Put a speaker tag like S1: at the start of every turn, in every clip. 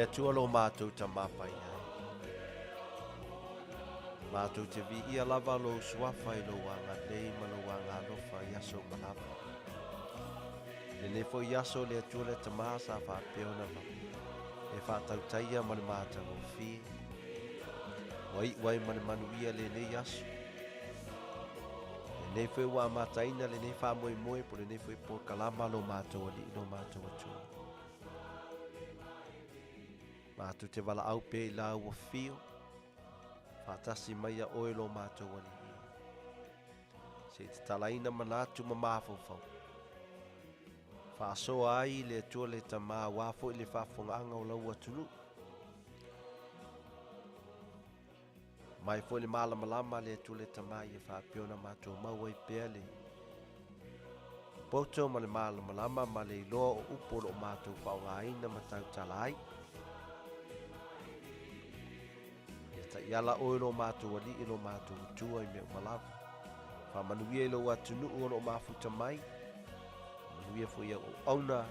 S1: Le tua lo mātou ta mapai ai. Mātou te vi ia lava lo suafa I lo wanga lei ma lo wanga lofa yaso malava. Le nefo yaso le tua le tamasa fa peona ma. E fa tautaia ma le mātou o fi. Wai ma le manuia le ne yaso. Le nefo wa mataina le ne fa moe po le nefo po kalama lo mātou ali lo mātou atua. Mātou te wala au pe la ua fio. Fatasi mai a oe lo mātou ali. Se te talaina manatu ma mafofau. Whaasoa ai le tua le tamā wafo I le whafonganga o lau atunu. Mai fo le malamalama le tua le tamā I whapiona mātou maua I pea le. Poto ma le malamalama ma le loa o upolo o mātou whaongaina matau talai. Ta iala o lo mātou ali I lo mātou tua I mea malawa. Wha manuia I lo atunu o lo mafuta mai. Manuia fo ia o auna. O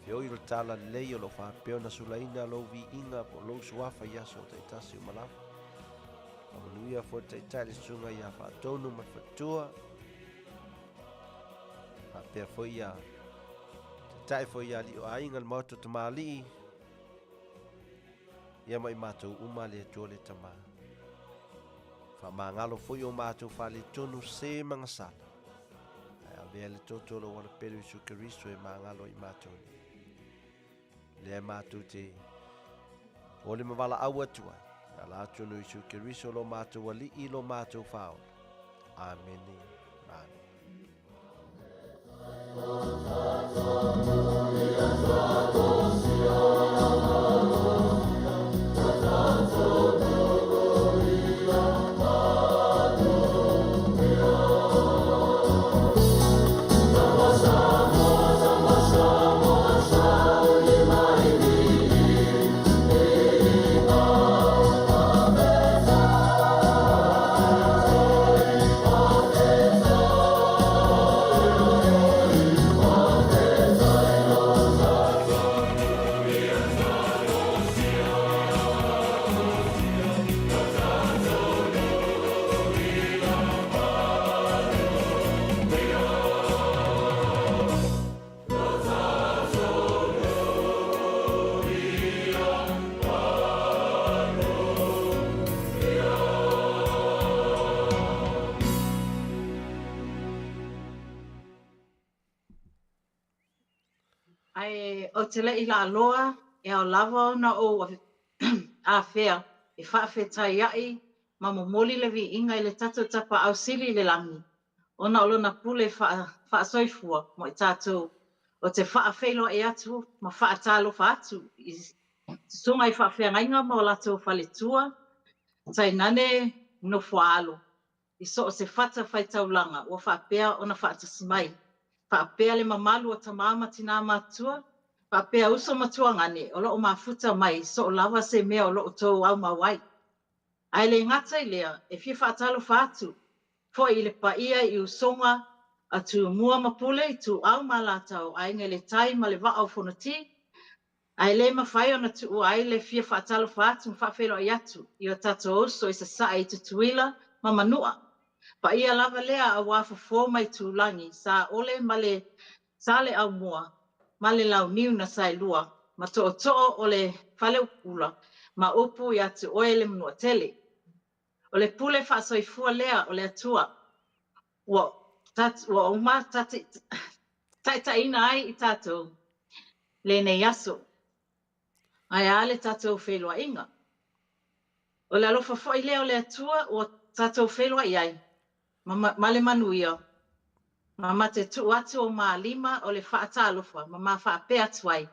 S1: whioi lo tala lei o lo whapeona sulaina lo vi inga po lo suafa yaso ta itasi o malawa. Wha manuia fo ta itali sunga ia whaatonu ma whatua. Whapea fo ia. Ta itai fo ia li o ainga le Maota O Tamalii. Ia mai mātou uma le atua le tamā. Whamangalo foi o mātou whale tonu se mangasala. Ai avea le totolo wala peru I sukeriso e mangalo I mātou. Le mātou te o le mawala au atua. Ala atunu I sukeriso lo mātou wali I lo mātou whao. Ameni. Amen.
S2: O te lei la loa e o lava ona o Afea e whaafetai ai ma momoli le vi inga I le tatou tapa au sili le langi. Ona o lona pule whaasoifua mo I tatou o te whaafeilo e atu ma whaatalo whaatu. Sunga I whaafea ngainga ma o latou whaletua tai nane no whaalo. I so o se whata whaitaulanga o whaapea ona whaatasimai. Whaapea le mamalu o tamama tina matua. Whaapea uso matua ngane o loo mafuta mai so o lava se mea o loo tau au mawai. Ai le ngata I lea e fia whaatalo whaatu. Fo I le paia I usonga atu mua mapule I tu au malatau ai nge le tai ma le waa au fonoti. Ai le mawhai ona tu ai le fia whaatalo whaatu mwhawhelo I atu. I o tato oso I sa saa I tutuila ma manua. Paia lava lea a wafo mai tu langi sa ole male sale au mua. Male lau niu na sai lua. Ma to'o o le whale ukula. Ma upu I atu oe le mnua tele. O le pule whaasoifua lea o le atua. Wa uma taitaina ai I tatou. Le ne yaso. Ai ale tatou whelua inga. O le alofa foi lea o le atua o tatou whelua iai. Ma le manuia. Ma te tu atu o ma lima o le whaatalofa. Ma whaapea tuai.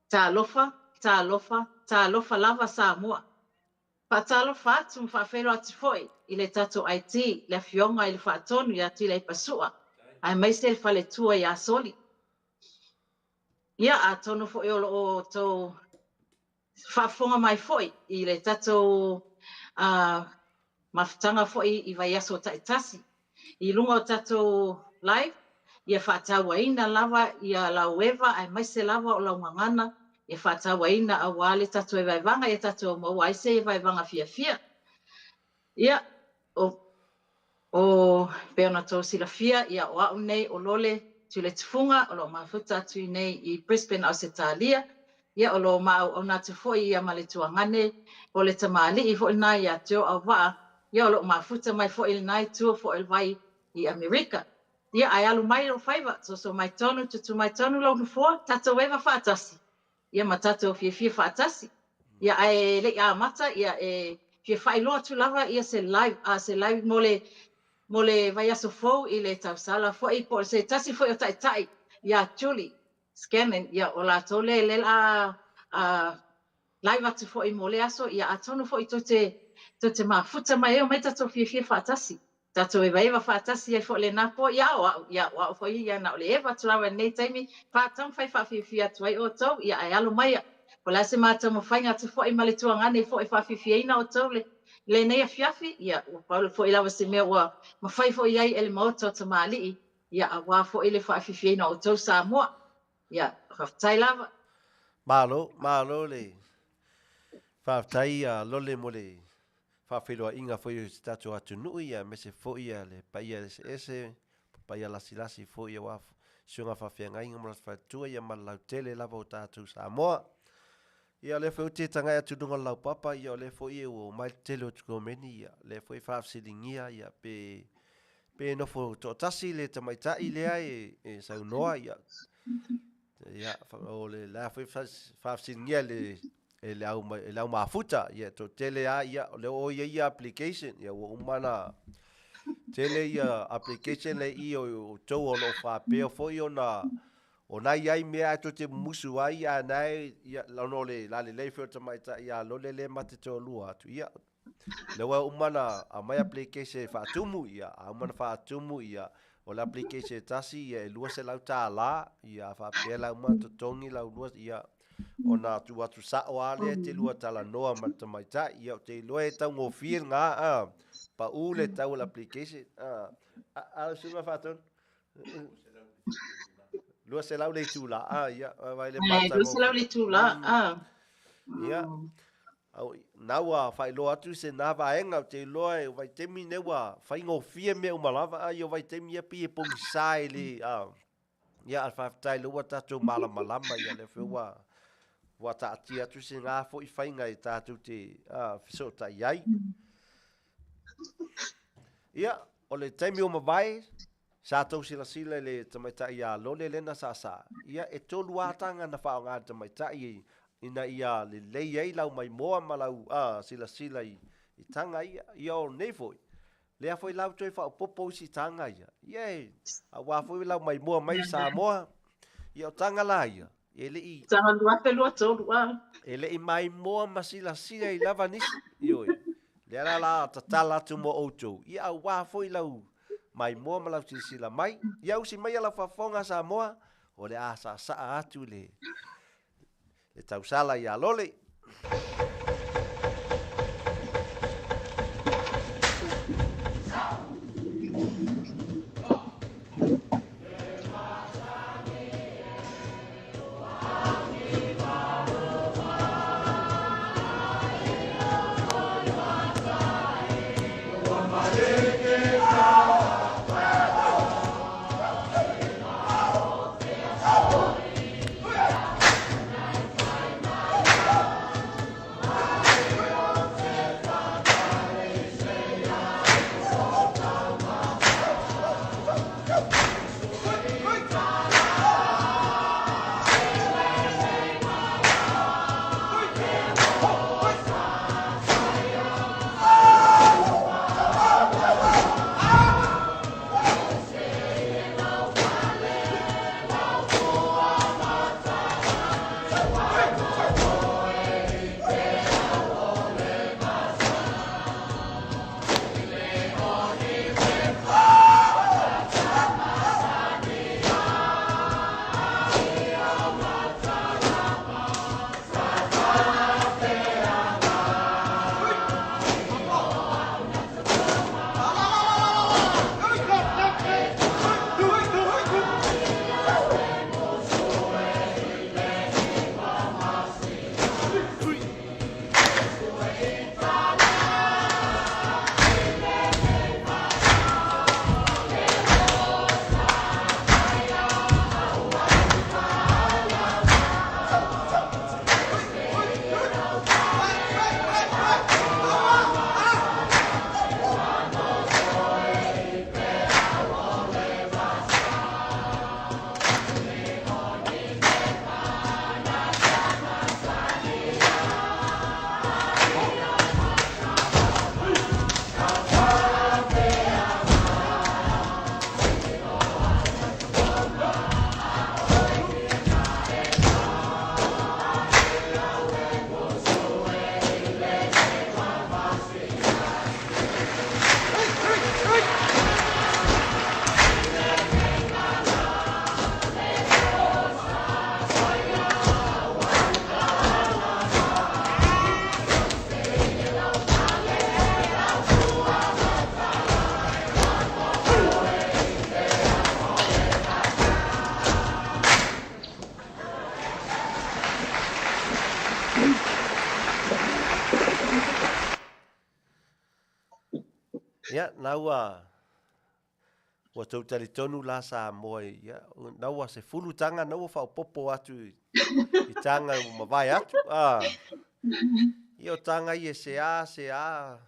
S2: Ta alofa lava Samoa. Whaatalofa atu mwhawhelo atu foi. I le tatou IT. Le fionga I le whaatonu I atu I le pasua. Ai maise le whale tua I a soli. Ia a tono foi o tau whaafonga mai foi. I le tatou mafutanga foi I vai aso taitasi. I lunga o tatou live, ia whaataua ina lava, ia lau ewa, ai maise lava o lau ngangana, e whātawaina a wale tatu e vaivanga e tatu o mau aise e vaivanga Afiafia. Ia, o peona tō silafia, ia o au nei o Lole Tuiletufuga, o lo mafuta atu nei I Brisbane au se tālia, ia o lo mau o nātu foi ia ma le tuangane, o le Tamalii foi nai ia teo Auvaa, ia o lo mafuta mai foi nai tua foi vai I Amerika. Ia ai alu mai o whaiva, so mai tonu tutu mai tonu lau nufua, tata wewa whaatasi. Ia ma tata o fia whaatasi. Ia ai le a mata, ia e fia whailoa tu lava, ia se live mole vai aso fou I le tausala, foi po se tasi foi o tai, ia Julie, scanning, ia o la tole le la live atu foi mole aso, ia atonu foi to te mafuta mai o mai tata o fia whaatasi. Tato e vaiva whaatasi ai fo le napo, ia o foi ia na o le ewa tulawa nei taimi, whaatam whai whawhiwhi atu ai o tau, ia ai alo mai, ko la se mata mo whainga tu fo I male tuangane fo I whawhiwhi eina o tau le nei Afiafi, ia o Paulo fo I lawa se mea ua ma whai fo iai ele Maota O Tamalii, ia a wā fo ile whawhiwhi eina o tau Samoa, ia whawtai lava.
S1: Malo le whawtai a Lole mo le whawhiroa inga foi tatu atu nui ia me se foi ia le paia ese paia lasi foi ia waf sunga whawhianga inga mora whaitua ia malau tele lava o tatu Samoa ia le foi te tanga atu dunga lau papa ia le foi ia o mai tele o tuko meni ia le foi whawsilingia ia pe no fo to tasi le tamaitai lea e saunoa ia o le la foi whawsilingia le ele au mafuta ia to tele a ia le o ia application ia o umana tele ia application le I o to o lo fa pe foi ona ia me to te musu ai ia nai ia no le la le fe to mai ta ia lo le mate to lua tu ia le wa umana a mai application fa tumu ia a umana fa tumu ia o la application tasi ia lua se lau ta la ia fa pe la uma to tongi la lua ia ona tu atu sa o ale te lua tala noa mata mai ta ia te loe tau ngo fir nga pa ule tau application a suma faton lua se lau le tula ia vai le mata
S2: lua se lau le tula
S1: ia au nawa fai lo atu se na vaenga te loe vai temi newa fai ngo fir me o malava ia vai temi pi pong sai le ia al fa tai lua tatu malama ia le fewa wa ta tia tu se nga fo I fainga I tatu te so ta iai ia o le taimi o mawai sa tau sila le tamaita ia Lole lena sa ia e tolu atanga na whao ngā tamaita ina ia le lei ei lau mai moa malau sila I tanga ia o nefoi lea foi lau toi whao popo si tanga ia a wā foi lau mai moa mai Samoa ia o tanga la ia ele
S2: tanga lua tolu
S1: ele mai moa masila I lava nisi ioi le la tatala tu mo outou ia wa foi lau mai moa malau sila mai ia usi mai la fafonga Samoa o le asa atu le tausala ia Lole ia naua wa tau talitonu la Samoa ia naua se fulu tanga naua whaupopo atu i tanga mawai atu ia o tanga ia se a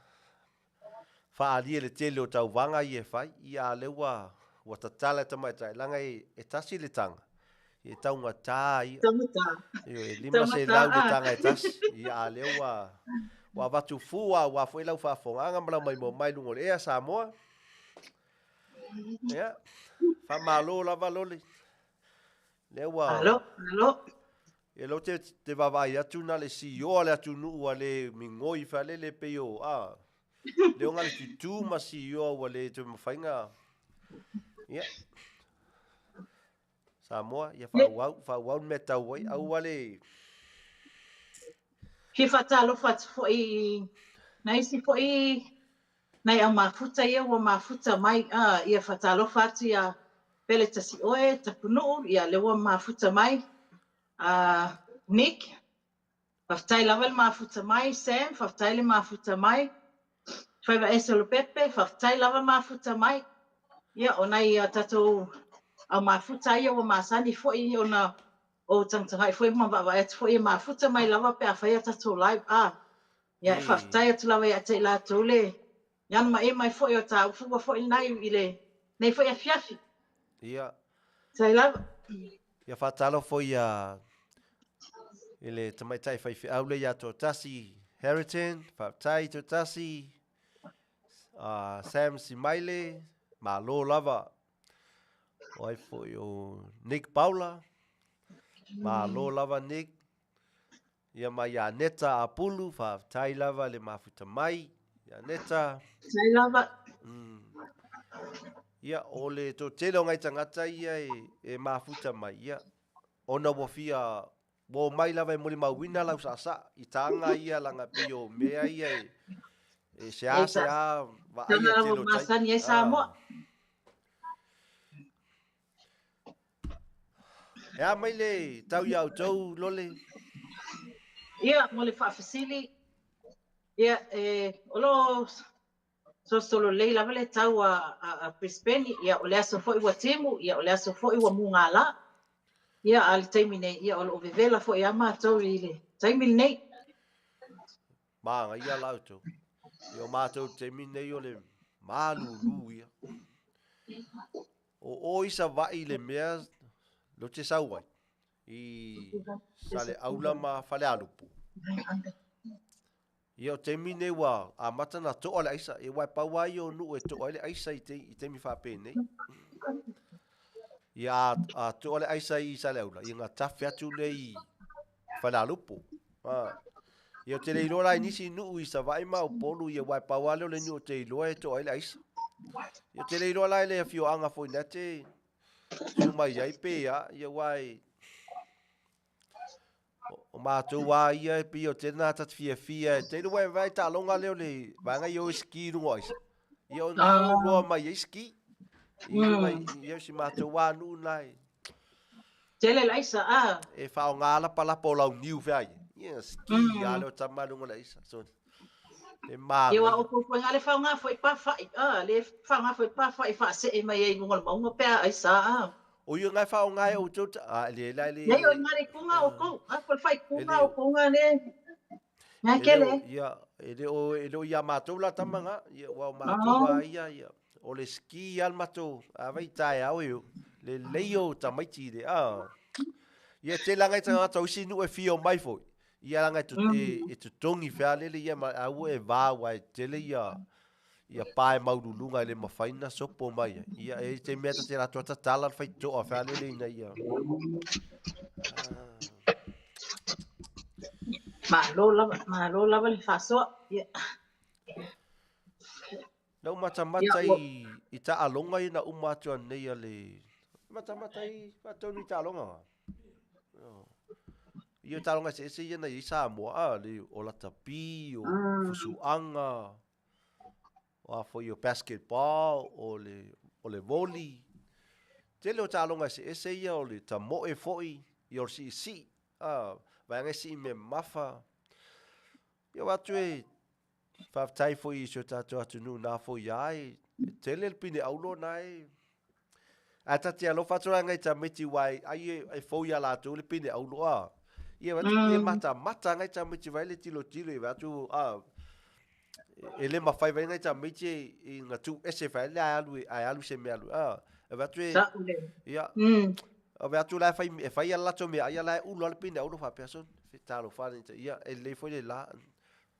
S1: whaalia le tele o tau wanga ia whai ia lewa wa tatala tamai tai langa e tasi le tanga e taunga tā ia e lima se lau le tanga e tasi ia lewa wa watu fua wa foi lau Faafofoga'aga mala mai mo mai lungo ea Samoa ia fa malo lava Lole lewa
S2: alo
S1: e lo te vavai atu na le CEO le atu nuu le mingoi fa le peo le onga le tutu ma CEO wa le te mafainga ia Samoa ia fa wau meta wai au wale
S2: ki fatalo fat foi nai si foi nai au mafuta ia wa mafuta mai ia fatalo fatu ia pele tasi oe tapunu ia le wa mafuta mai Nick faftai lava le mafuta mai Sam faftai le mafuta mai Faiva esolo pepe faftai lava mafuta mai ia ona ia tatou au mafuta ia wa masani foi ona o tangtangai foi mawawai atu foi mafuta mai lava pe awhai tatou live ia faftai atu lava ia te la tole yan mai foi o tau fuga foi nai ile nei foi Afiafi
S1: ia
S2: tai lava
S1: ia fatalo foi ele tamai tai fai au le ia to tasi Heriton faftai to tasi Sam Simaile malo lava oi foi o Nick Paula malo lava Nick ia mai a neta apulu faftai lava le mafuta mai ia neta
S2: tai lava
S1: ia ole to telo ngai tangata ia e mafuta mai ia ona wafia bo mai lava mo le mawina lau sa i tanga ia langa pio mea ia e se va ia telo tai
S2: masani e Samoa
S1: ia mai le tau iau tau Lole
S2: ia mo le faafasili ia olo solo lei lava le tau a Brisbane ia o le aso fo'i ua timu ia o le aso fo'i ua mugala ia a le taimi nei ia o lo vevela fo'i a matou i le taimi nei
S1: manga ia lauto io matou taimi nei o le malulu ia o isa vai le mea lo te sauai i sale aula ma fale alupu ia o taimi nei wa a matana to ole aisa e wai paua i o nu e to ole aisa i taimi whape nei ia a to ole aisa i sale aula i ngā tafi atu nei fale alupu ia te leilo lai nisi nuu i sa vai ma o polu ia wai paua leo le nu o te iloa e to ole aisa ia te leilo lai le fio anga foi nete sumai ai pe ia wai o mātou wā ia e pio tēnā tatwhiawhia te rua e vai tā longa leo le vanga i o ski rungo aisa ia o loa mai e ski ia si mātou wā nuu nai
S2: tele laisa
S1: e whao ngāla palapa o lau niu whai ia ski a leo tamarunga laisa so e mā
S2: ia wa o po ngale fa nga foi pa fa le fa nga foi pa fa fa se e mai e ngol maunga pe aisa
S1: o ia ngai whao ngai o tō le
S2: nei o ngare kunga o ko ko fai kunga o kunga le nga kele
S1: ia ele o ia mātou la tamanga ia wa mātou wa ia o le ski al mātou a vai tai au eu le leio tamaiti le ia te langa i tanga tau sinu e fio mai foi ia langa e tutongi whea lele ia au e vā wai tele ia pae maurulunga le mawhaina sopo mai ia e te mea te rato tatala fai toa whea lele ina ia
S2: malo lava le fasoa ia
S1: nau matamata i ta alonga i na umatua nei ale matamata i patoni ta alonga ia ta alonga se ia na i Samoa le o la tapi o fusuanga o foi o basketball o le volley tele o ta alonga se ia o le tamo e foi i o si vai ngai si me mafa ia watu e Whaftai fo I so tātou atu nu nā fo I ai. Tele pine aulo nai. A tati alo whatura ngai ta miti wai. Ai e fo ia lātou le pine aulo a. Ia watu e mata ngai ta miti vai le tilo I watu a. E le mawhai vai ngai ta miti I ngā tu ese whai le ai alu se me alu. E watu e.
S2: Sa ule.
S1: Ia. A watu lai whai ia lato me ai lai ulo le pine aulo wha person. Talo whani ta ia e le fo le la.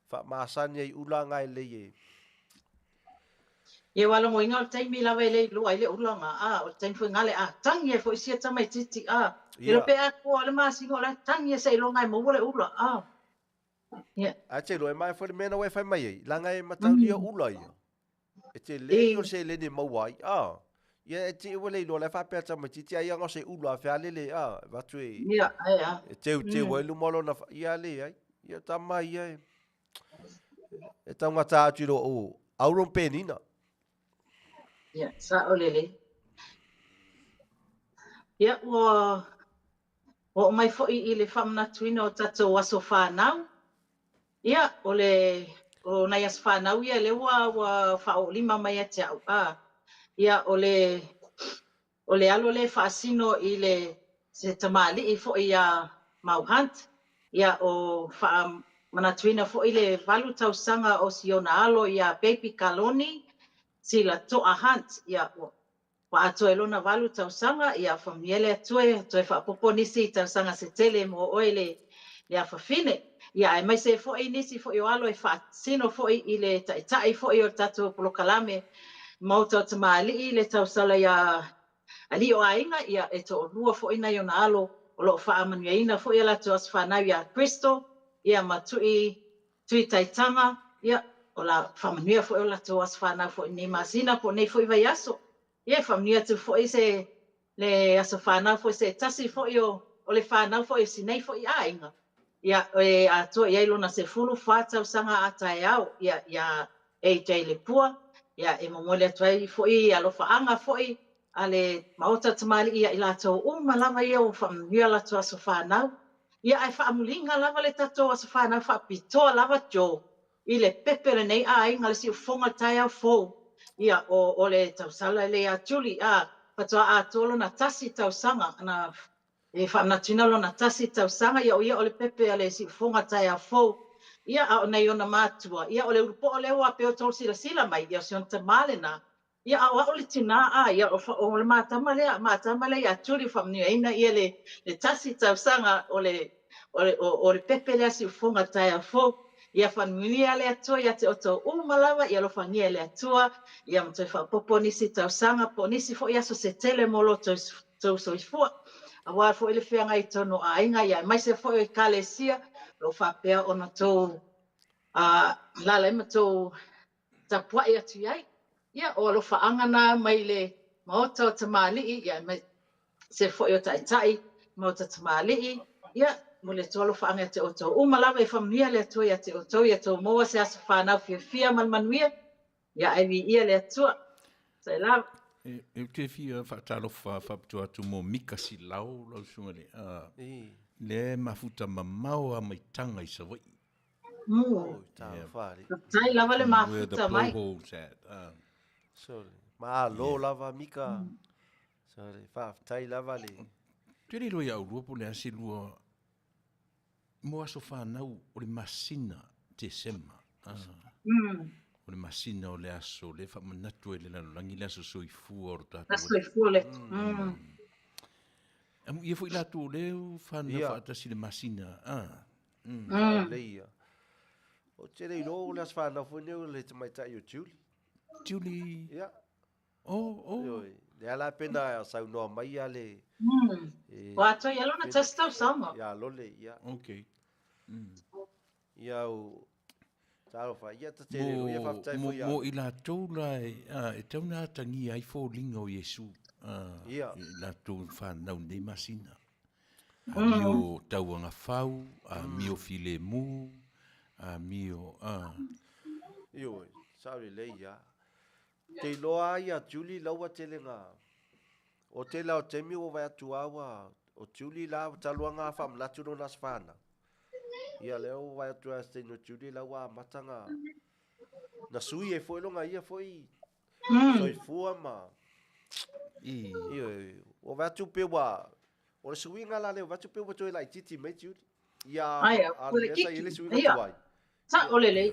S1: Fa masani ai ula ngai le ye.
S2: Ye wala mo inga o taimi lawa ele lua ele ulanga o taimi fu ngale tangi e fo isia tamai titi Ilo pe ko ale masingo la tangi e se longa mo wole ula
S1: A te lo e mai fo le mena we fai mai ai. La ngai matau lia ula ia. E te le yo se le ni mawai Ia e te wale lo le fa pe tamai titi ai ngo se ula fa le watu e.
S2: Ia ai
S1: E te welu molo na ia le ai. Ia tamai ai. E tangata atu lo o. Auron penina.
S2: Ia, sa olele. Ia, o mai fo'i I le whamna tuina o tatou waso whanau. Ia, o nai as whanau ia le wa whao lima mai ate au. Ia, o le alo le whaasino I le se tamali I fo'i a Mauhant. Ia, o wha manatuina fo'i le valu tausanga o Siona alo ia Baby Kaloni. Sila to'a hunt ia wa ato elona valu tausanga ia famiele atoe whaapopo nisi tausanga se tele mo oele le afafine ia ai mai se fo'i nisi fo'i o alo whaasino fo'i I le taitai fo'i o tatou polokalame Maota O Tamalii le tausala ia ali o ainga ia e to lua fo'i na iona alo o lo Manuia ina fo'i ala to as whanau ia Kristo ia matui taitanga ia o la Manuia fo'i o la to as whanau fo'i ni masina po nei fo'i vai aso ia Manuia tu fo'i se le aso whanau fo'i se tasi fo'i o le whanau fo'i sinei fo'i ainga ia e ato ia ilona se fulu whatau sanga atai au ia e le pua ia e momole atuai fo'i alofa anga fo'i ale Maota O Tamalii ia I latou lava ia o Manuia latou aso whanau ia ai whaamulinga lava le tatou aso whanau whaapitoa lava jo I le pepe le nei ainga le si ufonga tai au fou ia o le tausala le a Julie patoa atolo na tasi tausanga na e whaamnatina lo na tasi tausanga ia o le pepe ale si ufonga tai au fou ia o nei ona matua ia o le urupo o le ua peo tol sila mai ia o sion tamale na ia o le tina ia o le matama le ia Julie Manuia ina ia le tasi tausanga o le pepe le si ufonga tai au fou ia Manuia le atua ia te oto lava ia lo fangia le atua ia mo te whapopo nisi tausanga po nisi fo ia so se tele molo tau soifua a wā fo ele whea ngai tono a inga ia mai se fo e kalesia lo whapea ona tau lala ima tau tapuai atu iai ia o lo whaangana mai le Maota O Tamalii ia mai se fo o taitai Maota O Tamalii ia mo le tolo whaanga te oto lava e Manuia le atua ia te oto ia tau moa se asa whanau fia Manuia ia ai vi ia le atua sai lava
S3: E te fia whaatalofa whaptua atu mo mika si lau sunga le mafuta mamau a mai tanga I sawai.
S2: tai lava le mafuta mai
S1: Sorry. Ma lo lava mika. Sorry. Tai lava le.
S3: Te riro ia urua po le asi lua mo aso whanau o le masina te sema. O le masina o le aso le whamanatu e le lanolangi le aso soifua o rotatu.
S2: Na soifua le.
S3: Amu ia fo I latu o leo whanau whaatasi le masina.
S1: Leia. O te rei lo le as whanau fo neo le te mai tai o Julie.
S3: Julie.
S1: Ia.
S3: Oh.
S1: Le ala pena sau noa mai ale.
S2: Wato ia lona testau sama.
S1: Ia Lole, ia.
S3: Okay.
S1: Ia o talo fa ia te rero ia whaftai fo ia.
S3: Mo I lātou la e tauna atangi ai fo linga o Yesu.
S1: Ia.
S3: I lātou whanau nei masina. A mio tauanga whau, a mio file mu, a mio...
S1: Io, sauri lei ia. Te loa ia Julie laua tele ngā. O te lao temi o vai atu awa. O Julie la taluanga whamlatu no nas whana. Ia leo vai atu a ste no Julie laua matanga. na sui e foi longa ia foi soifua ma o vatu pe wa o le sui ngala le vatu pe wa toi lai titi mai tiu ia a mesa ele sui ngatuai
S2: sa ole le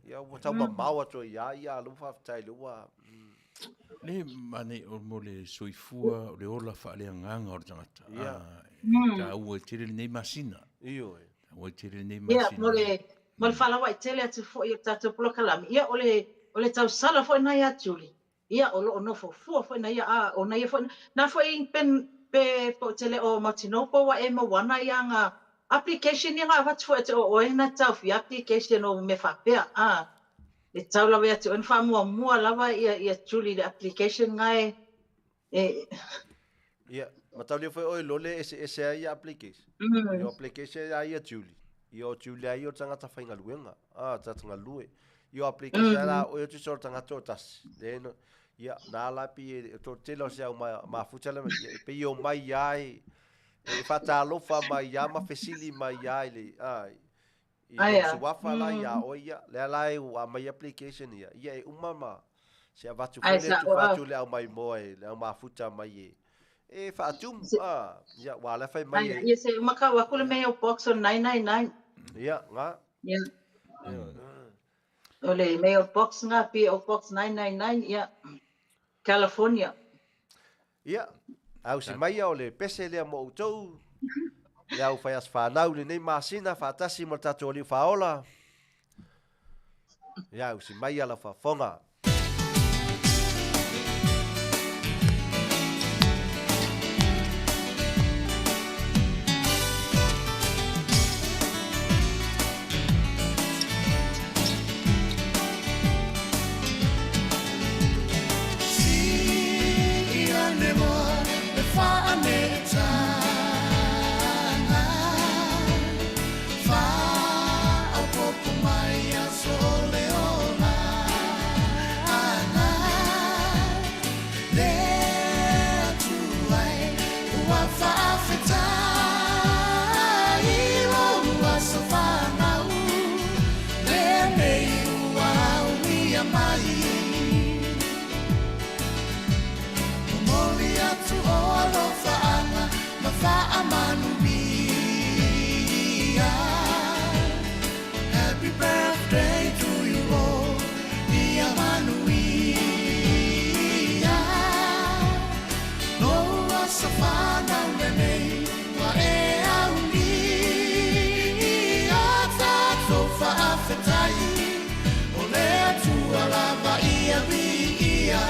S1: ia o tau mau atu ia lu fa tai lu wa
S3: le mane o mo le soifua le ola fa le nganga o tangata ka ua tiri nei masina
S1: io
S3: ua tiri nei masina
S2: mo le fala wa tele atu fo ia tatu polo kalami ia ole tau sala fo na ia tuli ia o lo no fo na ia o na ia fo na fo in pen pe po tele o Matinopo wa e mo wana ia nga application ia nga wat fo o ena tau fi application o me fa pe le tau lava ia te on fa mua lava ia tuli le application ngai
S1: ia matau le foi oi lole ese ia application io application ia tuli io tuli io tangata fainga luenga tanga lue io application la o tu sort tangata tas deno ia na la pi to telo se ma futala pe io mai ai e fata lo fa mai ia ma fesili mai ai le ia se wafa la ia o ia le o mai application ia e umama se avatu fatu le mai moe le ma futa mai e fatum ia wala fai mai
S2: ia se maka wa kule me o box on 999
S1: ia nga
S2: ia ole mail box nga PO box 999 ia California
S1: ia au se mai ole pese le mo tou le au fai as fanau le nei masina fatasi mo tatu oli faola ia au se mai ala fa fonga Happy birthday to you all, dear Manuia. No safana nene wa e auni ata tofa afetai ole tu ala ba ia via.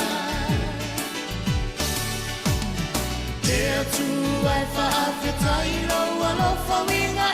S1: There to I fa afetai lo alo fa winga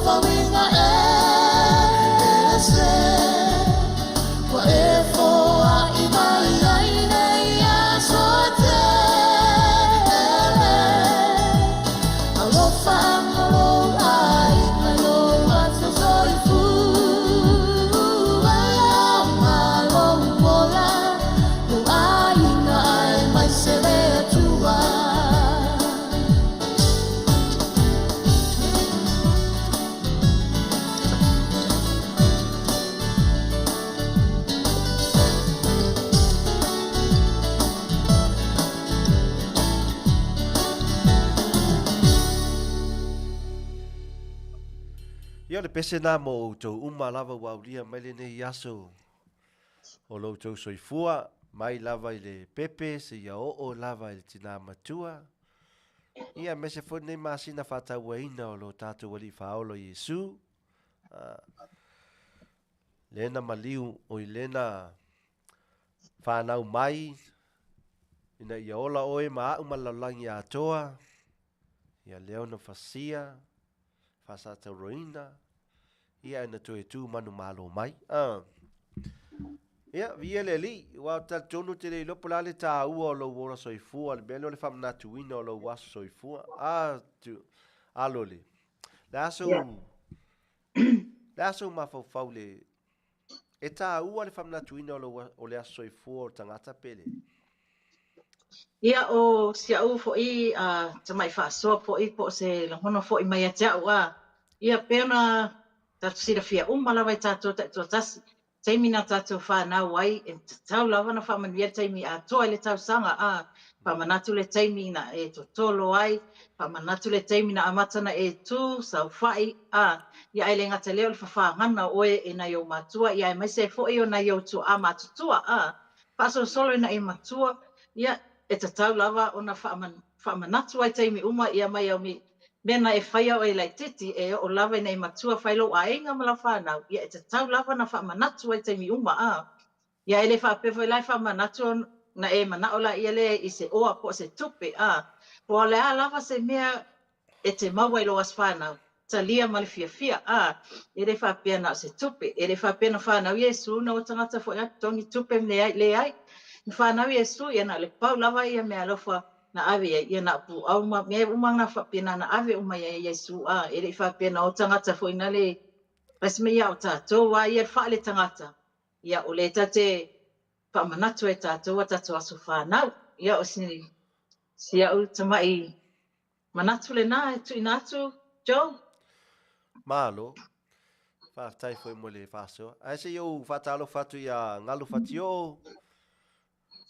S1: Fa le pese nā mo outou uma lava waulia mai le nei aso o loutou soifua mai lava i le pepe se ia o lava i le tina matua. Ia me se fo nei masina whatauaina o lo tātou wali whaolo Iesu. Lena maliu o i lena whanau mai ina ia ola oe maa umalaulangi atoa. Ia leo na fasia, fasata roina. Ia ina toe tu manu malo mai. Ia via le li, wa ta tonu te le lopo la le tā ua o lo wora soifua, le belo le whamnatu ina o lo waso soifua. Lole. Le aso mafau le, e tā ua le whamnatu ina o le aso soifua o tangata pele.
S2: Ia o sia u fo I tamai whaasoa fo I po se lahono fo I mai atea ua. Ia pēna tatu sira fia umala wai tātou tasi. Taimi nā tātou whānau wai, e tau lawa na whamanuia taimi a toa le tau sanga whamanatu le taimi na e totolo ai, whamanatu le taimi na amatana e tū, sau whai, ia ele ngata leo le whawhangana oe e na iau matua, ia e mai se fo I o na iau tu a matutua, whaso solo e na i matua, ia e tau lawa o na whamanatu ai taimi uma, ia mai au mi, mena e whaia o e lai titi e o lava nei matua whailo a inga mala whanau. Ia e te tau lava na whamanatu ai taimi uma Ia ele whapewa i lai whamanatu na e manaola ia le I se oa po se tupe Po le a lava se mea e te maua I lo as whanau. Ta lia mali fia fia e le whapea na se tupe. E le whapea na whanau Iesu na o tangata fo ia tongi tupe mne le ai. Ni whanau Iesu ia na le pau lava ia mea lofa na ave ia na pu au ma me umang na whapena na ave uma ia Iesu e le whapena o tangata fo ina le pasme ia o tātou wa ia whaale tangata ia o le tate whamanatu e tātou a tātou aso whanau ia o sini sia u tamai manatu le nā e tu inatu Joe
S1: Malo, whaatai foi mo le whasoa. Ai se iau whatalo whatu ia ngalu whatio,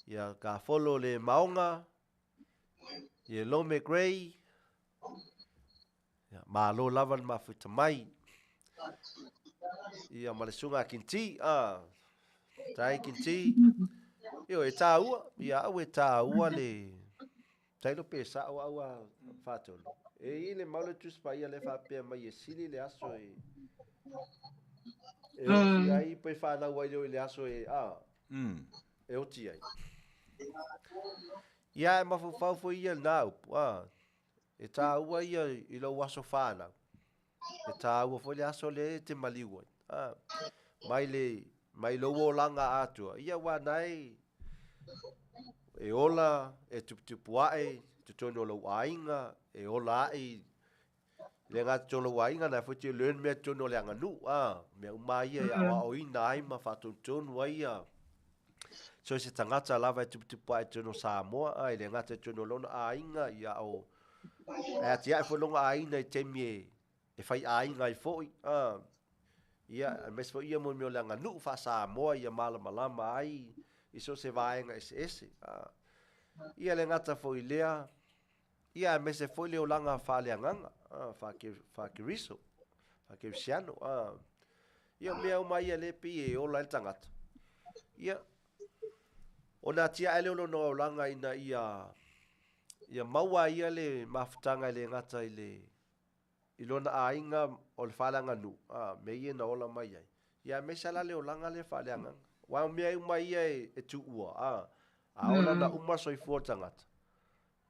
S1: ia ka follow le maonga, ia Lome Gray, ia malo lava le mafuta mai, ia malesunga kinti, tai kinti, io e tā ua, ia au e tā ua le, tailo pesa au whatolo. E ile maule tuspa ia le whapea mai e sili le aso e oti ai pe whanau ai leo le aso e oti ai. Ia e mawhau fo ia nau, e tā ua ia I lau aso whanau. E tā ua fo le aso le te maliwa. Mai lo o langa atua. Ia wanai e ola, e tuputupu ae, te tono lau ainga, e ola ai, le ngā tono ainga na futi learn mea tono le anganu, mea umai e awa o ina ai ma whaton tono ai so se tangata lava e tuputupu ae tono Samoa, e le ngata tono lona ainga ia o, e ati ai fo longa ainga I temi e whai ainga I foi, ia, mes fo ia mo meo le anganu wha Samoa ia malama ai, iso se vaenga ese. Ia le ngata fo I lea, ia me se fo leo langa whale anganga, whake riso, whake risiano. Ia mea uma ia le pi e ola el tangata. Ia, o nā tia ele ono no langa ina ia maua ia le mafutanga le ngata I lona ainga o le whale anganu, me ia na ola mai ai. Ia me sala leo langa le whale anganga. Wa mea uma ia e tu ua, aola na uma soifua tangata.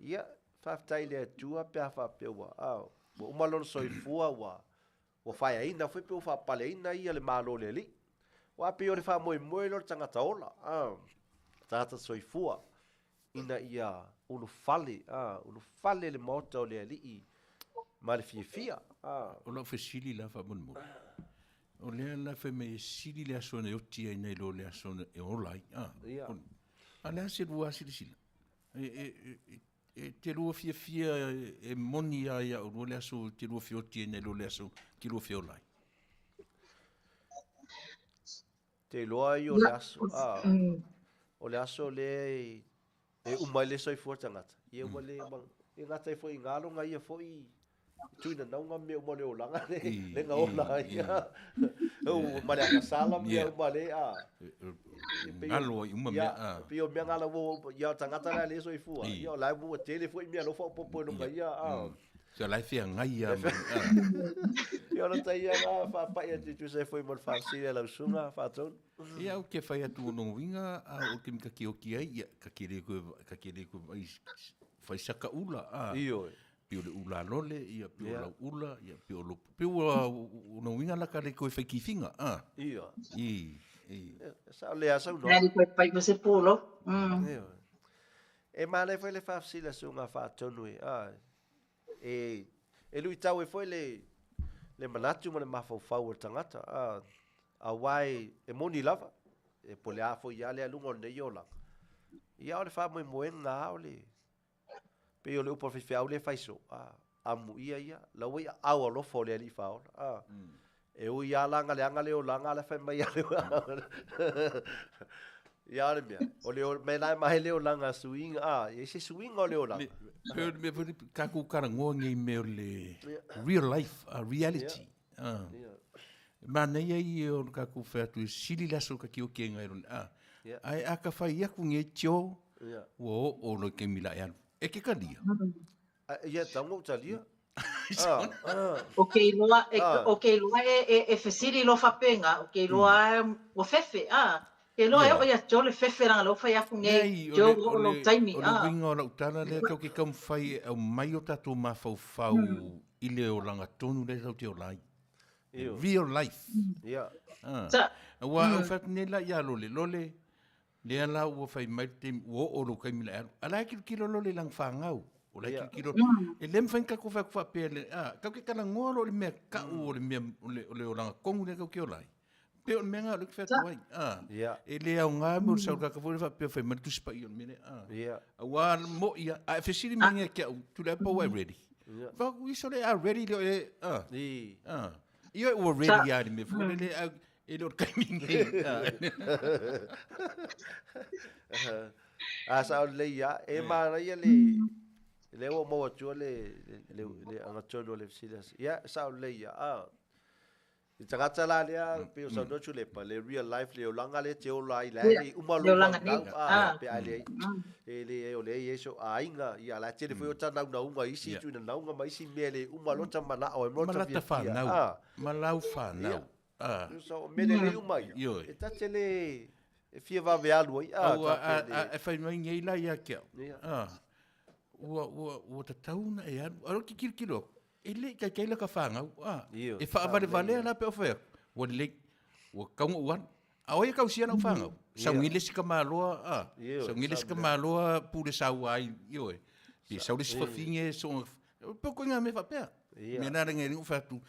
S1: Ia, whaftai lea tua pia whapeua. Mo uma lona soifua wa whaia ina, whepe o whapale ina ia le malo le li. Wa pio le whamoe moe lor tangata ola. Tangata soifua. Ina ia ulu fale le maota o le li I ma le fia.
S3: O la fe sili la fa mon mo. O le la fe me sili le aso ne oti ai nei lo le aso e olai. Ala se lua sili. E te lua fia e moni ai o le aso te lua fia oti nei lo le aso ki lua fia olai.
S1: Te loa I o le aso. O le aso le e umai le soifua tangata. Ia wale e ngata I foi ngalo ngai ia foi tuina naunga me mo le olanga le ngaola ia o male a sala me male a
S3: ngalo i uma mea
S1: pio me ngala wo ia tangata la le so i fua ia la wo tele foi me lo fo popo no mai a
S3: so la fia ngai ia
S1: ia no tai ia fa pa ia tu se foi mo fa si la sunga fa ton
S3: ia o ke fai atu no winga o ke mika ki o ki ai ka kire ko fai saka ula
S1: io
S3: pio le ula lole ia pio la ula ia pio lo pio no winga la ka le ko fai ki finga
S1: io
S2: sa le asa no ni ko pai mo se polo
S1: e male foi le fa si la sunga fa tonu e lui tau e foi le manatu mo le mafau tangata a wai e moni lava e pole a foi ia le alungo ne yola ia o le fa mo moenga o le pe o le upo fi au le faiso a mu ia la wai au lo fo le ali fa e o ia langa le anga le o langa le fa mai ale ia le mia o le me na mai le o langa swing e se swing o le o langa
S3: me ka ku karango ngi me le real life reality mana ia o ka ku fa tu sili la so ka ki o ke ngai ron ai aka fa ia ku nge cho o lo ke mila ya e ke kadia
S1: ia tango talia
S2: okay loa e fesiri lo fa penga okay loa o fefe ke loa o ia chole fefe ranga lo fa ia ku nge jo o lo taimi
S3: o lo winga o lo tala le ka ke kam fai o mai o tatu ma fau i le o langa tonu le tau te o lai real life wa o fa nela ia lole le ala o fai mai te o lo kai mila ala ki lo le lang fa ngau o la kilo e lem fa ka ko fa pele ka ke kana ngolo le me ka o le me le o langa kongu le ka ke o lai pe o me nga le fa wai e le au nga mo sa ka fo fa pe fa me tu spa i mene wa mo ia a fe siri me nga ke tu le pa wai ready va we so le are ready le io o ready ya me fo le e lo ka minge
S1: sa le ya e ma ia le o mo tu le anga tono le silas ya sa le ya i tangata la le pe so no chule pa le real life le langa le te o lai le umalo pe ale ele o le yeso ainga ia la te foi o tana na unga isi tu na unga mai si mele umalo tamana o mo ta
S3: via malau fa na
S1: so mele le umai e ta tele e fia va ve alu
S3: e fai mai ngai la ia ke o ta tauna e aro ki kilo ele ka la ka fanga e fa vale la pe ofer o le o ka wan a o ka usia na fanga sa ngile ska maloa sa ngile ska maloa pure sa wai yo e sa le sfa finge so po ko nga me fa pe me na nge ni fa tu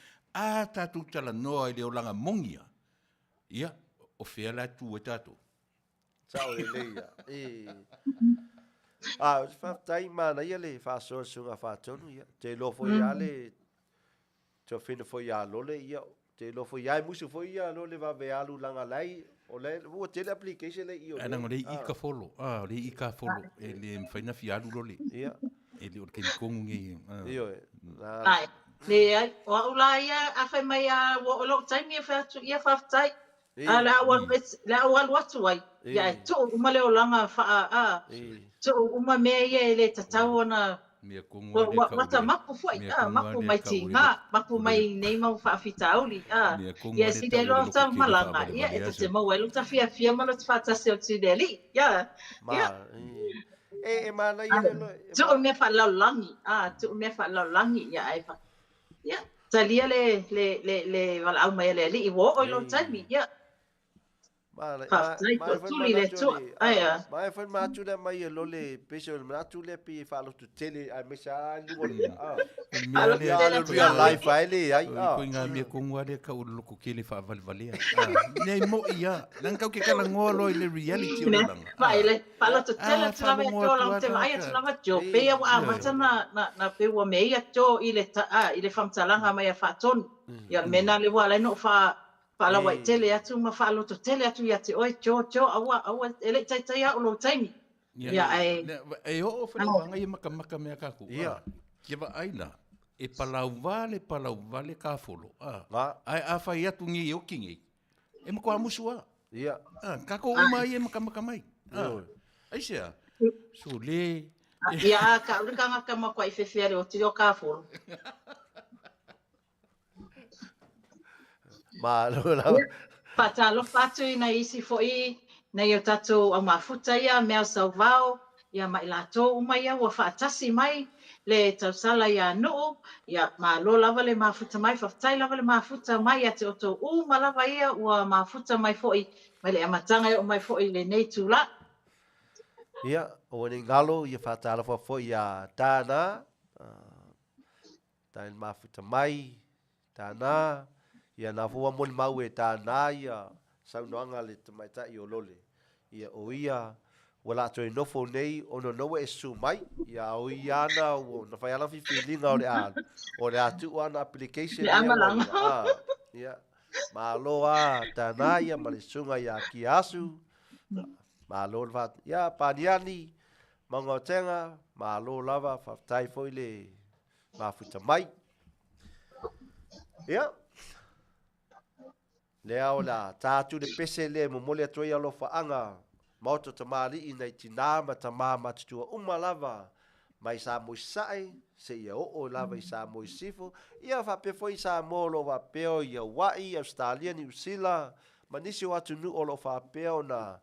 S3: ta tu tala no ile o langa mongia ia o fe la tu e tato
S1: sa o le ia fa tai mana ia le fa so sunga fa tonu ia te lo fo ia le te fina fo ia lole ia te lo fo ia musu fo ia lole va ve alu langa lai o le o te application le io
S3: ana ngore i ka follow le i ka follow e le fina fi alu lole
S1: ia
S3: e le o ke kongu ngi
S1: io
S2: le ai o ula ia a fa mai a o lo taimi fa tu ia fa tai la wal watu wai ya tu uma le olanga fa tu uma me ye le tatau na
S3: me kongu
S2: wata mapu foi mapu mai tinga mapu mai nei mau fa fitauli ya si de lo ta malanga ya te mo welu ta fia malo ta ta se o tideli ya
S1: ma na ia
S2: tu me fa la langi tu me fa la langi ya ai fa ya talia le wala au mai le i wo o lo taimi ya
S1: mai fa matu le mai lole peso matu le pi fa lo tu tele a mesa lu le real life ai ai
S3: ko nga me ko ngwa ka o lo ko kele fa valvalea nei mo ia nan ka ke kala ngolo ile reality o lang
S2: vai le fa lo tu tele tu la me to la te mai tu la ma jo pe wa mata na pe wa me ia to ile ile fam talanga mai fa ton ya mena le wa le no fa Pala wai tele atu ma falo to tele atu ya te oi cho awa ele tai o lo taimi
S3: ya ai o fa no nga i maka me ka ku
S1: ia
S3: ke ba aina e palau vale ka folo.
S1: Nga.
S3: Ai a fai atu ngi o kingi. E mo kwa musua.
S1: Ia.
S3: Ka ko umai e makamaka mai. Ai sea. So le.
S2: Ia ka urika ngaka makwa i whewhia reo tiro ka folo.
S1: Ma lo la.
S2: Patalo patu i na isi fo i na i o tatou au mafuta ia mea sau vao ia mai lato umai ia ua whaatasi mai le tausala ia nuu ia malo lava le mafuta mai whaftai lava le mafuta mai ia te oto uma lava ia ua mafuta mai fo i mai le amatanga ia o mai fo i le nei tula.
S1: Ia, o ni ngalo ia whaatala fo ia tāna. Tāna mafuta mai, tāna. Ia na fua moni mau e tāna ia saunoanga le tamaita i o Lole. Ia o ia, wala to e nofo nei, ono noe e su mai. Ia o ia ana, na whai ala whiwhilinga o le a. O le atu ana application.
S2: Le amalanga.
S1: Ia, ma aloa tāna ia, ma le sunga ia ki asu. Ma alo lava, ia paniani, manga o tenga, ma alo lava, whaftai foi le mafuta mai. Ia, lea o la tātu le pese le mo mole atoi alo whaanga, Maota O Tamalii nei tina ma tamā matutua lava, mai sa moi sae, se ia o lava i sa moi sifo, ia whape foi sa molo wapeo i Hawaii, Australia, New Zealand, manisi o atu nu o lo whapeo na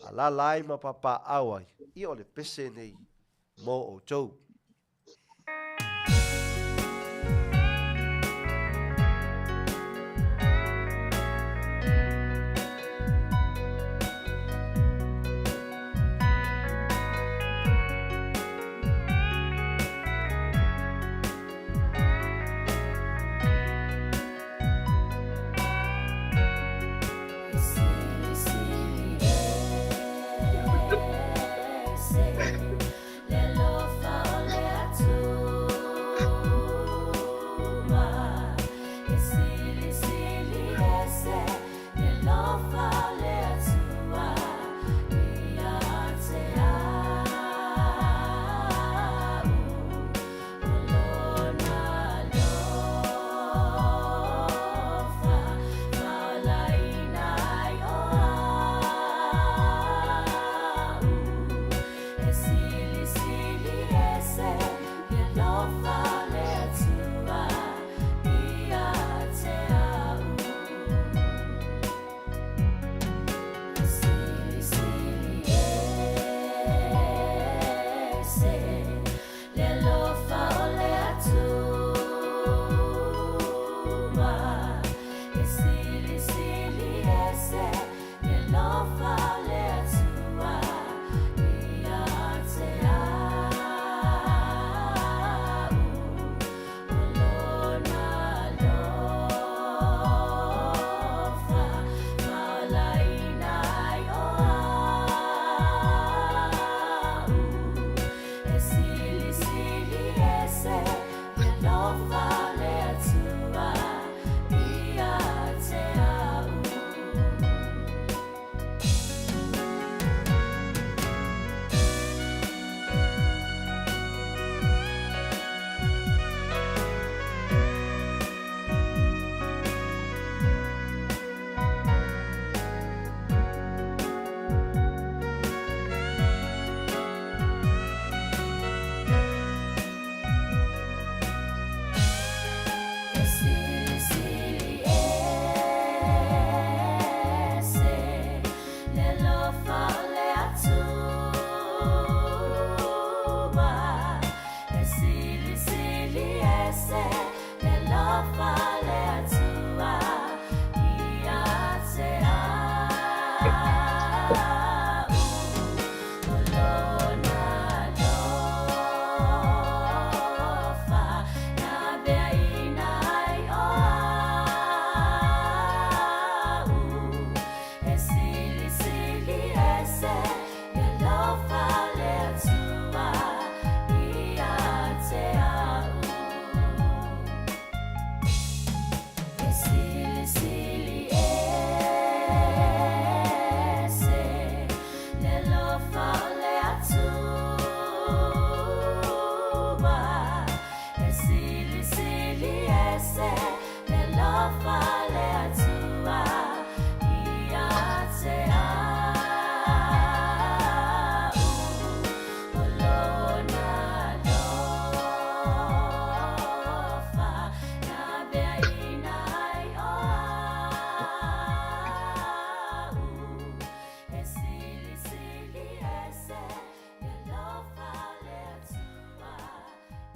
S1: ala lai ma papa awai, i o le pese nei, mo o tau.
S4: Le lo fa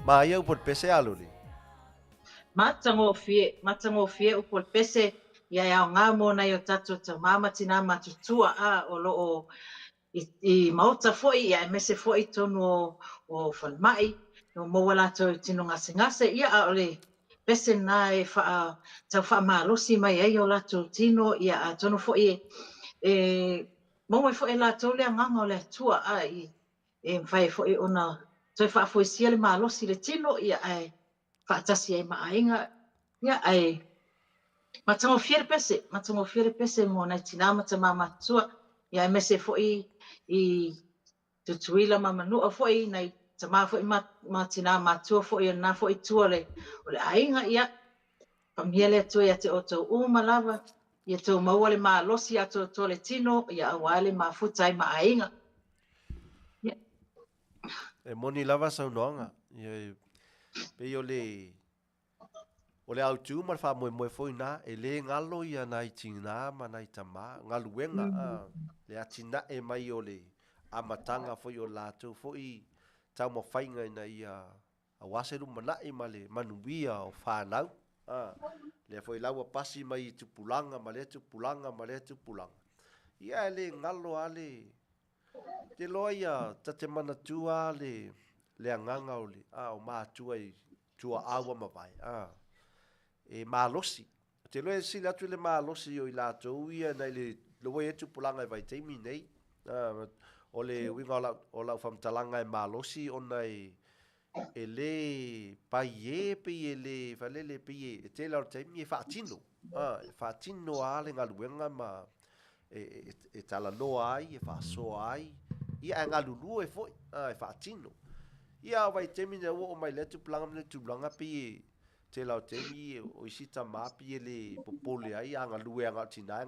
S1: Ma ia upo pese alo li.
S2: Matango fie upo pese ia ia ngā mōna i o tatou ta mama tina matutua o loo i maota foi ia mese foi tonu o whanmai no maua lātou tino ngase ia a ole pese nā e tau wha malosi mai ai o lātou tino ia a tonu foi maua foi lātou lea nganga o lea tua i mwhai foi ona toi wha foi sia le malosi le tino ia ai whaatasi ai maainga ia ai matango fiere pese mo na tina mata mama tua ia mese foi i tutuila mamanua foi na tama foi ma tina matua foi na foi tua le ole ainga ia pamiele tu ia te oto lava ia te maua le malosi ato to le tino ia wale mafuta ai maainga ia
S1: E moni lava saunoanga. Ia pe yo le o le au tu ma fa mo foi na e le ngalo ia na itina ma na itama ngaluenga le atina e mai o le amatanga foi o lato foi tau mo fainga na ia a waseru mana e male manuia o fanau le foi lawa pasi mai tupulanga male tupulanga ia le ngalo ale te loia tate mana tua le anganga o le o ma tua i tua awa mavai e malosi te loe sila tu le malosi o i latou ia nei le loe e tupulanga e vai teimi nei o le winga o la famtalanga e malosi ona e le paie pe le falele pe e te la teimi e fatino ale ngaluenga ma e tala no ai e fa so ai ia ngalulu e foi e fatino ia vai teimi ne o mai le tupulanga pe te lau temi o isita mapi ele popole ai ngaluenga tina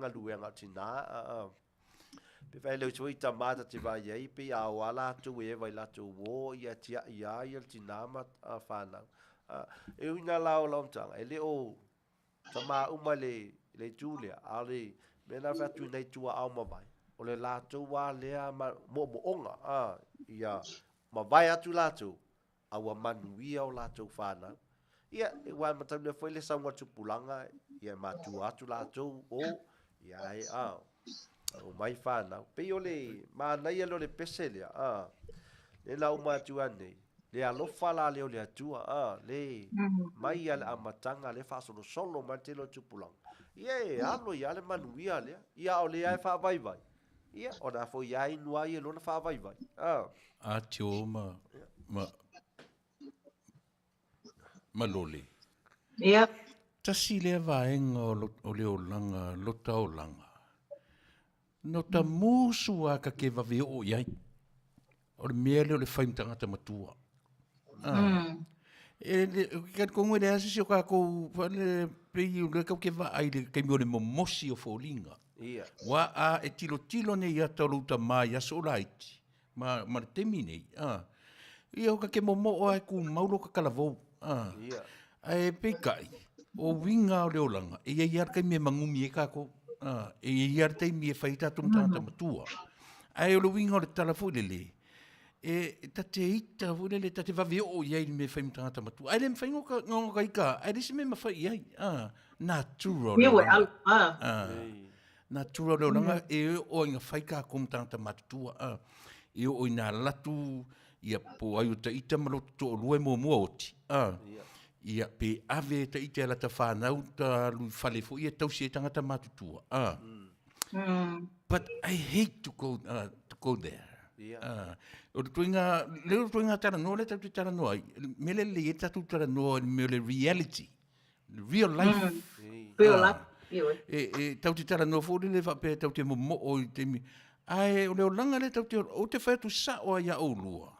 S1: pe vai le tui tamata te vai ai pe a wala tu e vai la tu wo ia tia ia tina ma fana e una la tanga ele o tama uma le Julia ale mena fa tu nei tua alma vai o le la tu wa le mo onga ia ma vai atu la tu awa manuia o la tu fana ia e wa mata le foi le sangwa tupulanga ia matu atu la tu o ia ai o mai fana pe yo le ma na ia lo le peselia le la uma tu ane le alo fala le o le atua le mai al amatanga le fa solo ma te lo tupulanga ia alo ia le manuia le ia o le ai fa vai ia ona foi ai no ai lo na fa vai
S3: a tio ma Lole.
S2: ia
S3: Tasi lea vaenga o leo langa, lota o langa. No ta musu a ka ke vawe o iai. O le mea leo le whaimtangata matua. Ka kongo le asisi o ka kou whane pei o le kau ke va ai le kaimi o le momosi o fōlinga. Wa a e tilo nei ata o luta mai aso laiti. Ma le temi nei. Ia o ka ke momo o ai ku maulo ka kalavou. E peikai, o winga o leolanga, e iar kai me mangumi e kako, e iar tei me whaita tungtangata matua. Ai o le winga o le talafu lele, e tate ita lele, tate vawe o iai me whaimtangata matua. Ai le mwhaingo ka ngongo ka ika, ai lesi me mawhai iai, natura o leolanga. Natura o leolanga, e o inga whaika kumtangata matua, e o ina latu, ia po ai o ta ita maloto to o lue mua oti. Ia pe ave ta ite ala ta whanau ta lui whale fo ia tausi e tangata matutua. But I hate to go there. O leo tuinga tara noa, le tatu tara noa. Mele le e tatu tara noa, mele reality. Real life.
S2: Real life.
S3: E tau te tara noa fo le whape tau te mo o i te mi. Ai o leo langa le tau te o te whaitu sa o ia o lua.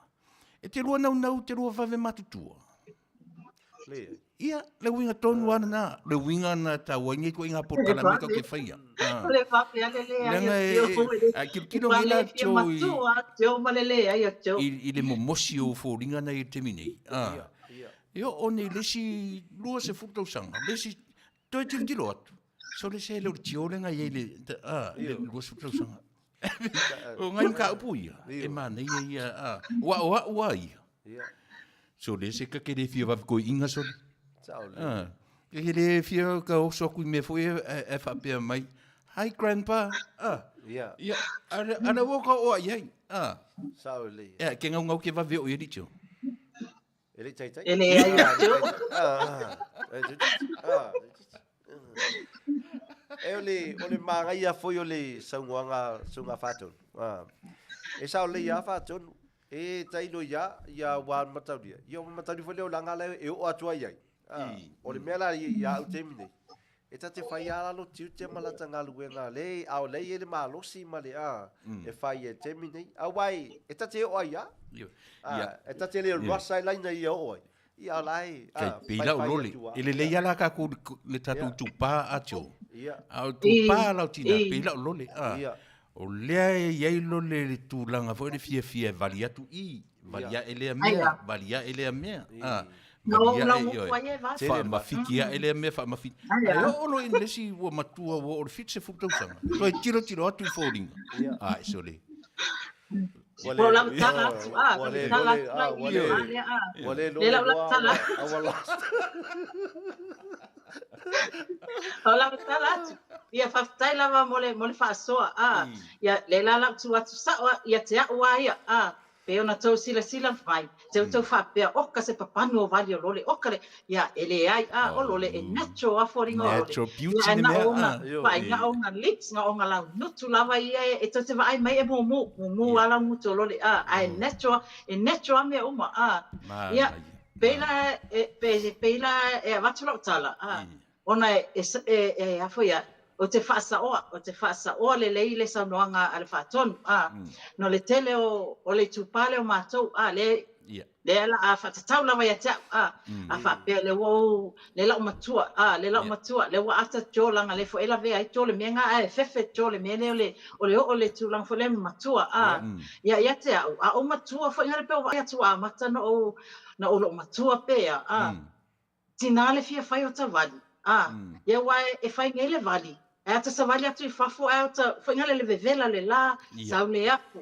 S3: E te lua nau te lua whawe matutua. Ia, le winga tonu ana na, le winga na ta wangi ko inga por kala meka ke faia.
S2: Le fape ale le
S3: ai kilo mila choi.
S2: Tio malele ai tio.
S3: I le momosi o fo ringa na i te mini. Io oni lesi lua se futa usanga, lesi toi tilo atu. So le se le tio le ngai le lua se futa usanga. O ngai ka upu ia, e mana ia wa ia. So le se ka ke le fia va ko inga so.
S1: Sao le.
S3: Ke le fia ka o so ku me foi e fa pe mai. Hi grandpa.
S1: Yeah.
S3: Ya. Ana wo ka o ai.
S1: Sao le.
S3: Ya ke ngau ke va ve o ye dicho.
S1: Ele tai tai.
S2: Ele ai atu.
S1: Ole mangai a foi ole sunga fatun. E sao le ya fatun. E tai no ya wan matau dia. Yo matau foi le langa le e o atua ia. Ole mela ya u temine. E tate fai ala lo tiu te malata ngā luenga le au le ele malosi ma le e fai e temine. Au wai e tate o ia. E tate le rasa lai na ia o. Ia lai.
S3: Pila o Lole. Ele le ia la ka ku le tatu tupa acho. Au tupa la tina pila o Lole. O lea iai Lole le tūlanga fo le fia valia tu i. Valia ele a mea. Valia ele a mea. Fa mafiki a ele a mea fa mafiki. Ai o lo in lesi ua matua ua o le fitse fuktausaga. Toi tiro atu i fōringa. Ai so le.
S2: Wale la tala tu wale la tala Ola tala tu ia faafetai lava mole faasoa ia le la tu atu sa ia te aua ia pe ona tau sila mai tau faapea oka se papanu o vali o Lole oka le ia ele ai o Lole e natural aforinga o Lole
S3: natural beauty mea
S2: vai nga onga lips nga onga la nutu lava ia e te vai mai e mo ala mutu o Lole ai natural mea uma ia peila e watu tala ona e afoia o te whaasaoa le leile sa noanga ale whaatonu no le tele o le tupale o mātou le ala a whatatau lawa ia te a whapea le wau le lau matua le wa ata tōlanga le fo ela vea i tōle mea ngā e whewhe tōle mea le o le tūlanga fo le matua ia te au o matua fo ingare peo vai atua a mata na o lo matua pea tina le fia whai o ta vali ia wai e whai ngei le vali e ata sa vali atu I whafo e ata whaingale le vevela le la sau le aku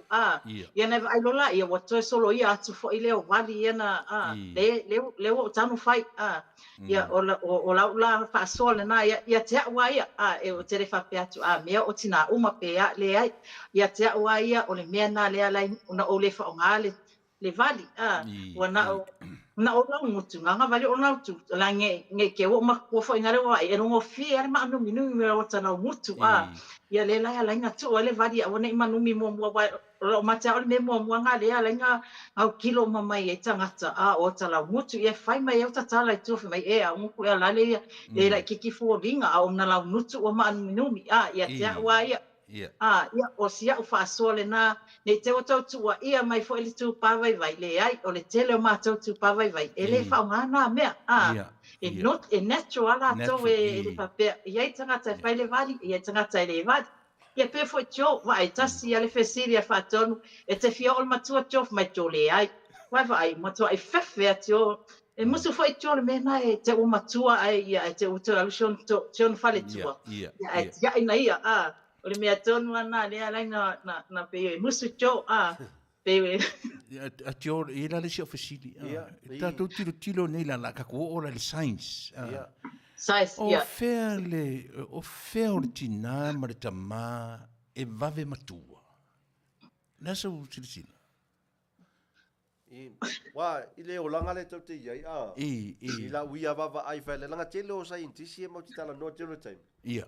S2: ia neva ai lola ia watoe solo ia atu fo I leo vali ia na le o tanu whai ia o lau la whaasoa le na ia te aua ia e o tere whape atu mea o tina uma pe le ai ia te aua ia o le mea na lea lai una o le whaonga le vali na o lau mutu nga vali o lau tu la nge ke o ma ko fo ngare wa e no fi er ma no minu me o tana mutu ia le la nga tu le vali o ne ma no mi mo wa o ma ta o me mo nga le la nga au kilo mama e tangata o tala mutu ia fai mai o tata la tu mai e a ku la le e la kiki fo ringa o na lau mutu o ma no minu ia te wa ia ia o sia o whaasoa le nā ne te o tau tua ia mai fo ele tu pāwai vai le ai o le tele o mātou tu pāwai vai ele whaonga nā mea e natural ato e le papea ia I tangata e whai le vali ia tangata e le vali ia pe fo tio vai tasi ale fesiri a whaatonu e te fia o le matua tio mai tio le ai vai matua e whewhe a tio e musu fo tio le mena e te o matua ai ia e te uto alusion tio whale tua ia ina ia o le mea tonu ana lea lai na pe musu tio pe
S3: a tio e la le si ofisili tatou tilo nei la ka ko ora le science o fea o le tina ma le tama e vave matua nasa u silisila
S1: wa ile o langa le tau te iai I la uia vava ai whai le langa tele o scientisi e mau titala no tele time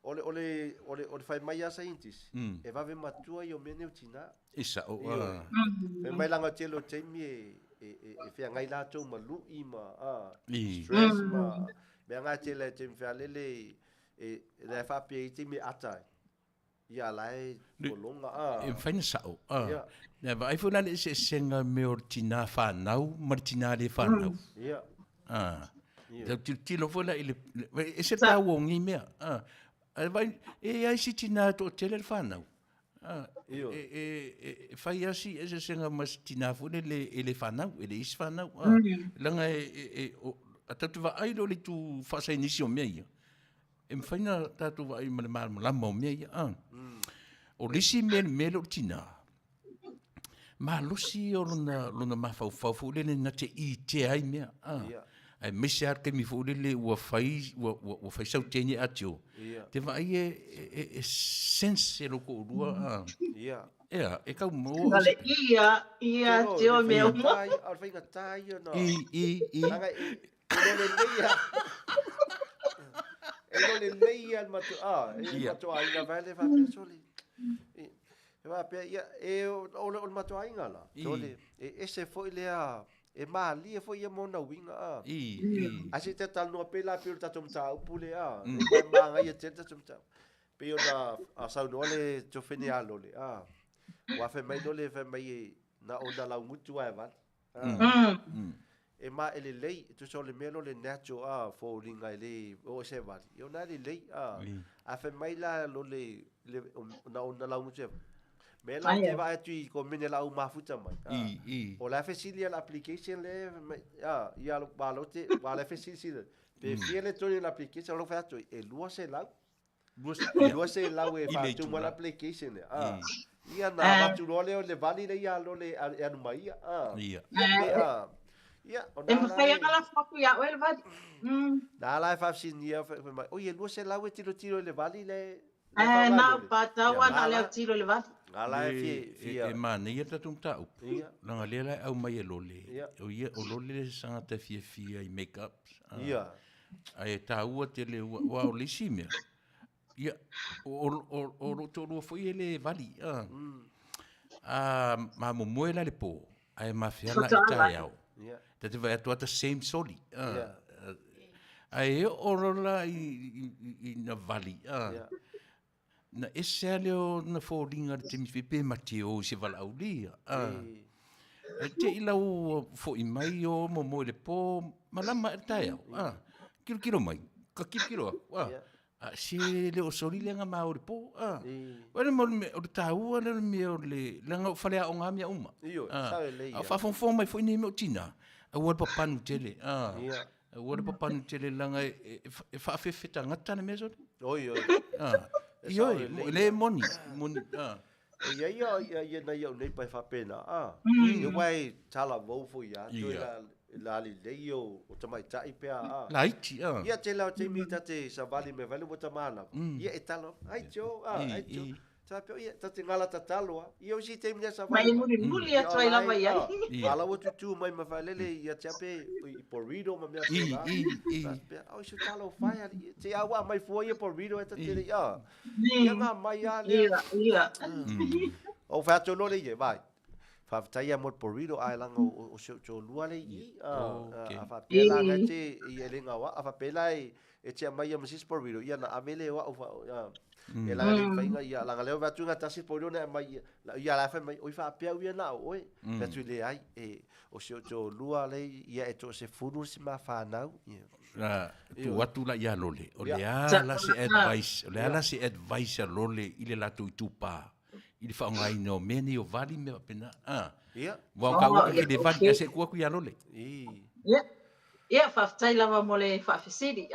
S1: ole fai mai a scientist e va ve matua I o mene o tina
S3: isa o
S1: e mai langa telo temi e fe ngai la tau malu I ma stress ma me nga tele tem fe lele e le fa pe temi ata ia lai kolonga
S3: e fai sa o ne vai fu na le se senga me o tina fa nau martina le fa nau tilo fo la ile e se ta wongi me vai ai si tina to tele fanau fai asi e senga mas tina fune le fanau ele is fanau langa atatu va ai le tu fa sa inicio meia e faina tatu va ai mal la mo meia o lisi mel tina Malosi o lona mafaufau fu lele na te I te ai mea. Ai mese ar ke mi fu lele ua fai sau tene atio. Te vai e sense e loko urua. Ea, e kau mo.
S2: Ngale ia te o mea mo.
S1: Al whainga tai o no.
S3: I.
S1: Anga e lole leia. E lole leia al matu. E matu ainga vale va pe soli. E va pe ia e o matu ainga la. Soli. E se foi lea e mali e foi mo na winga. Asi te tal no pela pe ta tumta upule E manga ia te tumta. Pe ona a sau no le tofene a lole. Wa fe mai lole fe mai na onda la mutu ai va. E ma ele lei tu so le melo le nacho fo linga ele o se va. Yo na le lei a fe mai la lole na onda la mutu. Me la te va tu ko mine la uma futa mai. O la fe silia l'application le ia lo balote va la fe silia. Pe fiele toni l'application lo fa tu e lua se la. Lua se la e fa tu mo l'application le. Ia na watu lole o le vali le ia lole anu mai ia. Ia,
S2: E mawhai anga la whaku ia o ele vali.
S1: Na la fa sinia mai. O ia lua se la e tiro le vali le.
S2: Na patawa na leo tiro le vali.
S1: Ala
S3: e mana ia tatum tau. Langa lela au mai e lole. O lole le sanga te fia I make-ups.
S1: Ia.
S3: Ai taua te le wa o lisi mea. Ia, o roto rua foi ele vali. Ma momoe la le po. Ai mafiala I tai au. Te te vai atua ta same soli. Ai o rola I na vali. Na ese leo na fōringa te miwhipe mati o se wala au lia. Te ilau fo I mai o momoe le po. Malama e tai au. Kiro mai. Ka kiro. Se le o sori le nga maori po. Wale mo o le tāua le me o le langa whale a o ngā mea uma. A whawhonfo mai fo I nei me o tina. A ua papanu tele. A ua papanu tele langa e whaafewheta ngata na mea sori.
S1: Oi.
S3: Ioi, le moni.
S1: Ia na ia nei pai whapena. Ia wai tala waufu ia. La li lei o tamai tai pea
S3: Laiti
S1: ia te lao te mita te savali me vale mo tamana ia e talo ai tio sa pe ia te ngala tatalo ia o si te mia savali
S2: mai muli a toi lava ia
S1: ala o tu mai ma valele ia te pe porrido ma mea pe au si talo fai te awa mai foi porrido eta te ia nga mai
S2: ia
S1: o fa to lole ia vai Faafetaia mo porrido ai langa o se lua le a faapela ga te ia le ngawa a faapela e te mai ia masis porrido ia na avele wa e la le fainga ia langa leo va tunga tasi porrido na mai ia la fa mai o faapea ia na oi pe tu le ai e o se lua le ia e to se funu se ma fa nau
S3: ia tu watu la ia lole o le ala se advice o le ala se advice lole ile la tu pa I fa ngai no meni o vali me pena
S1: ia
S3: wa ka wa ki de vali se ku ia lole
S2: ia faafetai lava mo le faafesili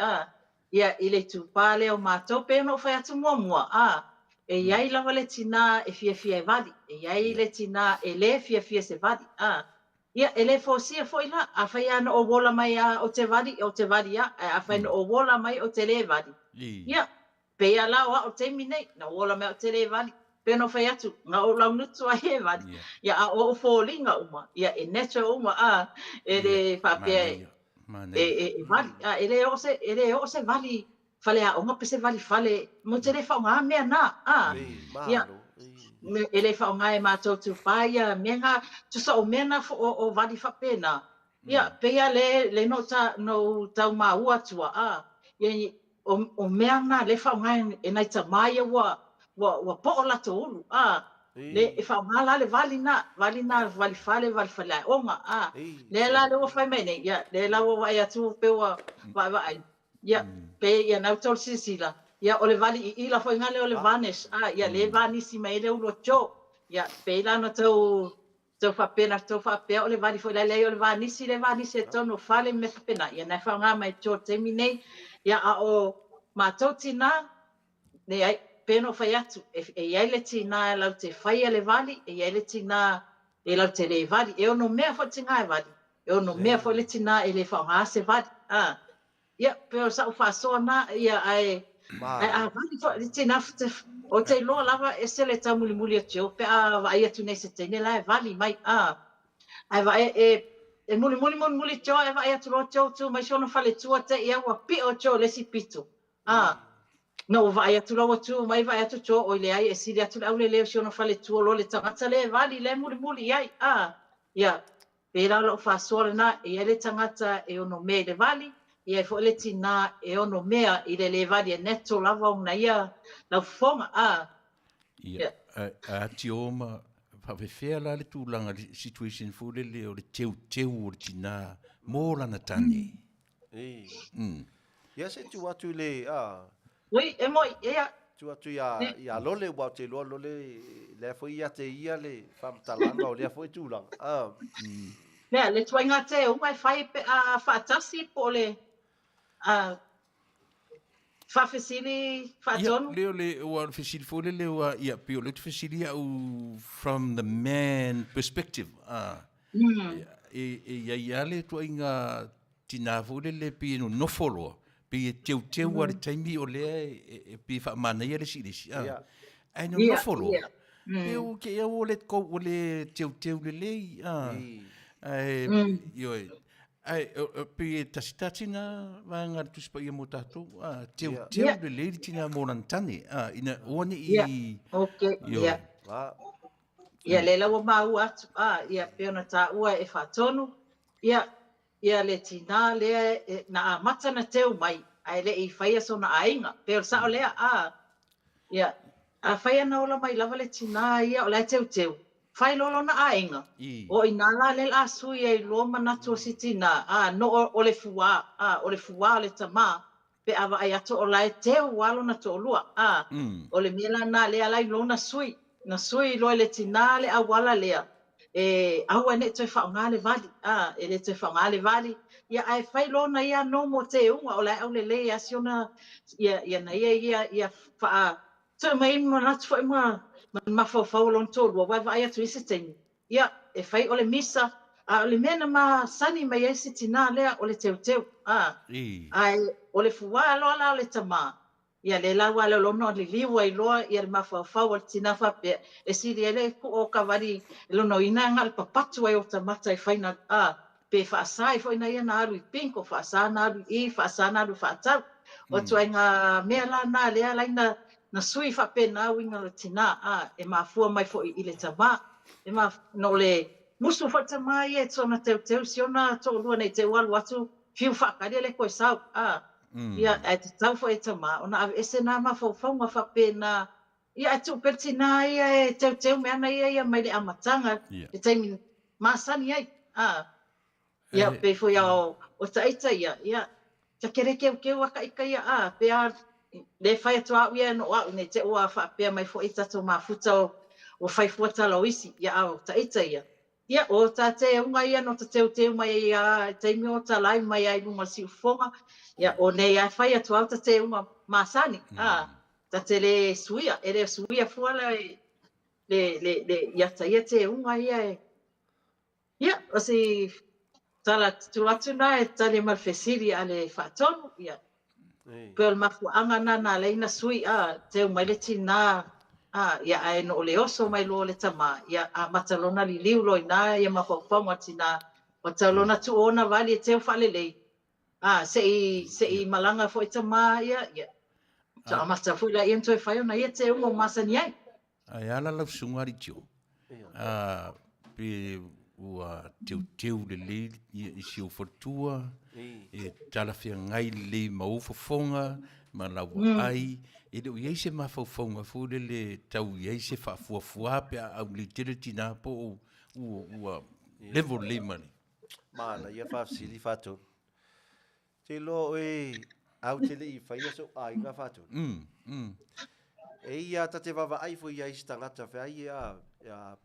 S2: ia I le tupale o mātou pe no whai atu mua e iai lava le tina e fia e vali e iai le tina e le fia se vali ia e le fosia foi la a whai ana o wola mai o te vali a whai o wola mai o te le vali ia pe ala o te minei na wola mai o te le vali Peno fai atu, ngā o lau nutu a he wadi. Ia a o fōlinga uma, ia e neto uma e re whapea e wali. E re o se wali whale a onga pe se wali whale, mo te re whaunga mea nā. Ia, e re whaunga e mātou tu whaia, mea ngā, tu sa o mea nā o wali whapena. Ia, pea le no tau mā ua tua. Ia, o mea ngā le whaunga e nai ta mai ua, wa po la to ulu le e fa mala le valina vali fale onga le la le fa mene ya le la wa ya tu pe wa ai ya pe ya na tol sisila ya o le vali I la foi ngale o le vanes ya le vanisi mai le ulo cho ya pe la no to fa pena to fa pe o le vali foi le o le vanisi to no fale me pena ya na fa nga mai cho termine ya o matotina ne ai Peno fai atu, e iai le tina lau te whaia le vali, e iai le tina e lau te le vali, e ono mea fo tinga e vali, e ono mea fo le tina e le whaonga se vali, ia, pero sa u whasoa na, ia ai vali fo le tina o te loa lava e se le tau muli muli atio, pe a vai atu nei se teine la e vali mai, ai vai e muli muli muli muli tio, e vai atu loa tio tu, mai shono fale tua te ia ua pi o tio le si pitu, no vai atu loa tu, mai vai atu tio o le ai e siri atu au le leo shono fale tua lo le tangata le vali le muli muli ai, ia, pe la lo whasoa na, e le tangata e ono me le vali, ia e fo le tina e ono mea i le vali e neto lava o na ia lau fonga,
S3: Ia, a ti oma, whawewhea la le tūlanga situation fule le o le teu o le tina, mō lana tani.
S1: Ia se tu atu le,
S2: Ui, e moi, ia.
S1: Tu atu ia lole wau te loa lole, le fo ia te ia le whamtalanga o le fo i tūlanga.
S2: Mea, le tuainga te unga e whai pe a whaatasi po le whawhesili whaatonu.
S3: Leo le ua whesili fule le ua ia pio le tu whesili au from the man perspective. Ia ia le tuainga tina fule le pi no nofoloa. Pi e teu a le taimi o lea e pi whaamana ia le silisi. Ai no nofoloa. Pio ke ia o le kou o le teu le lei. Ai, pe tasitatina vanga tuspa ia mo tatou teu le leili tina mo lantani ina one I
S2: okay ia le lawa mau atu ia pe ona ta ua e fatonu ia le tina le na mata na teu mai ai le I faia sona ainga pe sa o le ia a faia na ola mai lava le tina ia o le teu fai lolo na ainga o ina la le asu ia I lo manatu sitina no o le fuwa le tama pe ava ai ato o lai teu walo na to lua o le mela na le alai lo na sui lo le tina le awala le au ane toi fa ngale vali e le toi fa ngale vali ia ai fai lo na ia no mo te unga o lai au le asiona ia na ia fa to mai manatu fa ma mafau lon tolu wa vai atu ise teni ia e fai ole misa ole mena ma sani mai ese tina lea ole teu ai ole fuwa lo la ole tama ia le la wala lo no le liwa I loa ia mafau ole tina fa pe e siri ele ku o kavari lo no ina ngal papatu ai o tamata e fai na pe fa sai foi na ia na alu pinko fa sa na alu fa sa na alu fa tau o tu nga me la na le la ina na sui fa pena winga le tina e mafua mai fo I le tama e ma no le musu fa tama e tsona teu siona to lua nei te walu atu fiu fa ka le ko sau ia e tau fo e tama ona ese na ma fo fa pena ia tu pertina ia e teu me ana ia mai le amatanga e taimi masani ai ia pe fo ia o taita ia ta kere ke waka ika ia pe le fai atua ia no au ne te ua whapea mai fo ita to mafuta o fai fuata lo isi ia au ta ita ia o ta te unga ia no ta teu mai ia teimi o ta lai mai ai lunga si ufonga ia o ne ia fai atua ta te unga masani ta te le suia fuala le ia ta ia te unga ia o si tala tuatu na e tali malfesiri ale fatonu ia Pel mafu anga na leina sui te mai le tina ia ai no le oso mai lo le tama ia matalona li liu lo ina ia mafaufonga tina matalona tu ona vali te falele se malanga fo tama ia ta mata fu la into fai ona ia te mo masani ai
S3: ai ala la sungari tio pe ua teu le I si o fortua e tala fia ngai le mau fofonga ma la ai e le ia se ma fofonga fu le tau ia se fa fua pe au le tina po ua level le mani
S1: mana ia fa sili fatu te lo au te le fa ia so ai nga fatu ia ta te vava ai fo ia istangata fa ia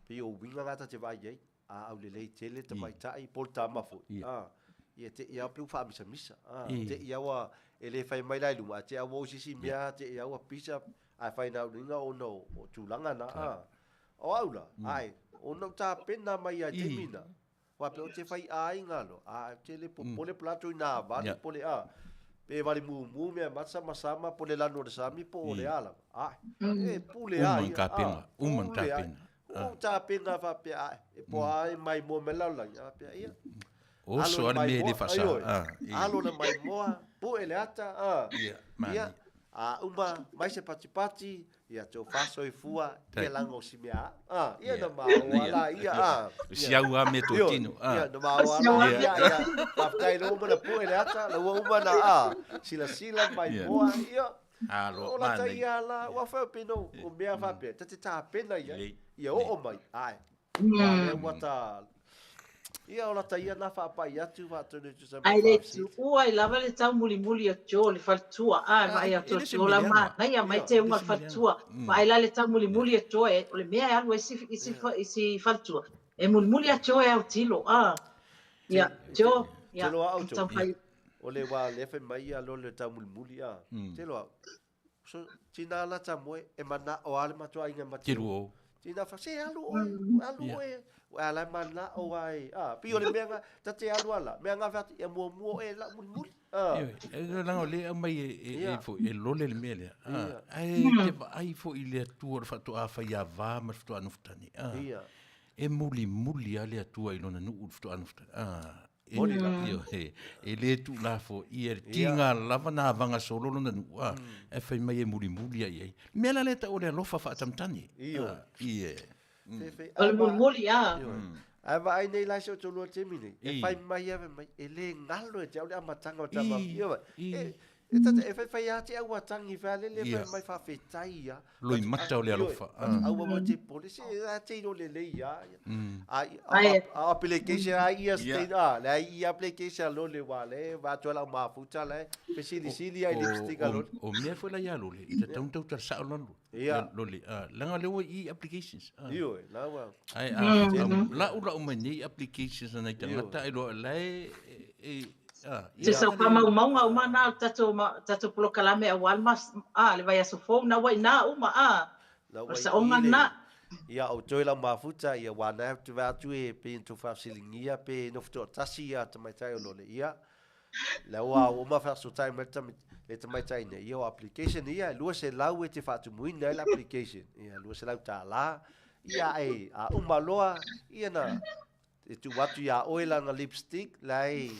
S1: pe o winga ngata te vai ai au le tele te mai tai porta mafu ia te ia plu fa misa te ia wa ele fai mai lai luma te awo sisi mia te ia wa pisa ai fai na ringa o no o tulanga na O aula, ai, o no ta pena mai a te mina. Wa pe o te fai ai ngalo, a te le pole plato ina vale pole a. Pe vale mu me matsa masama pole lano de sami po le ala. Ai, e pule ai.
S3: Uman ka pena.
S1: O ta pena va pe ai. E po ai mai mo me la pe ia.
S3: Oso ale me le fasa.
S1: Alo na mai moa, po ele ata. Ia. Uma mai se pati ia tō whaso I fua ia lango si mea. Ia na mawala ia.
S3: Siau a me tō tino.
S1: Ia na mawala ia. Pafkai no umana po ele ata, la ua umana sila mai moa ia. Ola ta ia la, ua whau pino o mea whape. Tate tā pena ia. Ia o mai. Ai. Ia wata... Ia ola ta ia na whaapai atu whatunu tu sa
S2: ai le tu ua I lava le tau muli a jo le faltua vai a to so la ma ia mai te unga faltua vai la le tau muli a jo o le mea alu isi faltua e muli a jo e au tilo ia jo ia
S1: o le wa le fe mai a lo le tau muli te lo so tina la tamoe e mana o ale matua inga matua tina fa se alu e ala mana o ai pio le menga tate alu ala menga vat e mo e la muli
S3: e la le mai e lole le mele ai fo ile tu fa to fa ya va ma to anuftani e muli ale tu I lona nu to anuftani e le tu la fo I tinga lava na vanga solo lona nu e fa mai e muli ai mela le ta o le lofa fa tamtani
S2: o muli
S1: ai vai nei la so tolo te mini e fai mai mai e le ngalo e te ole amatanga o tama e tata e fai ate au atangi vale le mai fa fetai ia
S3: lui mata o le alofa
S1: au mo te polisi ate no le ia a application ia state la ia application lo le wale va to la mafuta le sili ai lipstick lo
S3: o me foi la ia lo le ita tau tar sa lo lo le langa le I applications
S1: la wa
S3: ai la ula o mani applications na tangata I lo le
S2: se sa pa maunga uma na tato polo kalame a walmas le vai aso fo na wai na uma sa onga na
S1: ia o toila mafuta ia wana tu vatu e pe to fasilingia pe no fto tasi ia te mai tai lo le ia la wa o ma fa so time le te mai tai ne ia application ia lu se lau e te fatu muina la application ia lu se lau ta la ia a uma loa ia na e tu watu ia oila na lipstick lai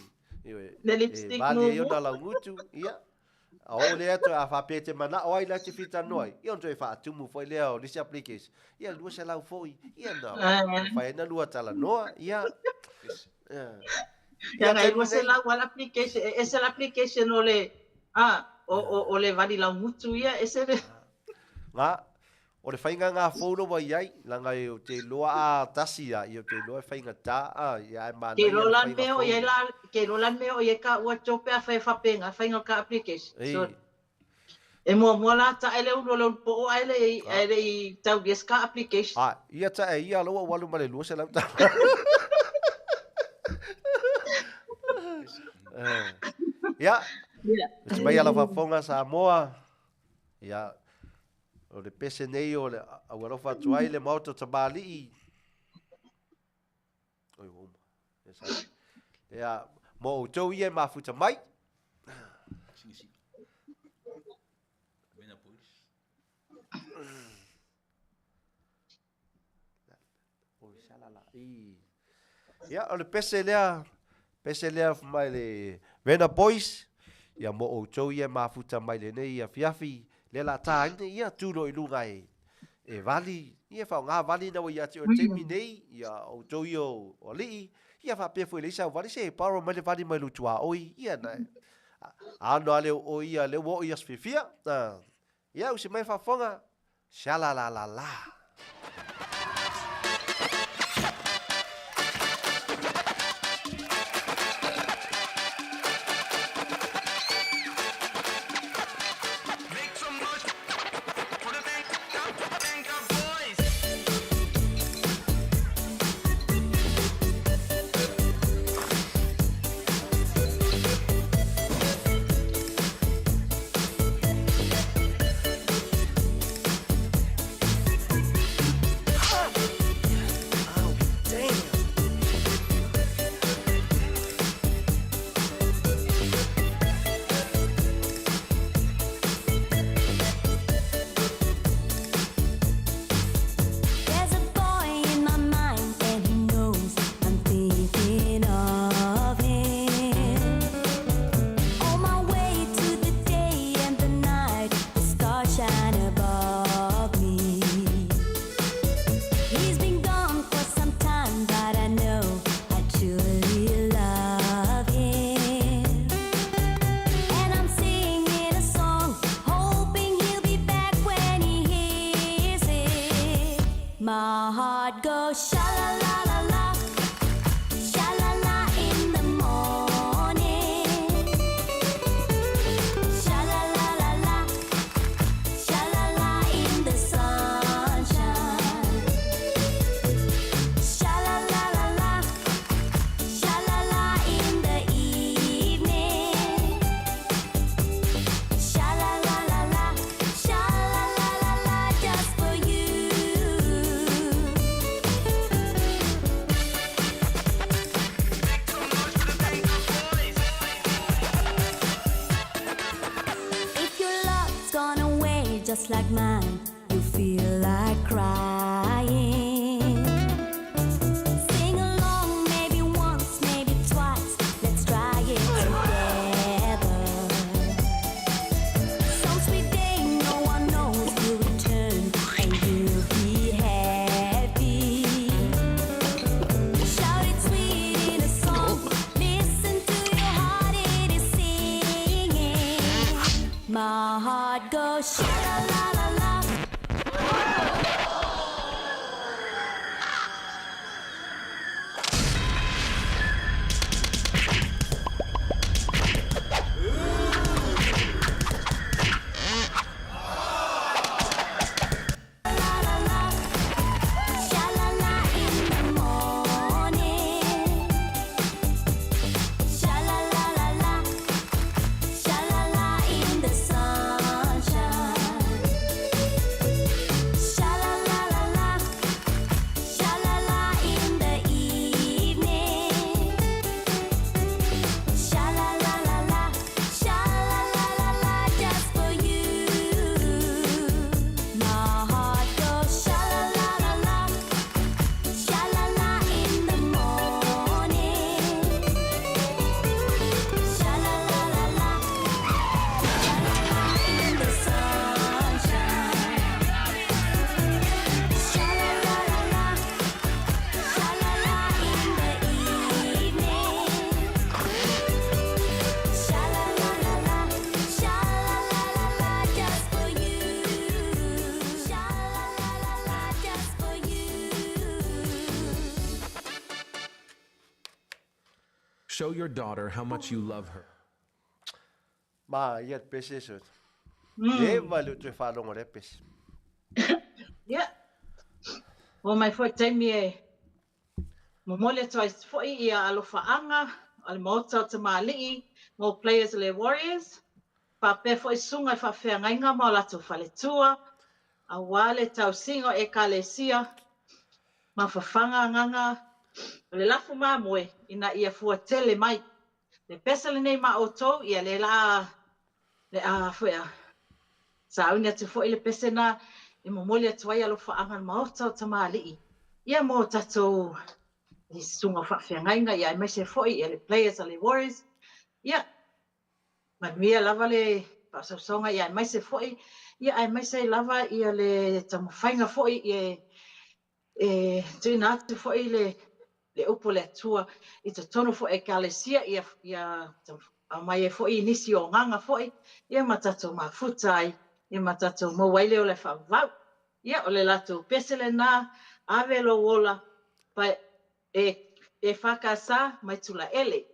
S2: le lipstick
S1: vale eu na lautu ia o le ato a fa pete mana o ai la te fita noi ia on toi fa tu mu foi le o lisi application ia lu se lau foi ia na fa na lu tala noa ia
S2: ia ngai lu se lau wala application ese application o le o le vali la mutu ia ese
S1: nga o le fainga nga fono wa iai langa e o te loa a tasi ia o te loa fainga ta ia e mana
S2: ke rolan me o ia la ke rolan me o ia ka ua chope a fa penga fainga ka application so e mo la ta ele u lo po o ele tau geska application
S1: ia ta ia lo walu male lo se la ta ia vai ala fa fonga Samoa ia o le pese nei o le awarofa tuai le Maota O Tamalii oi o ia mo tau ia mafuta mai ia o le pese lea mai le Vena Boys ia mo o tau ia mafuta mai le nei Afiafi le la ta ia tulo I lunga e vali ia fa nga vali na ia te o te minei ia o toio o li ia fa pe foi le sa vali se paro mai le vali mai lutua oi ia na ano ale o ia le wo ia sfifia ia o se mai fa fonga shala la
S4: heart goes sha-la-la-la-la, sha-la-la in the morning. Sha-la-la-la-la, sha-la-la in the sunshine. Sha-la-la-la-la, sha-la-la in the evening. Sha-la-la-la-la, sha-la-la-la-la, just for you. If your love's gone away just like mine, you feel like crying. Sing along, maybe once, maybe twice. Let's try it together. Some sweet day no one knows will return, and you'll be happy. Shout it sweet in a song. Listen to your heart, it is singing. My heart goes sha-la-la-la-la. La-la-la, sha-la-la in the morning. Sha-la-la-la-la, sha-la-la in the sunshine. Sha-la-la-la-la, sha-la-la in the evening. Sha-la-la-la-la, sha-la-la-la-la, just for you. My heart goes sha-la-la-la-la, sha-la-la in the morning. Sha-la-la-la-la, sha-la-la in the sunshine. Sha-la-la-la-la, sha-la-la in the evening. Sha-la-la-la-la, sha-la-la-la-la, just for you. Sha-la-la-la-la, just for you.
S5: Show your daughter how much you love her.
S1: Ma, iat pese sot. E walu tui whalonga re pese.
S2: Yeah. O mai foi taimi e momole toi foi ia alofaaga o le Maota O Tamalii mo Players le Warriors. Pape foi sunga i whawhiangaiga mo latou whaletua. Auvaa le tausiga e kalesia ma whawhanga nganga o le lafu mamoe ina ia fuatele mai. Le pesa lenei ma outou ia le la le a fuea. Saunia te foi le pese na i momole atu ai alofaaga le Maota O Tamalii. Ia mo tatou i sunga whawhiangaiga ia mai se foi ia le Players le Warriors. Ia Manuia lava le pasausonga ia mai se foi ia ai mai se lava ia le tamawhainga foi e tuina atu foi le upo le atua i te tono foi e kalesia ia a mai e foi nisi o nganga foi ia matatou mafuta ai ia matatou mauaile o le whawau ia o le latou pesele na ave lo wola pa e whakasa mai tula ele.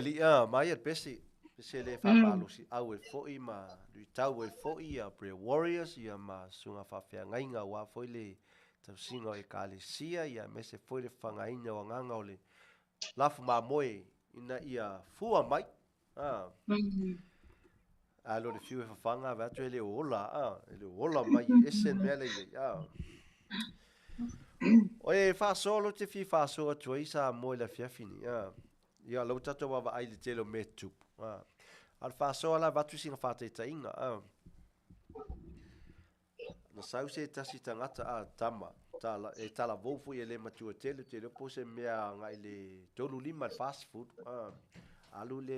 S1: le li mai pesi pesi le fa palo si au e foi ma lui tau e foi a pre warriors ia ma sunga fa fia ngainga wa foi le tau singa e kalesia ia me se foi le fangaina o nganga o le lafu ma moe ina ia fua mai a lo le fiu e fanga va tu le ola mai esen mele ia oe fa solo te fi fa so tu isa mo la fiafini ia lo tato wa ai le telo metu al fa so la va tu singa fa te tainga na sau se tasi tangata tama tala e tala vofu e le matu tele tele po se mea ngai le tolu lima fast food alu le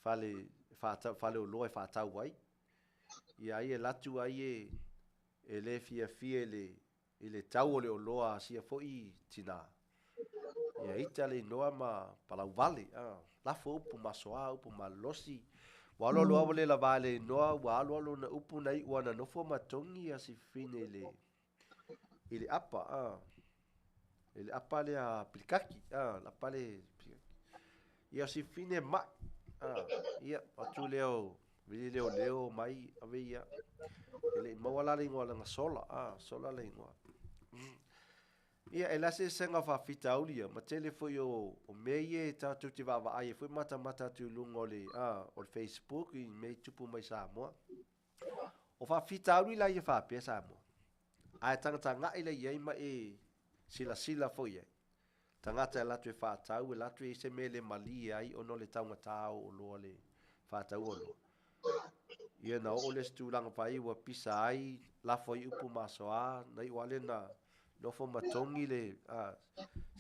S1: fale o loe fa tau wai ia ia latu ai e le fia le tau o le o loa sia foi tina ia itale noa ma palau vale la fo upu masoa upu malosi walo lo le la vale noa walo na upu nai wana no fo matongi a si fine ile apa le aplikaki la pale ia si fine ma ia atu leo vili leo mai ave ia ele mawala le ngola sola le ngola ia ela se senga fa fitaulia ma tele foi o meie ta tu ti va ai foi mata tu lungo le o Facebook i me tupu mai Samoa o fa fitauli la ia fa pe Samoa ai tanga ile ia ma sila foi tangata la tu fa tau la tu se mele mali ai o no le tanga tau o lo le fa tau o lo ia na o le stulanga pai wa pisa ai la foi upu masoa nei wale na no fo matongi le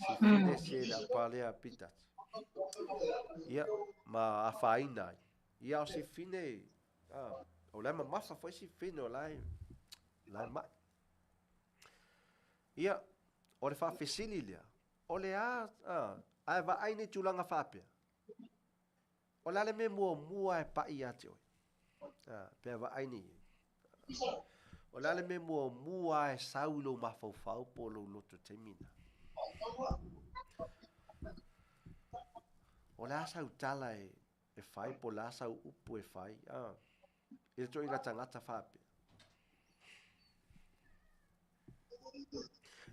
S1: si fine se la pale a pita ia ma a faina ia si fine o la ma fa foi si fine o la ma ia o le fa fesililia o le a va ai ne tulanga fa pe o la le me mua e pa ia te pe va ai ni o la le me mua e saulo ma fau po lo loto temina o la sa utala e fai po la sa upu e fai e to inga tangata fa pe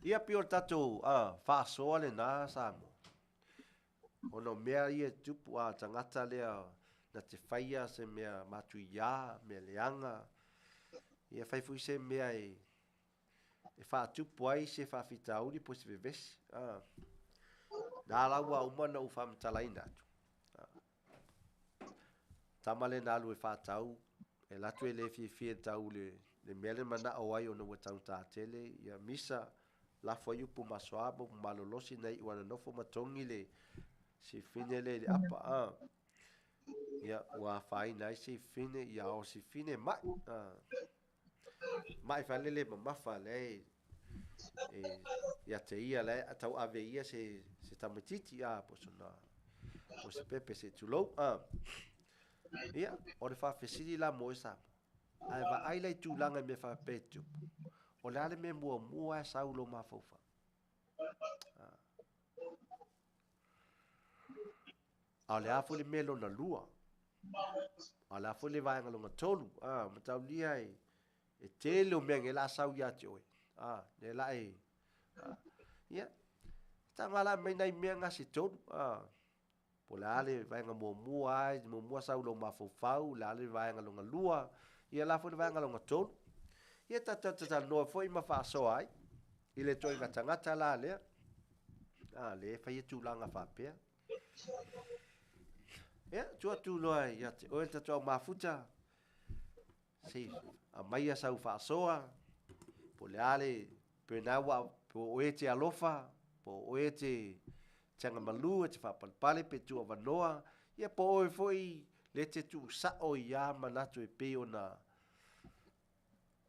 S1: ia pior tato fa sole na samo ono mea ia tupu tangata lea na te faia se mea matuia mea leanga ia fai fui se mea e fa tupu ai se fa fitauli po se vevesi na laua umana u fam talaina tu tamale na lu e fa tau e latu ele fi tau le mele mana o ai ono tau ta tele ia misa la foi upu masoabo malolosi nei wana nofo matongi le si fine le apa ia wa fai nai si fine ia o si fine mai fa le ma fa le ia te ia le tau ave ia se tamatiti po sona o se pepe se tulo ia o le fa fesili la moisa ai va ai le tu langa me fa petu o le ale me mua saulo mafofa ale afu le melo na lua ale afu le vai ngalo tolu matau lia e telo me la sau ya te oi le la ia tangala me nai me nga si tolu po le ale vai ngamo mua saulo mafofa le ale vai ngalo lua ia la fu le vai ngalo tolu ia tata no foi ma fa so ai ile toi ngata la le le fa tu langa fa pe ia tu lo ia te o tata ma futa si a mai sa fa so po le ale pe na wa po o te alofa po o te tanga malu te fa pale pe tu va noa ia po o foi le te tu sa o ia manatu e pe ona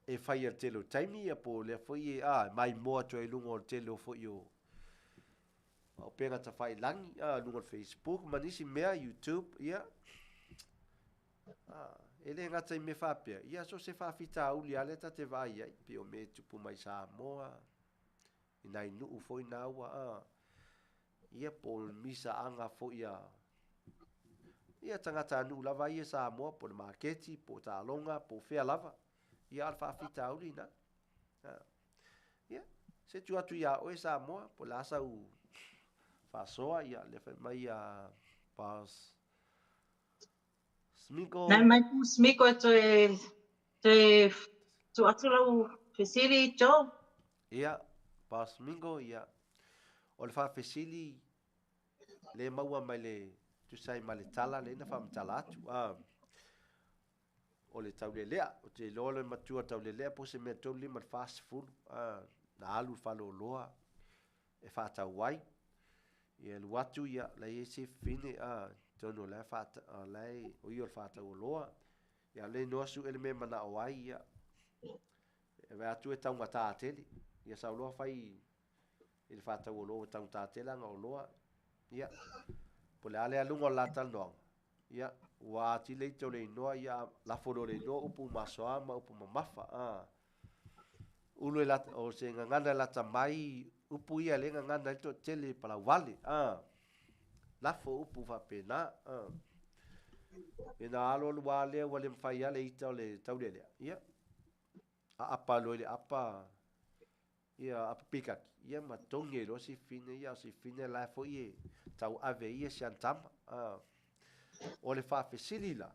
S1: e fai al telo taimi a po le foi mai mo to e lungo telo foi o pega ta fai langi lungo Facebook manisi mea YouTube ia ele ngata me fa pe ia so se fa fita uli ale ta te vai ai pe o me tupu mai Samoa inai nu foi na wa ia po misa anga foi ia tangata anu lava ia Samoa po le marketi po talonga po fea lava ia al faafita uli na ia se tu atu ia o Samoa po la sa u fasoa ia le fa mai ia pas smiko
S2: Nai mai ku smiko tu atu lau fesiri jo.
S1: ia pas mingo ia o le faafesili le maua mai le tu sai mai le tala le na faamtala atu o le taulelea o te lole matua taulelea po se mea tolu lima le fasifulu na alu faloloa e faatau ai ia lu atu ia la ia se fine tono la faata lai o ia le faatauoloa ia le noa su ele me mana o ai ia e va atu e taunga tāteli ia sauloa fai il faatauoloa taunga tātela nga oloa ia po le ale alunga o la taloanga ia ua ati le tau le inoa ia la folo le inoa upu masoa ma upu mamafa ulu e lata o se ngangana lata mai upu ia le ngangana ito tele pala wale lafo upu fa pena ina alo lua le wale mfai ale ita le tau le ia apa lo le apa ia apa pikaki ia matonge lo si fine la fo ie tau ave ia siantama o le faafesili la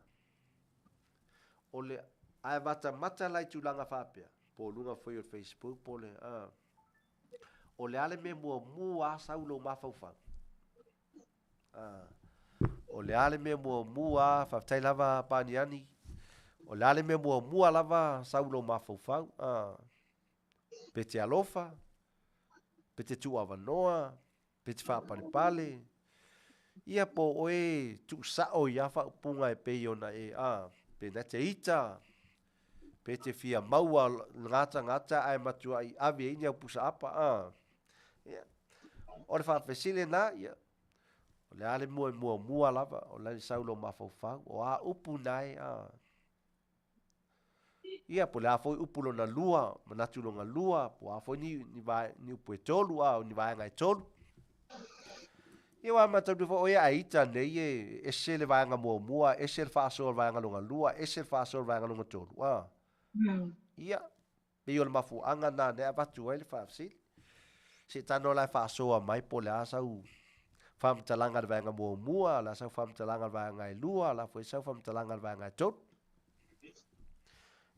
S1: o le ae mata lai tulanga faapea po lunga foi o Facebook po le o le ale me mua saulo mafaufau o le ale me mua faafetai lava paniani o le ale me mua lava saulo mafaufau pe te alofa pe te tuavanoa pe te faapalepale ia po oe tu sao ia fa punga e pe ona pe na te ita pe te fia maua ngata ai matua ai ave ina pusa apa ia o le faafesile na ia o le ale mua lava o le saulo mafaufau o upu nai ia po le a foi upu lona lua manatu longa lua po a foi ni vai ni upu e tolu ni vai ngai tolu ia wa mata du fo ia aita nei e se le vai nga mua e se le faso vai nga longa lua e se le faso vai nga longa tolu ia pe yo le mafu anga na ne avatu ele fa sil se tano la faso a mai po le asa u fam talanga vai nga mua la sa fam talanga vai nga lua la foi sa fam talanga vai nga tolu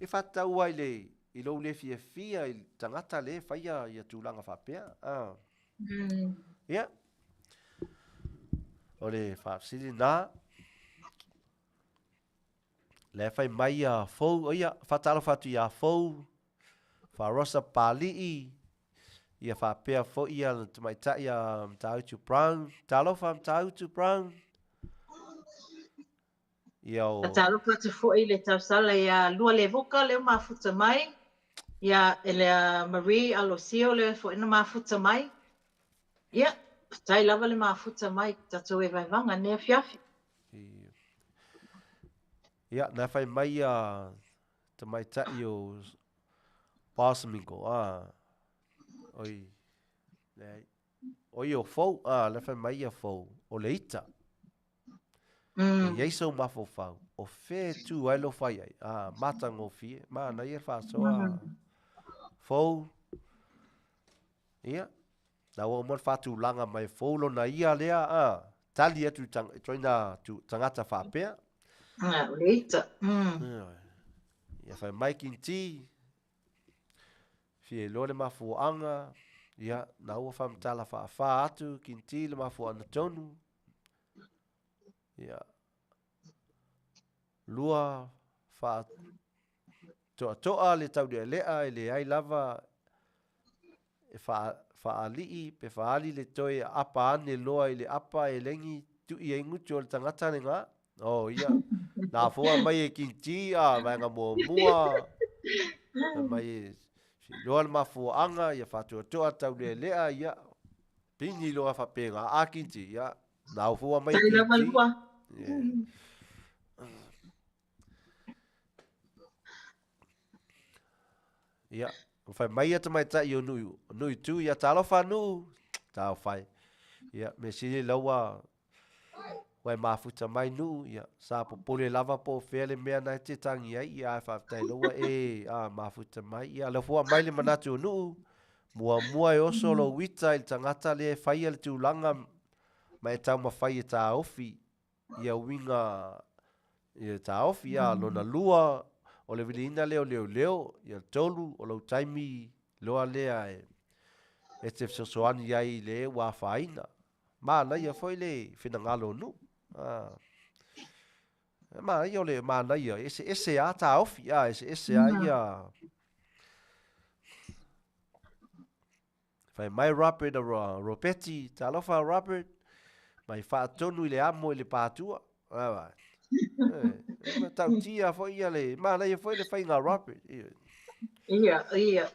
S1: e fata uai le i lo le fia i tangata le faia ia tūlanga whapea ia o le whaapsiri nā le fai mai a fau o ia fatalo fatu ia fau wharosa palii ia whapea fo ia tumaita ia mtautu brown talo wha mtautu brown ia o
S2: Talo pa te foi le tausala ia lua le voka le mafuta mai ia ele Marie Alosio le foi na mafuta mai ia tai lava le mafuta mai tatou e vai vanga ne Afiafi
S1: ia na fai mai a te mai tai o Pasmingo oi le oi o fou le fai mai a fou o le ita ia iso mafofau o fe tu ai lo fai ai mata ngo fie ma na ia fa so fou ia na o mo fa tu langa mai fou lo na ia lea tali atu toina tu tangata fa pe
S2: o le ita
S1: ia fai mai kinti fie lo le mafu anga ia na o fa mtala fa atu kinti le mafu ana tonu ia lua fa toa le tau de lea le ai lava e fa ali pe fa ali le toi apa ane loa ile apa e lengi tu i ngutu o tangata ne nga ia na fua mai e kinti vai nga mua mai si loa ma fu anga ia fa toa tau de lea ia pini loa fa penga a kinti ia na fua mai kinti ia fai mai ata mai tai o nui tu ia talo fa nu tau fai ia me sili lawa Wai mafuta mai nu ia sa popole lava po fele mea na te tangi ai ia fa tai loa mafuta mai ia le fua mai le manatu nu mua e oso lo wita il tangata le fai le tulanga mai tau ma fai ta ofi ia winga ia ta ofi ia lona lua o le vilina leo ia tolu o lo taimi loa lea e te sosoani ai le wa faina ma na ia foi le fina ngalo nu ma io le ma na ia ese a ta ofi ese a ia fai mai Robert Ropetti talofa Robert mai fa tonu le amo le patua va ma tau tia foi ia le ma na ia foi le fai nga Robert
S2: Ia.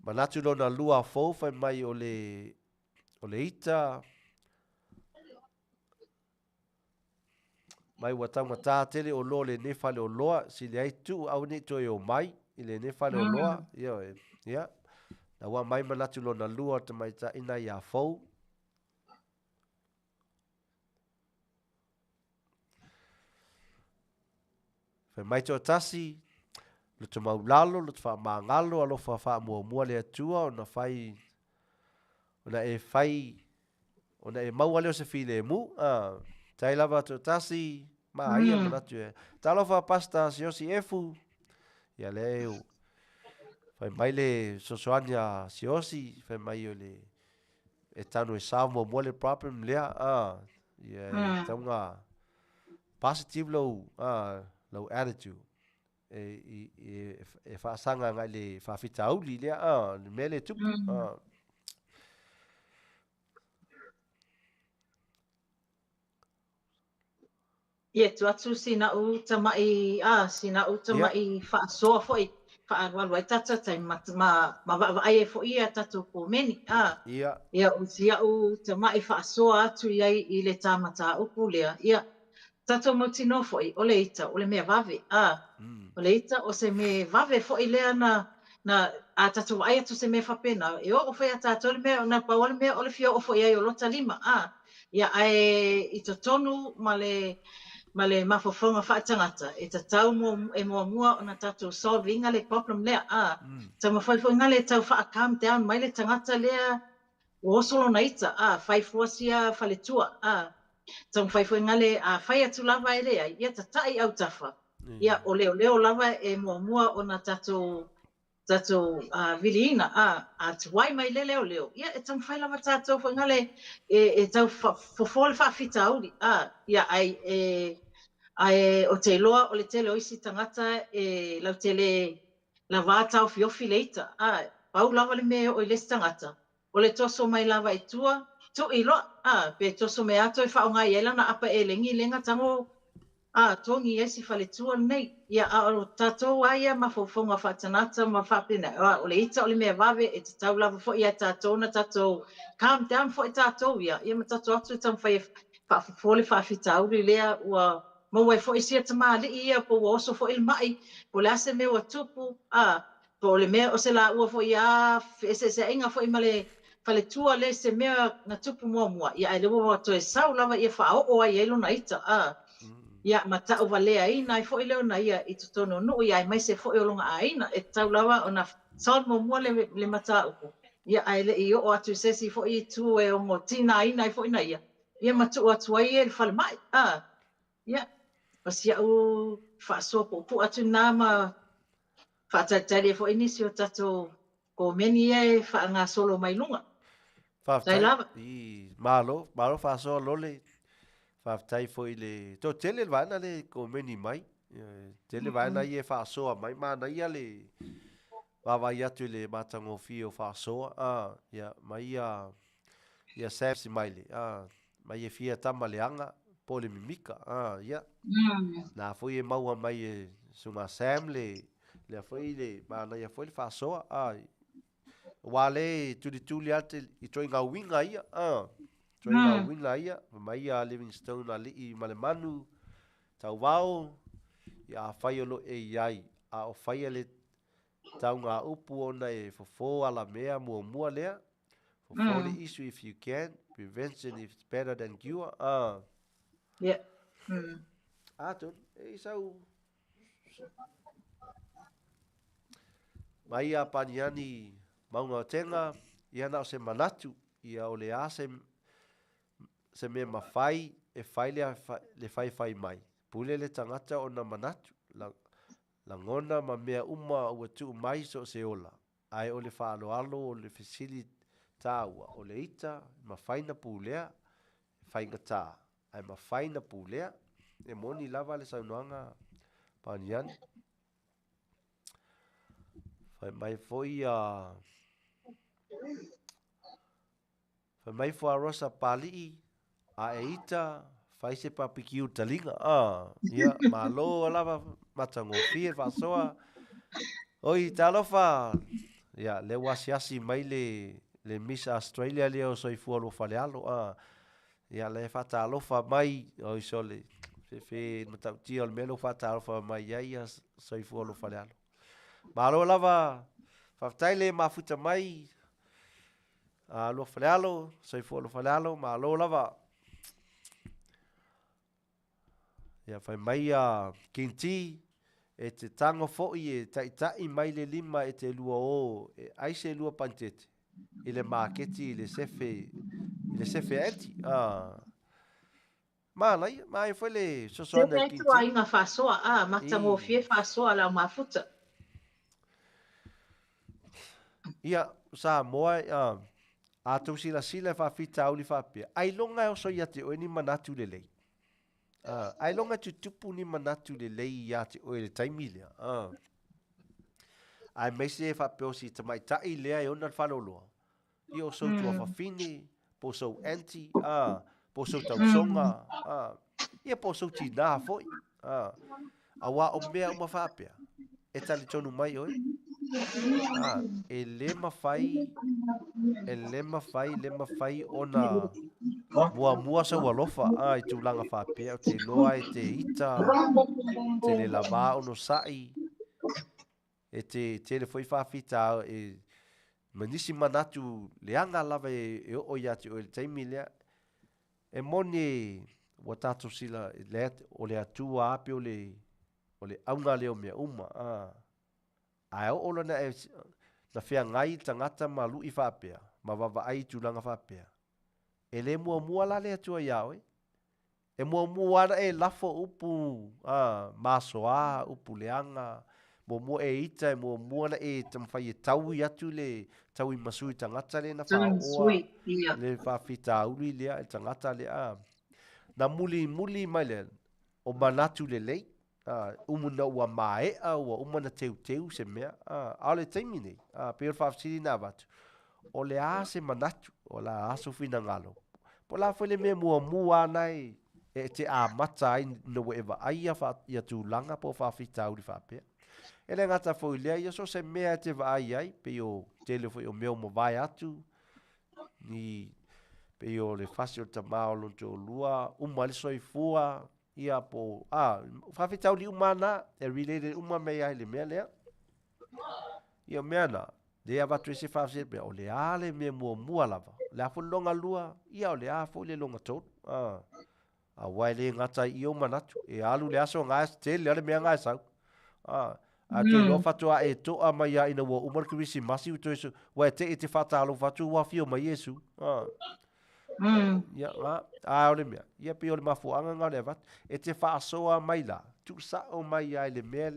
S1: Manatu lona lua fou fai mai o le ita mai wa tangata tele o Lole ne fale o loa si le ai tu au ne to o mai i le ne fale o loa ia na wa mai manatu lona lua te mai ta ina ia fou fai mai to tasi lo te maulalo lo te fa mangalo alo fa mua le atua ona fai ona e fai ona e mau ale o se file mu tai lava to tasi ma ia manatu e talofa pasta si efu ia leo fai mai le sosoania siosi fai mai o le e tanu e samo mo le problem lea ia tanga positive low attitude e fa sanga ngai le fa fitauli lea le mele tupu
S2: Ia tu atu sina u tamai whaasoa foi whaawalu ai tata tai ma ai e foi ia tatu ko meni ia u sia u tamai whaasoa atu iai I le tamata upu lea ia tatu mo tino foi o le ita o le mea vave o le ita o se me vave foi lea na a tatu ai atu se me whapena e o foi a tatu le mea na pa o le mea o le fio o foi ai o lota lima ia ai I to tonu ma le mafofonga whaatangata e ta tau e mua ona tatou solving le problem lea ta mawhaifo le tau wha calm down mai le tangata lea o osolo na ita whaifuasia whaletua ta mawhaifo le whai atu lava e lea ia ta tai au tafa ia o leo lava e mua ona tatou viliina tu wai mai leo ia e tam whai lava tatou fo ngale e tau fofole whaafita auri ia ai o te loa o le tele oisi tangata lau tele la vata o fiofi leita pau lava le me o le tangata o le toso mai lava I tua tu I loa pe toso me ato e whaonga I ela na apa e lengi lenga tango tongi esi fale tua nei ia o tatou aia ma fofonga whatanata ma whapena o le ita o le mea vave e te tau lava fo ia tatou na tatou calm down fo I tatou ia ma tatou atu tam whai whaafole whaafita auri lea ua mo wai fo isia tama le ia po oso fo il mai po le ase me wa tupu po le me o se la ua fo ia se inga fo imale fale tua le se me na tupu mua ia ai le wa to e sau lava ia fa o ai elo na ita ia mata o vale ai nai fo ile na ia I tono no ia mai se fo longa ai na e tau lava ona sol mo mua le mata o ia ai le I o atu se si fo I tu e o mo tina ai nai fo ina ia matu atu ai e fale mai ia Pasia o whaasopo po atu nā ma whaatatari e fo inisi o tato ko meni e whaanga solo mai lunga. Tai lava.
S1: Malo whaasoa Lole. Whaatai fo I le... Tō tele vaina le ko meni mai. Tele vaina I e whaasoa mai. Mana ia le... Wawai atu le matango fio whaasoa. Mai ia sepsi mai le. Mai e fia tama le anga. Po le mimika. Na foi e maua mai e sunga Sam le foi le mana ia foi le fasoa wale tuli ate I toi nga winga ia toi nga winga ia mai a Livingstone ali I male manu tau wao ia fai lo e iai o fai le tau ngā upu ona e fofo ala mea mua lea. For the issue if you can, prevention if it's better than cure.
S2: Yeah.
S1: Aton, sau mai a paniani maunga o tenga, ia na o se manatu, ia o le a se me mawhai, e whai le whai mai. Pule le tangata o na manatu, la ngona ma mea uma ua tu mai so se ola. Ai o le whaalo alo o le facility tāua, o le ita, ma whai na pulea, whai ngata, ai ma whai na pulea, e moni lava le saunoanga paniani. Whai mai foi whai mai foi a rosa pali a e ita whai se papikiu talinga ia malo lava matango fie whasoa oi talofa ia le wasiasi mai le Miss Australia le o soifua lo fale alo ia le fata alofa mai oi sole fe matautia o melo fata alofa mai ia soifua lo fale alo malo lava faafetai le mafuta mai lo falealo soifua lo falealo malo lava ia fai mai kinti e te tango fo'i e taitai mai le lima e te lua o e aise lua pantete i le maketi i le sefe eti mai foi le sosoana
S2: kinti. Te ai na fasoa, matango fie fasoa la mafuta.
S1: Ia Samoa a tau sila whawhita au li whapea. Ai longa o so ia te oe ni manatu le lei. Ai longa tu tupu ni manatu le lei ia te oe le taimilea. Ai meise e whapeo si tamai tai lea e ona whaloloa. Ia o so tua whawhine, po so anti, po so tau songa, ia po so tina foi. Awa o mea uma whapea. E tali tonu mai oe. E le mawhai ona mua sa walofa i tūlanga whapea o te loa e te ita te le lava ono sai e te le foi whawhita e manisi manatu leanga lava e o ia te o le taimi lea e moni wa tato sila o le atua api o le aunga leo mea uma ai o lona e na fea ngai tangata malu i whapea ma wawa ai tūlanga whapea e le mua la le atua iau e mua ana e lafo upu masoa upu leanga mua e ita e mua na e tamwhai e tau i atu le tau i masui tangata le na whaoa le whawhita uri lea e tangata lea na muli mai le o manatu le lei umuna ua maea ua umana teu se mea ale taimi nei pe o whaafsiri nā watu o le a se manatu o la aso fina ngalo po la foi le mea mua nai e te a mata ai no eva ai ia tūlanga po whaafita uri whaapea e le ngata foi lea ia so se mea te wa ai pe o tele foi o mea mo vai atu ni pe o le fasi o tamao lonto lua umale soifua ia po whawhitau li umana e related umame ai le mea lea ia mea na le a watu ese whawhitau mea o le a le mea mua lava le a longa lua ia o le a fo le longa tonu a wai le ngata i o manatu e alu le aso ngā te le mea ngā sau a te lo fatua e toa mai a ina ua umar kirisi masi uto esu wai te e te whatalo fatu wa fio mai Yesu ia ole mea ia pe ole mafuanga nga le vat e te whaasoa mai la tu sa o mai ai le mea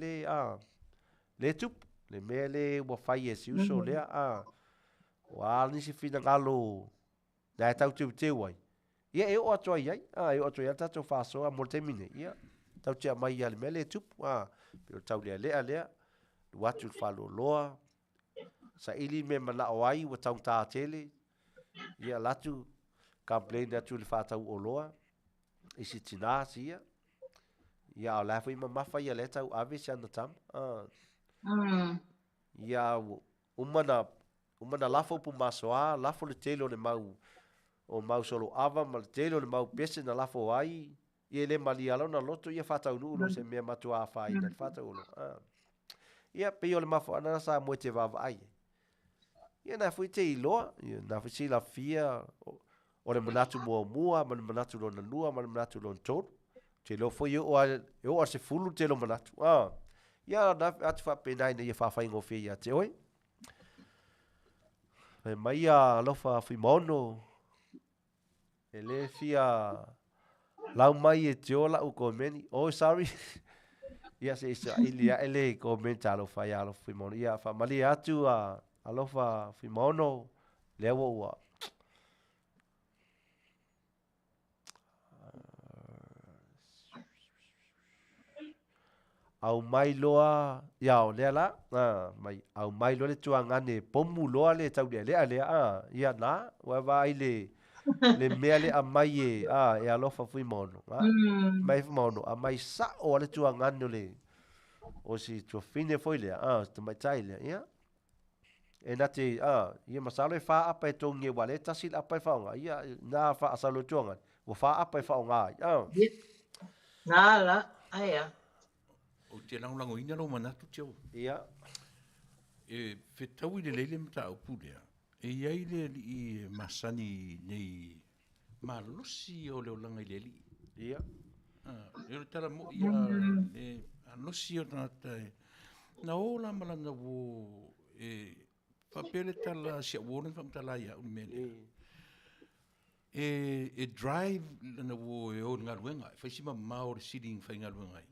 S1: le tup le mea le wa fai e si uso lea wa nisi fina ngalo na e tau te wai ia e o atoa iai e o atoa iai tato whaasoa mo te mine ia tau te mai ai le mea le tup pe o tau lea watu whalo loa sa ili me mana o ai wa tau tā tele ia latu complain atu le whātau o loa isi tina sia ia o lafo ima mawha ia le tau ave si ana tam ia umana lafo pu masoa lafo le tele o mau solo ava ma le tele o le mau pese na lafo ai ia le mali alo na loto ia whātau nuulo se mea matua whaina le whātau o loa Ia pe o le mafo ana sa mo te vava ai. Ia na fui te iloa, ia na fui la fia o le manatu mua, ma le manatu lona lua, ma le manatu lona tolu. Te lo foi o se fulu te lo manatu. Ia na atu fa pe nai na ia fa fa ingo fe ia te oi. E mai a lofa fui mono. Ele fia lau mai e te ola u komeni. Oh, sorry. Ia se isa ilia ele komenta lo fa ia lo fui mono. Ia fa mali atu a lofa fui mono. Lewa ua. Au mai loa ia o lea la mai au mai loa le tuangane pomu loa le tau lea ia na wa vai le mea le a mai e alofa fui mono mai fui mono a mai sa o le tuangane le o si tua fine foi lea te mai tai lea ia e na te ia masalo e fa apa e tongi e wale tasil apa e faonga ia na fa asalo tuangane o fa apa e faonga
S2: na la aia
S3: o te lango ina lo manatu teo.
S1: Ia.
S3: E whetau i le leile mta au pulea. E iai le i masani nei malosi o leo langa i le li.
S1: Ia.
S3: E o tala mo ia e alosi o nata e na ola malanga wo e papele tala sia wonen fam tala ia un mele. E drive na wo e o ngaruenga. Faisima mao le sitting fa ngaruenga.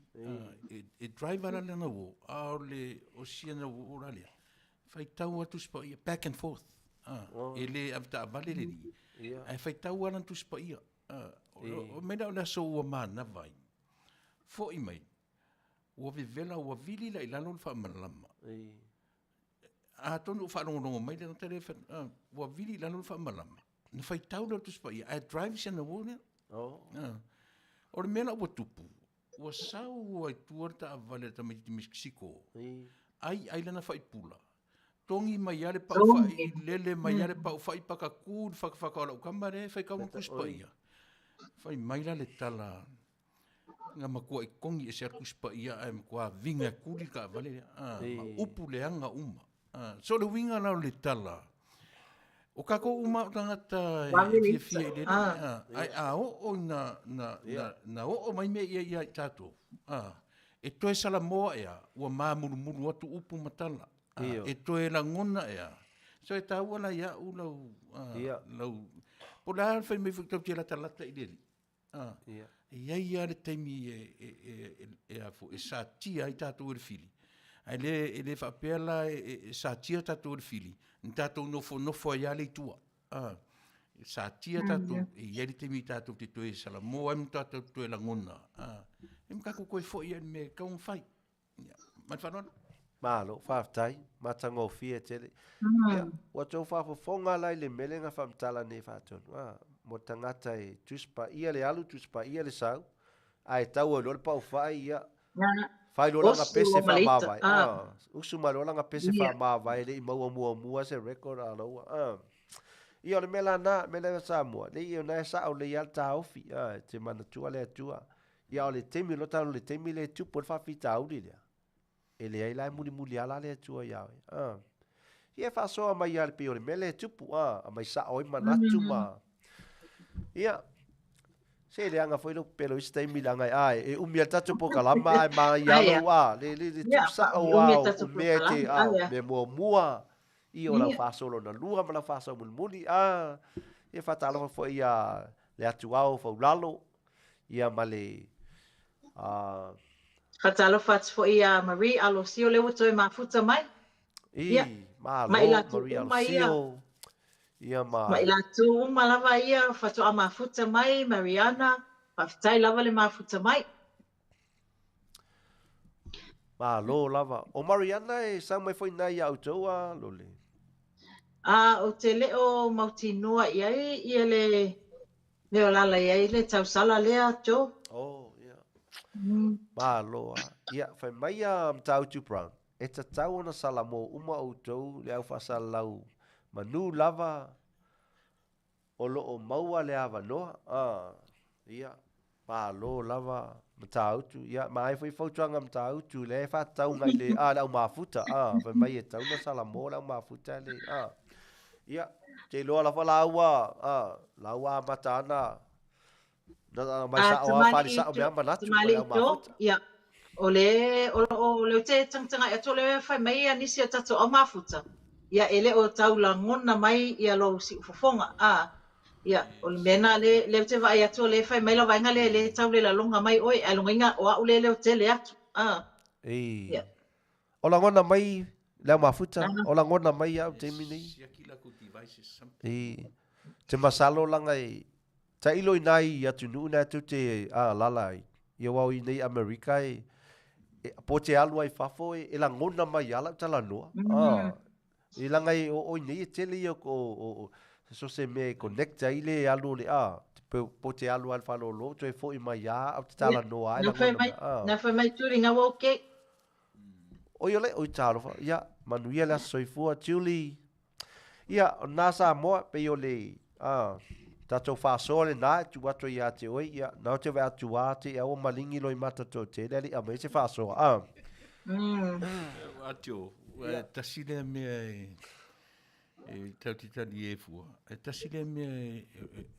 S3: E drive ala lana wo a le o sia na wo oralia fai tau atu spa ia back and forth ele avta vale le ai fai tau ala tu spa ia o mena ona so o mana vai fo i mai o vivela o vili la ilano fa malama a tonu fa no mai le tele o vili la no fa malama na fai tau na tu spa ia I drive sia na wo ne o mena o tupu o sau ai tuarta vale ta Mexico ai lana fai pula tongi mai ale pa fai lele mai ale pa fai pa ka ku fa ka o kamare fai ka un kuspaia fai mai la le tala nga makua I kongi e ser kuspaia ai makua vinga kuli ka vale ma upu le anga uma so le winga na le tala o kako uma tangata e fia de ai o na o mai me ia tato e toe Samoa ea ua mamurumuru atu upu matala e toe la ngona ea so e tau ala ia u lau po la fai me fuktau tia lata I leli ia le taimi e afu e sa tia I tato ur fili ai le whapela e sa tia tato ur fili tato nofo ia le tua sa tia tato e ia le taimi tato te toe Samoa im tato toe la ngona e mkako koe fo ia me kaun fai man whanona
S1: malo whaftai matango fia tele wa tau whafofonga lai le melenga whamtala ne whatonu mo tangata e tuspa ia le alu tuspa ia le sau ai tau o lor pau whai ia fai lola nga pese wha mawai usu ma lola nga pese wha mawai le I maua mua se record a loa ia o le mela na mela Samoa le ia na sa o le ia ta ofi te mana tua le atua ia o le temi lo talo le temi le tupu le whawhita auri lea ele ai lai muli ala le atua ia ia whasoa mai ia le pio le mele tupu a mai sa oi manatu ma ia se le anga foi lo pelo iste milanga e umia tatu po kalama ai ma ia lo le tu sa o me te me mua I o la faso lo na lua ma la faso muli e fatalo foi ia le atuao fo lalo ia male
S2: Fatalo fats fo ia Marie Alosio le woto e mafuta mai
S1: Maria Alosio ia
S2: ma ila tu malava ia fatu a mafuta mai Mariana fafitai lava le mafuta mai
S1: lo lava o Mariana e sa mai foi nai autoa Lole
S2: o te leo mautinua ia le lala ia le tausala lea jo
S1: lo ia fai mai tau tu brown e ta tau na salamo uma autou le au fasalau manu lava o lo o maua le ava noa ia lo lava matau tu ia mai foi fautuanga matau tu le fa tau ngai le la mafuta fa mai e tau na sala mo la mafuta le ia te lo la fala la matana na mai sa o fa di sa o me manatu la mafuta
S2: ia o le te tanga e to le fai mai ani si tatu o mafuta ia ele o tau la ngona mai ia lo si fofonga ia o le mena le te vai atu le fai mai la vai ngale le tau le la longa mai oi a longa o a le te le atu ia
S1: o la ngona mai le mafuta o la ngona mai au te mini te masalo langa ta ilo inai atu nu na tu te lalai ia wau i nei Amerika po te alu ai fafo e la ngona mai ala tala noa i langa o nei te li o so se me connect ai le alu le po te alu al falo lo to e fo i mai a au tala noa ai la ngona
S2: na fa mai turi nga wo ke
S1: o le o talo fa ia Manuia la soifua Julie ia na Samoa pe yo le tatou whaasole nā tu watu i ate oi ia nau te wea tu ate e o malingi loi mata tō te li a mai se whaasoa
S3: atio tasile mea e tautitani e fua tasile mea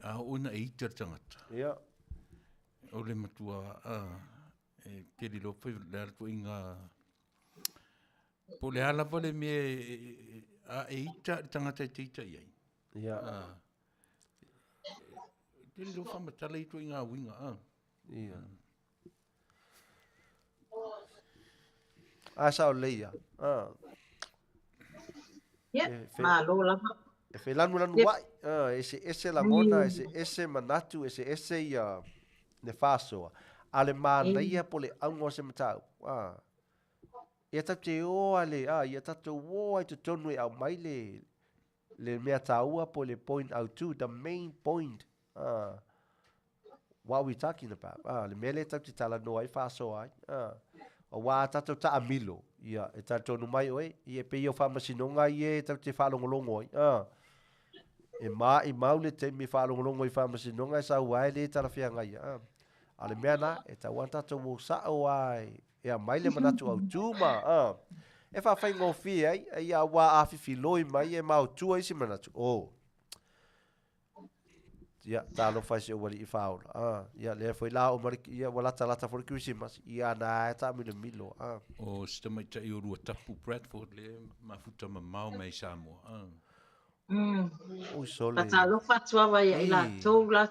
S3: a ona e ita tangata
S1: ia
S3: o le matua te li lo whai le arto inga po le ala vale mea a e ita tangata e te ita iai
S1: ia
S3: Ele lo fama tala i tu inga winga
S1: ia sa o leia
S2: ia ma lo la
S1: e fe lanu wai ese la ngona ese manatu ese ia ne fasoa ale mana ia pole au se matau ia tatu o ale ia tatu o ai tu tonu au mai le mea taua pole point out to the main point what are we talking about le mele tatu tala no ai faso ai o wa tatu ta amilo ia e tatu no mai oi ia pe yo fama sinonga ia tatu fa longo oi e maule te mi fa longo oi fama sinonga sa wai le tala fia ngai ale mena e ta wanta to mo sa ai ia mai le manatu au tuma e fa fai ngo fi ai ia wa afiafi loi mai e mau tu ai si manatu ia talo fai se wali i faula ia le foi la o mari ia wala tala ta for Christmas ia na ta milo
S3: o sistema ta i uru tapu Bradford le mafuta mau mai Samoa
S1: o sole
S2: ta lo fatua vai la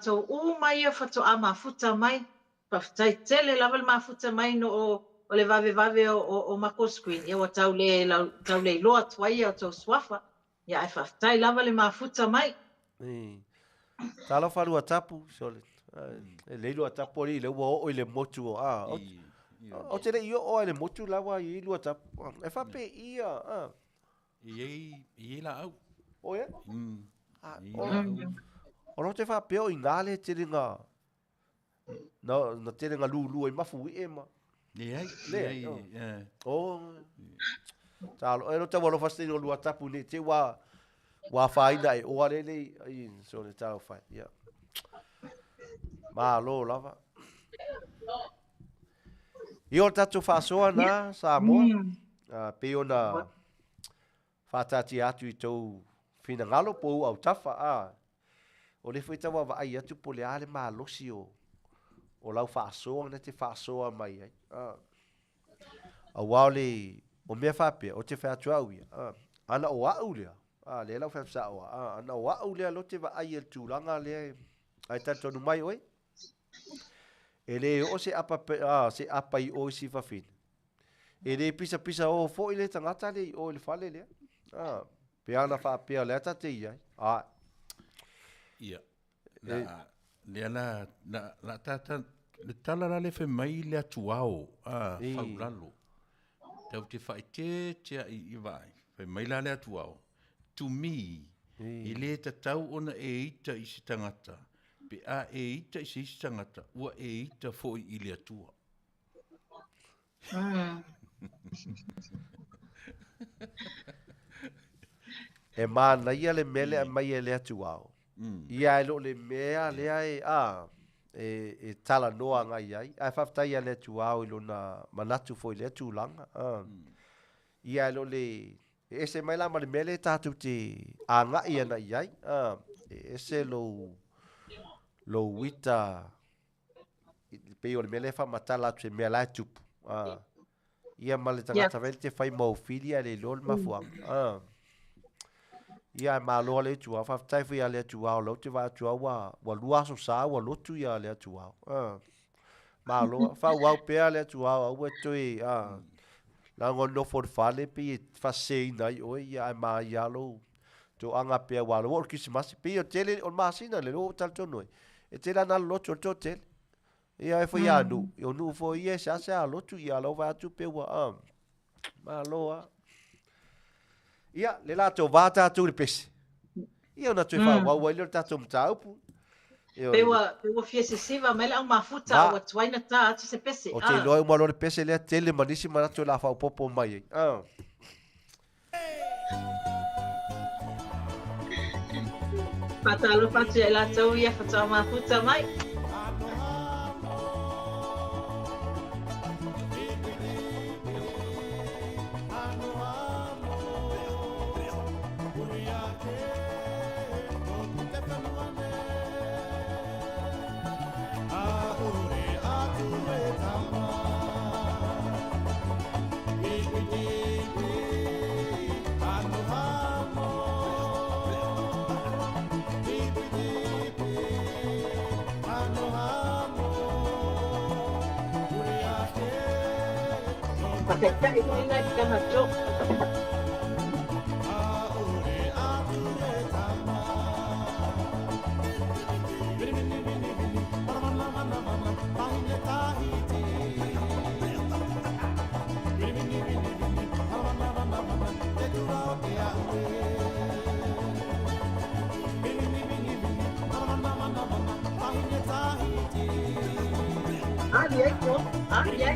S2: to o mai e fatu ama futa mai pa tai tele la ma futa mai no o le vave o mako screen ia wa tau le lo atwai o to swafa ia e fa tai lava le ma futa mai
S1: talo faru atapu sole e leilo atapu le o le motu o te le io o le motu lava i lu atapu e fa pe ia
S3: i la au
S1: o ia o no te fa pe o ingale te ringa no te ringa lu e mafu e ma talo e no te walo fastino lu atapu ni te wa faina e o ale i so le tau fai ia ma lo lava io tatu fasoa na Samoa pe ona fatati atu i tou fina ngalo po au tafa o le foi tawa va ai atu po le ale ma losi o lau fasoa na te fasoa mai ai a wale o me fa pe o te fa atu ia ana o au le le lau fa sa o ana o au le lo te va ai el tulanga le ai tanto no mai oi ele o se apa i o si fa fin ele pisa o fo ile tangata le o le fale le pe ana fa pe le ta te ia
S3: ia le la tata le tala la le fe mai le atuao faulalo tau te fai te i vai fe mai la le atuao to me i le tatau ona e ita i si tangata pe a e ita i si tangata ua e ita fo i le atua
S1: e mana ia le mele mai e le atuao ia e lo le mea le ai e tala noa ngai ai. Ai whaftai a le tu au ilo na manatu fo i le tu langa. Ia ilo le, e se mai la mali mele tātou te a ngai ana i ai. E se lo wita, pe o le mele wha matala tu e mea lai tupu. Ia male tangata vele te whai maufilia le lol mafuang. Ia māloa le tu au, whaftai fui a le tu au, lau te wā tu au wa luaso sa, wa lotu ia le tu au. Māloa, whau au pēr le tu au e toi, la ngono for fale pe fasei nai oi ia ma ia lo to anga pe wa lo kisi masi pe o tele o masina le lo tal tono e tele na lo to tel ia e foi anu eu nu foi ia sa lo tu ia lo va tu pe wa ma loa ia le la to va ta tu le pes ia na tu fa wa le ta tu mtau pu
S2: Pewa fiese siva mele au mafuta o twaina ta atu se pese.
S1: O te loe mo le pese le tele manisi mana tu la fa popo mai.
S2: Patalo fatu e la tau ia fatu mafuta mai. Pakaitai ini nak kena jok. Dia itu, dia.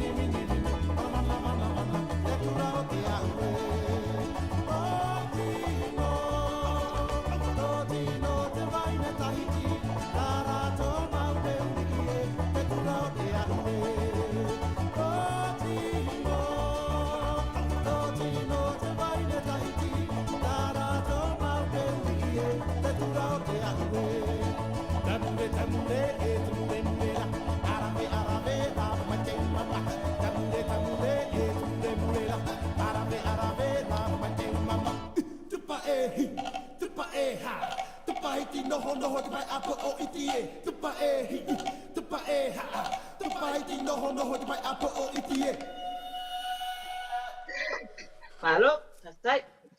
S2: Halo,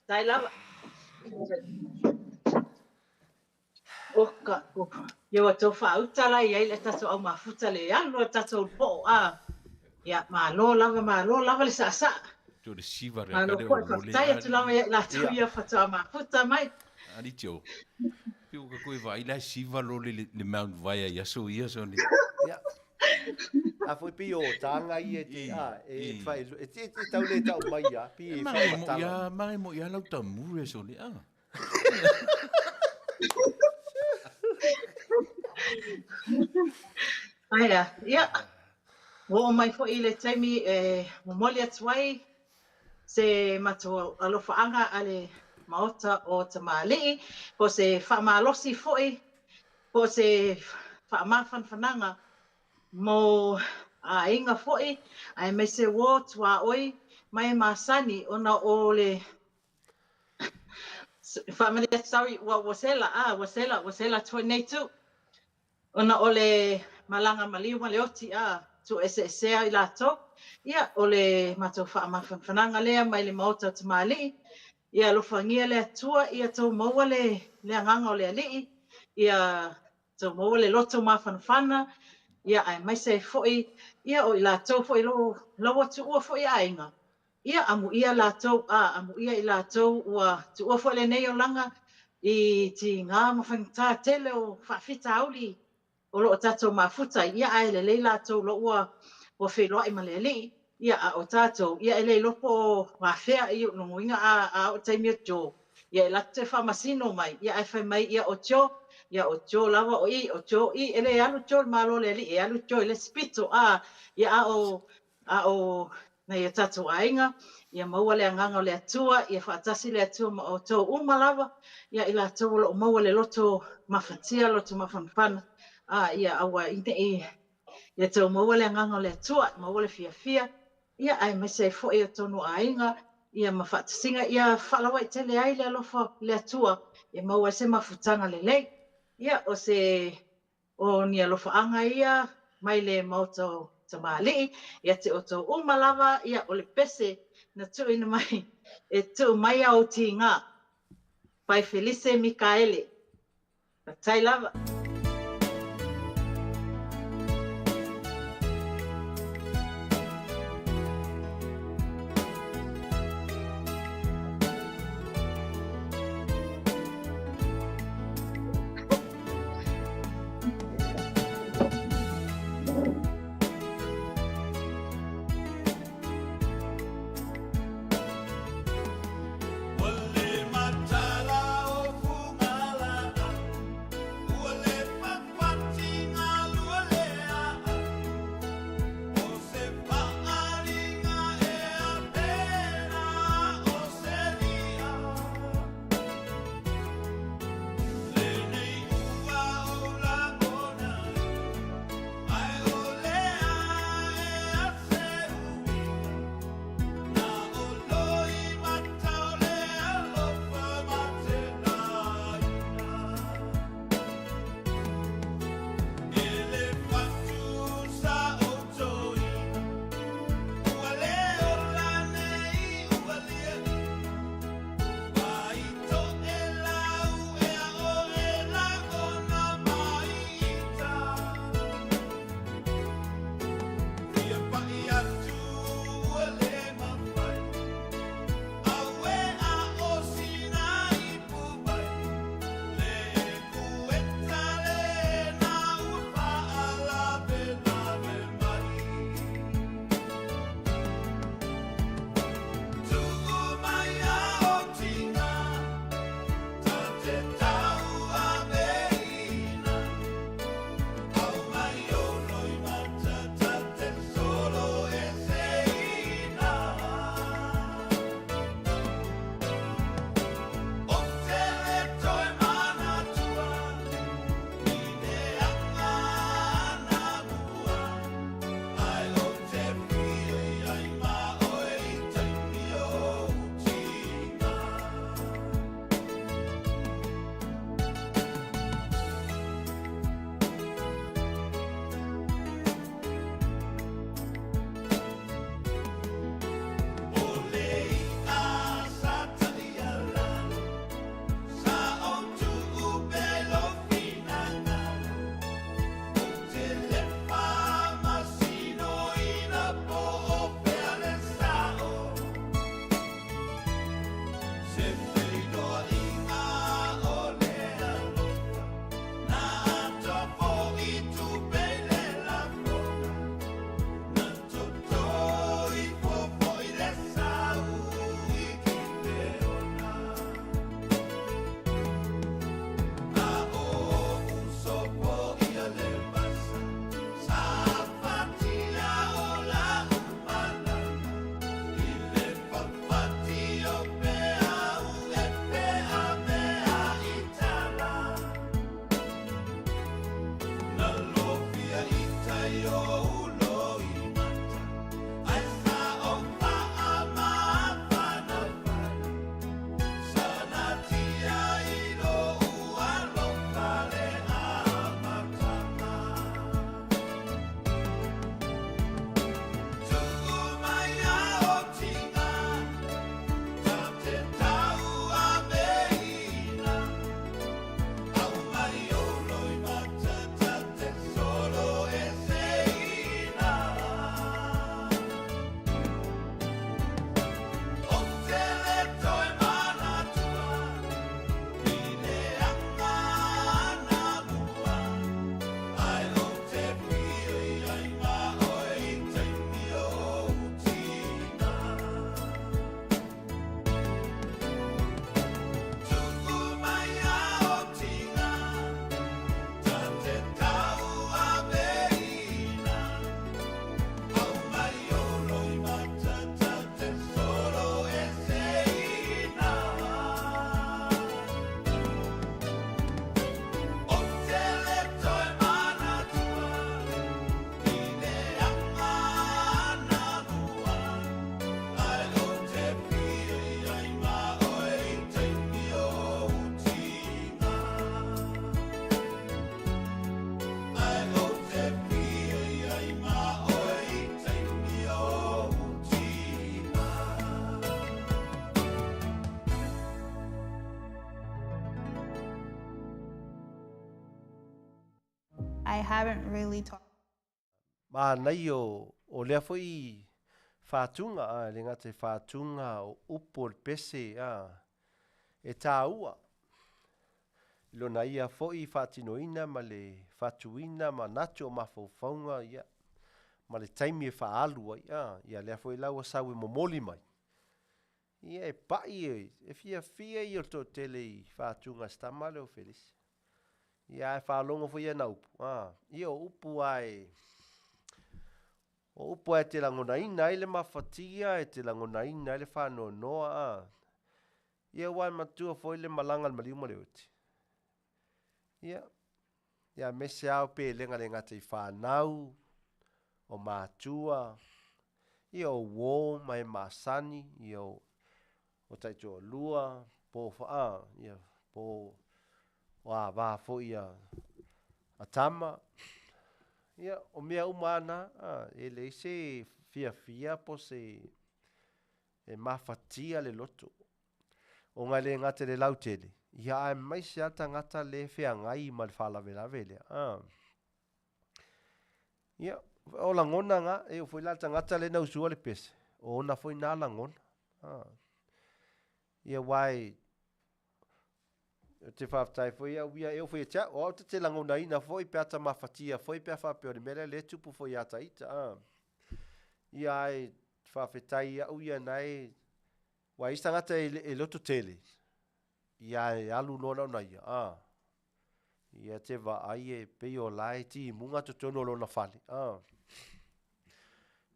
S2: tai lava. Oka, yo to fa utala ia le tato au mafuta le alo tato po ya malo lava le sa.
S3: Tu le siva re
S2: ka le o tai tu lava la tu ia fata mafuta mai.
S3: Ali tio. Piu ka koe vai la siva lo le Mount vai ia so ia so ni.
S1: Ja. A foi pio tanga ia te e fai e te tau le tau mai ia pi
S3: fa ya mai mo ya lau ta mure so ni
S2: Aia, ia. Wo mai fo ile taimi mo moli atwai se mato alofaanga ale Maota O Tamalii po se whaamalosi foi po se whaamawhanwhananga mo a inga foi ai me se wo tua oi mai masani ona ole family sorry wasela 22 ona ole malanga maliu leoti tu ese i lato ia ole mato whaamawhananga lea mai le Maota O Tamalii ia lofangia le atua ia tau maua le anganga o le alii ia tau maua le loto mawhanwhana ia ai mai se foi ia o i lātou foi lo tu ua foi ainga ia amu ia lātou amu ia i lātou ua tu ua foi le nei o langa i ti ngā mawhangatā tele o whawhita auli o lo o tātou mafuta ia ai le lei lātou lo ua whewhiloa i male alii ia o tātou ia ele lopo whawhea i o nunguinga o taimia jo ia la te whamasino mai, ia ai whai mai ia o tio lava o tio ele alu tio malo le li, alu tio le spito ia o na ia tatu ainga, ia maua le anganga o le atua, ia whaatasi le atua ma o tau lava, ia ila tau lo maua le loto mawhatia, loto mawhanpana, ia awa ia tau maua le anganga o le atua, maua le fia, ia ai mai se fo ia tonu ainga, ia mawhaatasinga, ia whalawa i tele ai le alofa le atua, ia maua se mawhutanga le lei, ia o ni alofa anga ia, mai le Maota O Tamalii, ia te o tau lava, ia o le pese, na tu ina mai, tu mai au ti ngā, pai Felice Mikaele, tai lava.
S6: Wale matala o fungala, wale I haven't really talked.
S1: Ma nei o lea foi whātunga, le ngā te whātunga o upo le pese, e tā ua. Lona ia foi whātinoina ma le whātuina ma natu o mawhauwhaunga, ia. Ma le taimi e whaalua, ia lea foi lau a sau e momoli mai. Ia e pai e fia i o tō tele i whātunga stama leo Felisi. Ia e whaalongo foi e na upu, ia o upu ai... O upo e te langonaina i le mawhatia, e te langonaina i le whanoa noa. Ia wai matua foi le malanga le maliuma le uti. Ia mese au pe lenga le ngata i whanau, o mātua, ia o wō mai māsani, ia o taito lua, po wha, ia po o Auvaa foi a tama. Ia, o mea umana, e le se fia po se e mawhatia le loto. O ngai le ngate le lautele. Ia ai mai se ata ngata le fea ngai ma le whalawe le. Ia, o langona nga, e o foi lata ngata le nausua le pese. O ona foi nā langona. Ia wai... te whaftai foi au ia eu foi tia o te langona ina foi pe ata mafatia foi pe fa pe mele le tupu foi ata ita ia ai whafetai au ia nai wa istanga te e loto tele ia e alu lona na ia te va ai e pe o lai ti munga to tono lona fali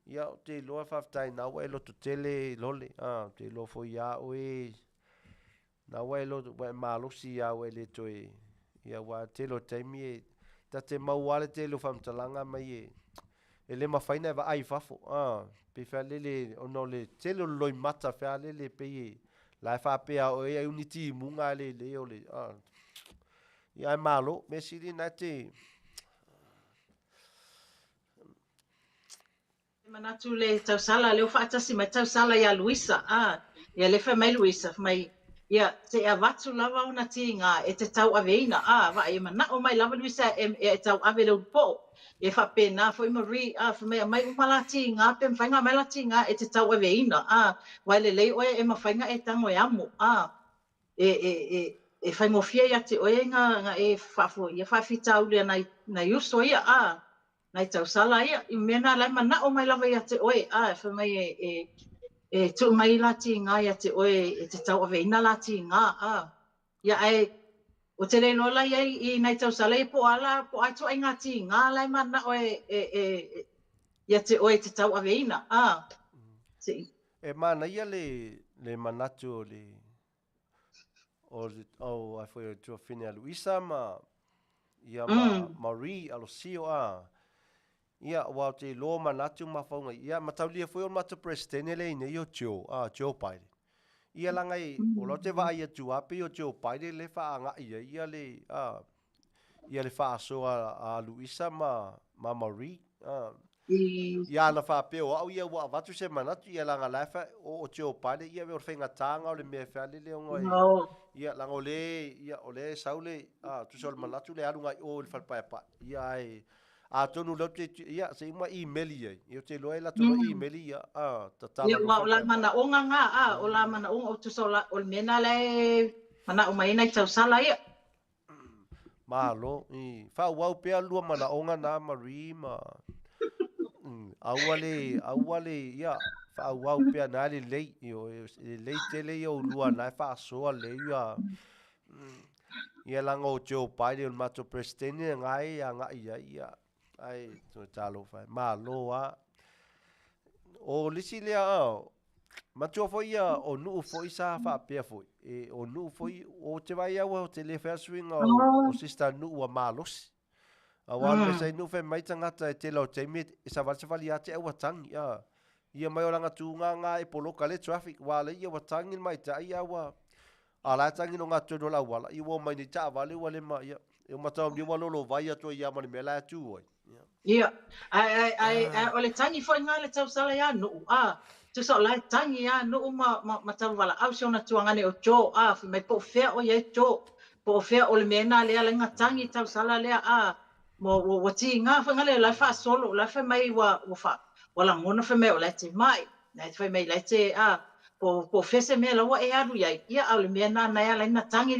S1: ia te lo whaftai na wa e loto tele lole te lo foi ia oe na wai lo wai malosi ya wai le toi ia wa te lo taimi e ta te mauale te lo famtalanga mai e le mafaina va ai fafo pe fa le ono le te lo loi mata fa le pe la fa pe o e unity munga le o le ia malo me sili na te
S2: manatu le tausala le fa atasi mai tausala ya Luisa ia le fa mai Luisa mai ia te avatu lava ona tinga e te tau aveina va e mana o mai lava Luisa e tau ave le po e fa pena foi Marie fa mai umala tinga pe fainga mai la tinga e te tau aveina wa le lei o e mafainga e tango e amo e fai mofia ia te oenga e fafo ia fa fitau le na yuso ia na tau sala ia i mena lai mana o mai lava ia te oe fa mai e tu mai la tinga ia te oe e te tau ave ina la tinga ia ai o te le nola ia i nai tau sala i po ala po ai tu ai ngā tinga lai mana oe ia te oe te tau ave ina
S1: e mana ia le manatu o ai foi tu fine a Luisa ma ia Marie alosio ia wa te lo manatu mafaunga ia mataulia foi o mata presidente le nei o Joe Biden ia langai o lo te vai tu ape o Joe Biden le fa nga ia le fa so a Luisa ma Marie ia na fa pe o ia wa vatu se manatu ia langa lafa o Joe Biden ia ve fenga tanga o le me fa le o ia lango le ia o le saule tu sol manatu le alunga o le fa pa ia ai tonu lo te ia se uma email ia eu te loe la tonu email ia
S2: ia wa la mana onga nga o la mana onga o tu sola o mena le mana o mai nei tau sala ia
S1: malo fa wa pe lu mana onga na Marie ma awale ia fa wa pe na le le tele yo lu na fa so le ia lango Joe Biden mato presidente ngai ia ai to talo fai malo o lisi lea matua foi o nu foi sa fa pe foi o nu foi o te vai au te le swing o sista nu wa malos wa me sai nu fe mai tangata te lo te mit sa va se vali ate o tang ia mai o langa tunga e polo kale traffic wa le ia wa tang mai ta ia wa ala tang no nga to la wala i wo mai ni ta vale wale ma ia e mata mi wa lo vai to ia ma me la tu oi
S2: ia ai o le tangi foi nga le tau sala ia no tu so la tangi ia no ma tau wala au so na tuanga ne o cho me po fe o ye cho po fe o le mena le ala nga tangi tau sala le mo ti nga fa ngale la fa solo la fa mai wa fa wala ngona fa mai la te mai na fa mai la te po fese me la wa e aru ia au le me na ya la na tangi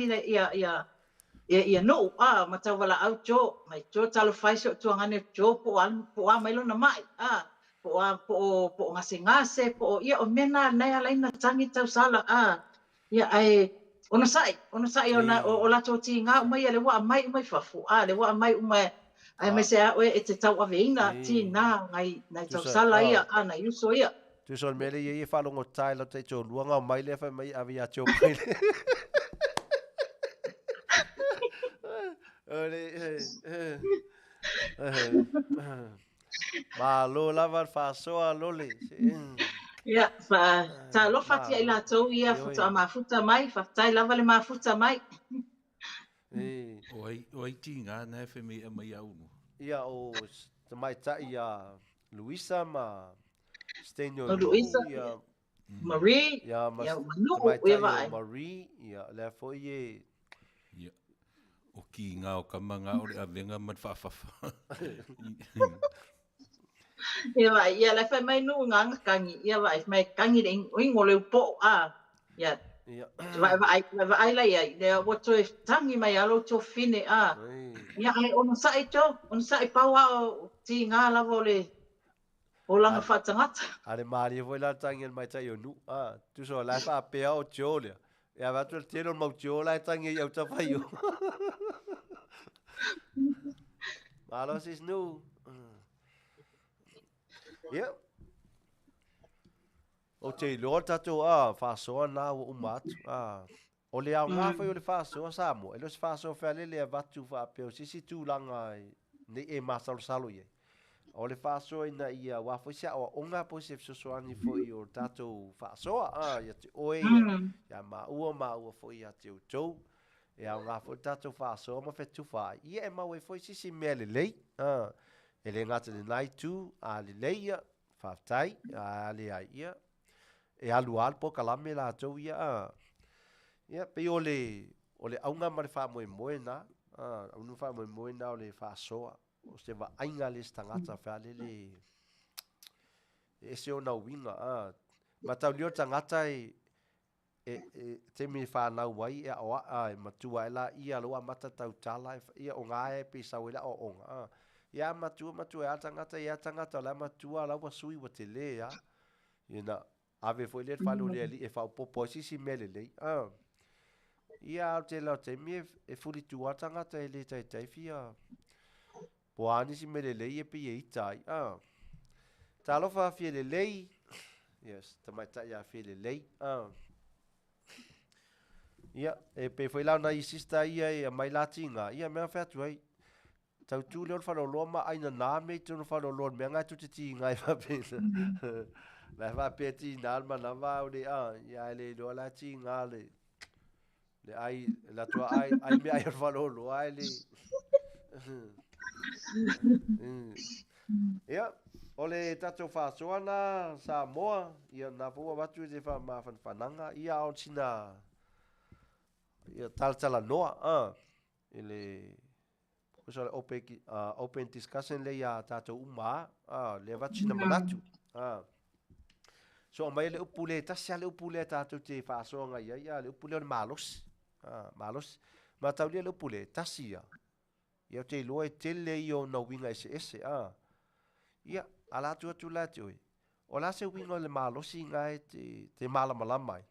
S2: ia no mata wala au jo mai jo talo fai so tu ngane jo po mai lo na mai po ngase po ia o mena na ya la na tangi tau sala ia ai ona sai ona o la to ti nga mai le wa mai fafu le wa mai ai me se o e te tau aveina ti na ngai na tau sala ia na yuso ia
S1: tu sol mele ye fa lo ngotai lo te cho luanga mai le fa mai avia cho pai ma lo lava fa soa lole
S2: ia fa ta lo fati ai la tau ia futa mafuta mai fa tai lava le mafuta mai
S3: Oi tinga na fe me mai au no.
S1: Ia o mai ta ia Luisa ma Stenio
S2: Luisa
S1: ia
S2: Marie
S1: ia
S2: Manu
S1: ia Marie ia le foi ia
S3: o ki nga o kamanga o le avenga mat fafafa.
S2: ia le fa mai nu nga kangi ia vai mai kangi le ngole po ia vai la ia le o to tangi mai alo to fine ia ai on sai pawa o ti nga la vole o langa fatangata
S1: ale mari foi la tangi mai tai o nu tu so la fa pe o cholia ia va tu tiro mo chola tangi ia ta fai o malo sis nu ia o te lo tato fa so na o mat o le au nga foi o le fa so Samoa e lo fa so fa le va tu fa pe o si tu langa ni e masal salo ye o le fa so ina ia wa foi sia o nga po se so ani foi o tato fa so ia te oi ia ma u foi ia te o e au nga foi tato fa so ma fe tu fa ia e ma we foi si mele le e le ngata le nai tu le leia fa tai le ia e alu po kalame la tau ia pe ole aunga ma le fa mo na unu fa mo na o le fa soa o se va ainga le stangata fa le e se ona winga ma tau lio tangata e te mi fa na wai e o matua ela ia lo mata tau tala ia o ngae pe sa wela o onga ia matua tangata la matua la wa sui wa te le ina ave foi le falo le ali e fa popo si mele le ia te la te mi e fuli tu atanga te le tai fia po ani si mele le e pe i tai ta lo fa fie le yes ta mai ta ia fie le ia e pe foi la na isista ia e mai latinga ia me fa tu ai tau tu le fa lo ma aina na me tu no fa lo me nga tu ti ngai fa pe la va peti nalma na va o le ia le do la tinga le ai la tua ai me ai valolo ai le ia ole tato fa soana Samoa ia na fu watu de fa ma fananga ia o china ia tala noa ele so open discussion le ia tato uma le va china manatu so mai le upule tasia le upule tato te fa soanga ia le upule malos ma tau le upule tasia ia te loe tele io no winga ese ia ala tu la tu o la se winga le malosi ngai te malama mai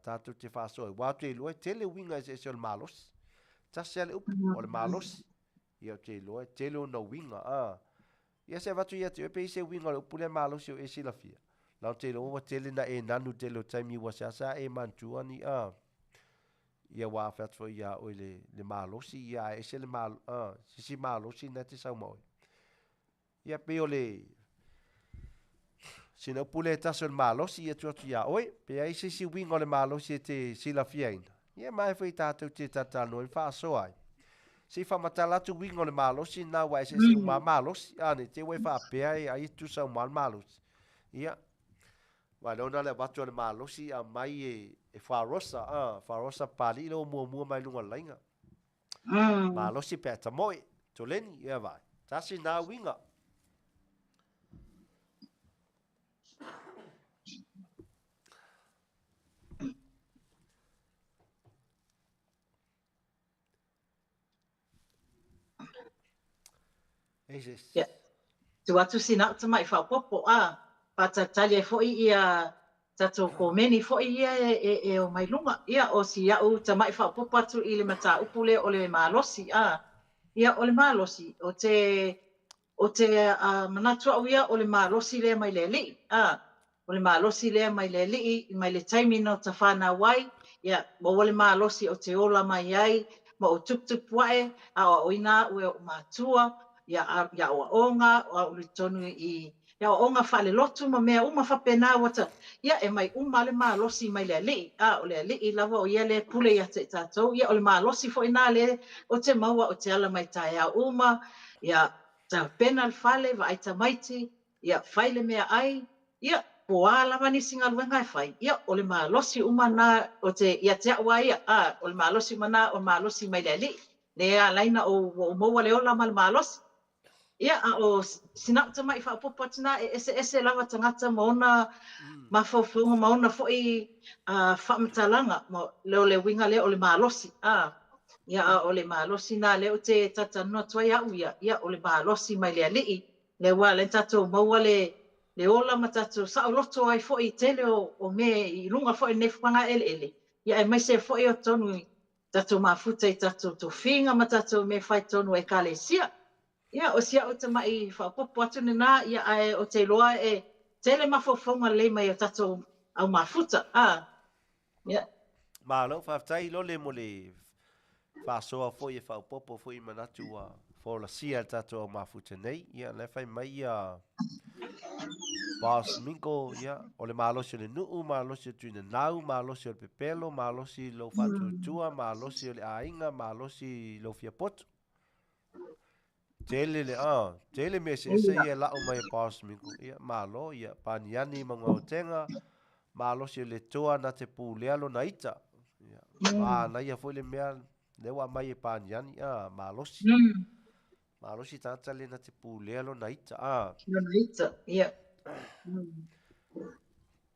S1: tato te fa so wa te loe tele winga ese le malos tasia le o le malos ia te loe tele no winga ia se va tu ia te pe se winga le upule malosi o ese la fia la te lo tele na e nanu te lo taimi wa sa e mantua ni ia wa fat fo ia o le malosi ia e se le mal si malosi na te sa mo ia pe ole sino pule ta sol malosi ia tu ia oi pe ai si wingo le malosi te si la fiena ia mai foi ta te ta no fa so ai si fa matala tu wingo le malosi na wa se malosi ani te we fa pe ai tu sa malosi ia wa lona le batu le malosi a mai e farosa pali lo mo mai lunga lainga malosi pe ta moi toleni ia vai. Tasi nā winga.
S2: Yeah. Tu atu sina ta mai whapopo pata talia fo'i ia tato ko meni fo'i ia e o mai lunga ia o si au ta mai whapopo atu i le mata upule o le malosi ia o le malosi o te manatu au ia o le malosi le mai le li o le malosi le mai le li mai le taimi no ta whana wai ia mo o le malosi o te ola mai ai ma o tup wae o ina ue o matua ya o onga o le tonu i ya o onga fa le lotu ma mea uma fa pena wata ya e mai uma le malosi mai le li o le li lava o ia le pule ya te tatou ya o le malosi fo ina le o te maua o te ala mai tai a uma ya ta pena le fale va aita maiti ya faile mea ai ya poa lava ni singa luenga e fai ya o le malosi uma na o te ya te wa ya o le malosi mana o malosi mai le li le alaina o mo le ola mal malosi ia o sinau ta mai whaapopo atina e ese lava tangata maona mawhauwhunga maona fo'i whamatalanga mo leo le winga leo o le malosi ia o le malosi na leo te tata noa tuai au ia o le malosi mai le alii le wa le tatou maua le ola ma tatou sao loto ai fo'i tele o me i lunga fo'i nefupanga ele ia e mai se fo'i o tonu tatou mafuta i tatou tofinga ma tatou me whai tonu e kalesia ia o sia o te mai whapopo atu nina ia ai o te loa e tele mawhawhonga le mai o tatou au mafuta ia
S1: Malo whaftai lo le mo le whasoa fo i whaupopo fo i manatu fo la sia tatou au mafuta nei ia le whai mai Bas minko ia o le malosi o le nuu malosi o tuina nau malosi o le pepelo malosi lo fatutua malosi o le ainga malosi lo fiapoto tele me se ia la o mai pas minko ia malo ia paniani manga tenga malo si le toa na te pulea lo na ita ia na ia foi le mea le wa mai paniani malosi tata le na te pulea lo na ita
S2: ia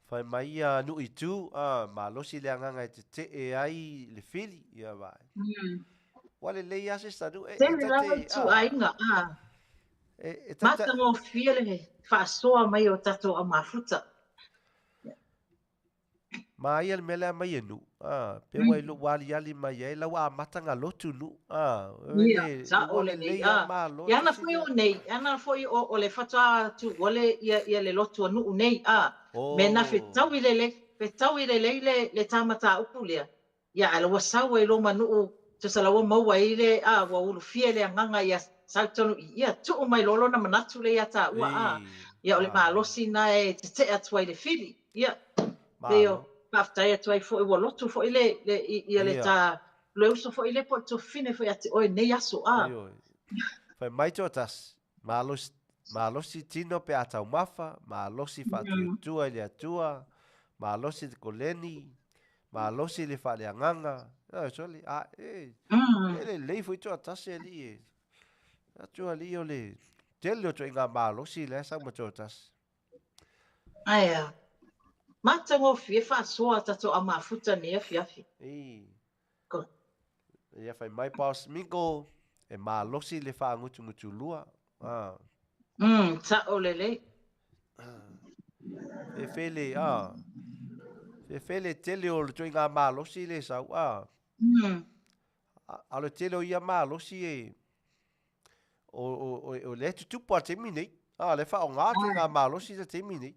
S1: fai mai nu itu malosi le anga te e ai le fili ia vai wale le ia se stadu
S2: tele lava tu ainga mata mo fiele whasoa mai o tatou au mafuta
S1: mai al mele mai nu pe wai lu wali ali mai ai la wa matanga lotu nu
S2: ia sa ole nei ia na foi o nei ana foi o le fatua tu ole ia le lotu nu nei me na fetawi le tamata upulea ia ala wasau e lo manu te salawa mau ai le wa ulu fiele nganga ia sautonu ia tu mai lolo na manatu le ia ta ua ia ole malosi na e te atu ai le fili ia leo paftai atu ai fo i walotu fo ile ia le ta le uso fo ile po to fine fo ati oi nei aso
S1: fai mai totas malosi tino pe atau mafa malosi fatu tua ile atua malosi koleni malosi le fa le nganga soli ele le foi totas ele atua li ole tele to inga malosi le sa mo totas
S2: aia matango fie fa soa tato a mafuta ne afiafi ko
S1: ia fai mai pas mingo e malosi le fa ngutu lua
S2: ta olele
S1: fele tele o le toinga malosi le sa ale tele o ia malosi e o le tu po te mini le fa o nga toinga malosi te mini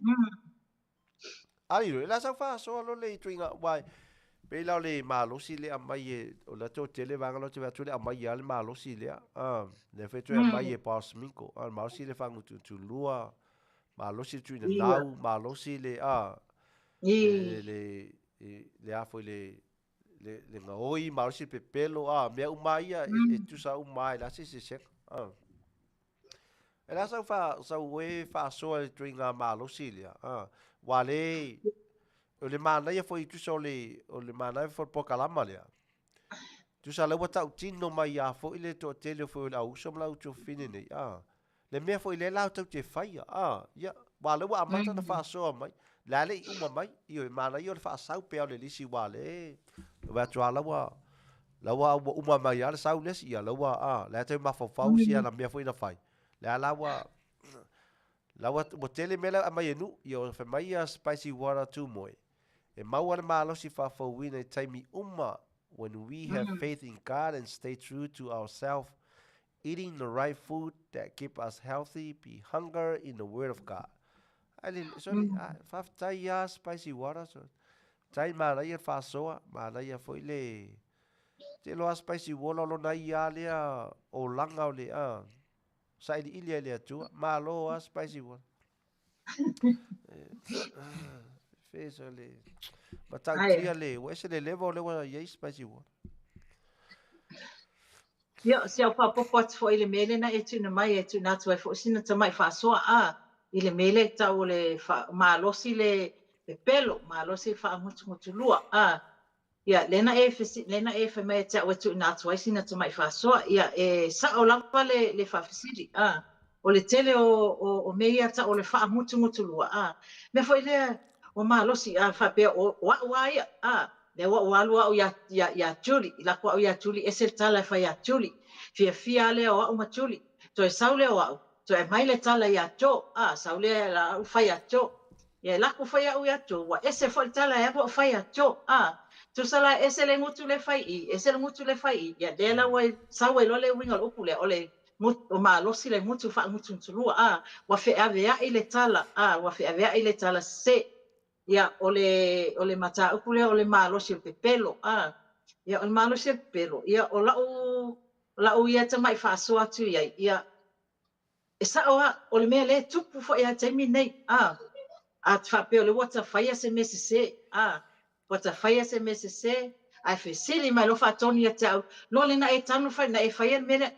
S1: ai la sa fa so lo le toinga wai pe la le malosi le amai o la to tele va lo te va le amai al malosi le le fe to amai pas minko al malosi le fa ngutu lua malosi tu na nau malosi le le a foi le ngoi malosi pe pelo me umai e tu sa umai la se ela sa we fa so le toinga malosi le wale o le mana ia foi tu so le o le mana foi po kalama le Tu sa lewa tau tino mai a fo ile to tele fo la uso mla uto fine nei le mea fo ile la tau te fai ia wa lewa amata na fa so mai la le uma mai io mana io fa sau pe le lisi wa le wa tu ala wa uma mai ala sau les ia lewa la te ma fo fau si ala mea fo ina fai la mo tele mela mai nu io fa mai spicy water tu moi e mau ma lo si fa fo wina taimi uma. When we have faith in God and stay true to ourselves, eating the right food that keep us healthy, be hunger in the Word of God. Sorry, five spicy water. So, tai malaya fa soa, malaya foi le. Te lo spicy water lo na ia le o langa le sai di ilia le tu, malo spicy water. Fez le. Matau tia le, wese le levo le wa ye spicy water.
S2: Ia, se au whapopo atu fo ile mele na etu na mai etu na tu e fo sina ta mai whasoa ile mele tau le maalosi le pepelo, maalosi whaamutu lua ia, lena e mai te au etu na tu e sina ta mai whasoa ia, sa o lapa le whawhisiri o le tele o meia ta o le whaamutu lua me fo ile o maalosi whapea o wa ia le wa alua o ya Juli la kwa o ya Juli ese tala fa ya Juli fia le o ma Juli to e saule o to e mai le tala ya jo saule la fa ya jo ye la ku fa ya o ya jo wa ese fa tala ya fa ya jo to sala ese le mutu le fa I ese le mutu le fa I ya de la wa sawe lo le winga o pule o le o ma lo si le mutu fa mutu tulua wa fe ave ya ile tala wa fe ave ya ile tala se ia ole mata ukule ole malo si pepelo ia ole malo si pepelo ia o lau ia te mai faso atu ia esa ole me le tupu fo ia te mi nei a fa pe ole wata faia se mesese wata faia se mesese ai fe sili mai lo fa toni ia te Lole na e tanu fa na e faia mele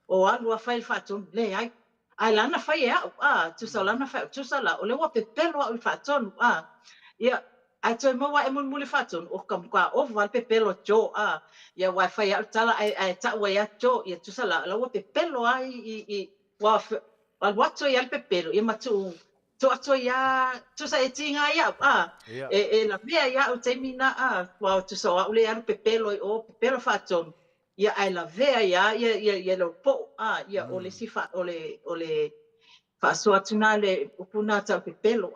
S2: o alu fa il fa toni le ai lana faia tu sa lana fa tu sa la ole wa pepelo o fa tonu ia ai toi mo wa e mun muli fatun o kam kwa o val pepelo jo ia wa fa ya tala ai ta wa ya jo ia tu sala la wa pepelo ai I wa to ya pepelo ia matu to ya tu sa etinga ya la via ya o temina wa tu sa wa le ya pepelo o pepelo fatun ia ai la via ia lo po ia o le sifa o le fa so atuna le upuna ta pepelo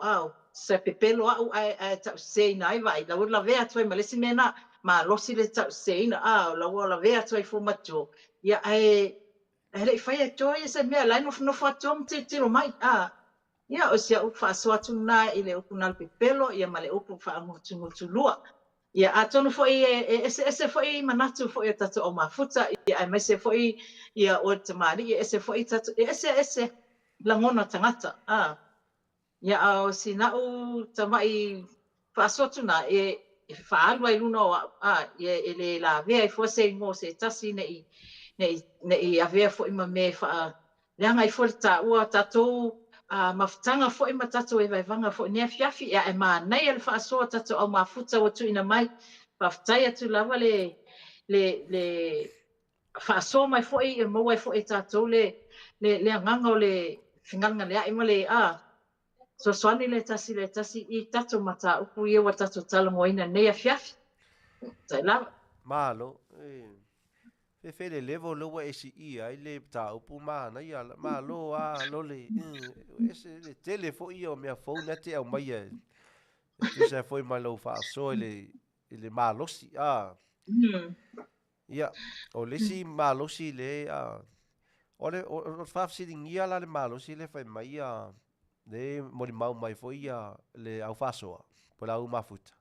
S2: se pepelo ai ta sei nai vai la vea toi malesi mena ma losi le ta sei na la vea toi fu macho ia ai le fai toi se me la no fa tom te lo mai ia o sia u fa so atuna ile u kunal pepelo ia male u fa mutu lua ia atonu fo ese fo manatu fo tatu o mafuta ia ai mai se fo ia o tamali ese fo tatu ese langona tangata ia au sinau tamai fasotu na e faalu ai luna e le la vea fo se mo se tasi nei avea fo ima me fa leanga I fo ta ua tatu mafutanga fo ima tatu e vai vanga fo ne Afiafi ia e nei el faso tatu au mafuta o tu ina mai fafutai atu lava le faso mai fo e mo ai fo e tatu le nganga o le finganga le ai mo le so soani le tasi I tatu mata upu ia wa tatu tala moina nei Afiafi. Tai lava.
S1: Malo. Fe le levo lo wa esi ia ile ta upu mana ia malo Lole. Ese le telefo ia o mea phone te au mai e. Tu se foi malo fa so ile malosi Ia o le si malosi le ole o fa sitting ia la le malosi le fa mai de mori mau mai foi le au fasoa por au mafuta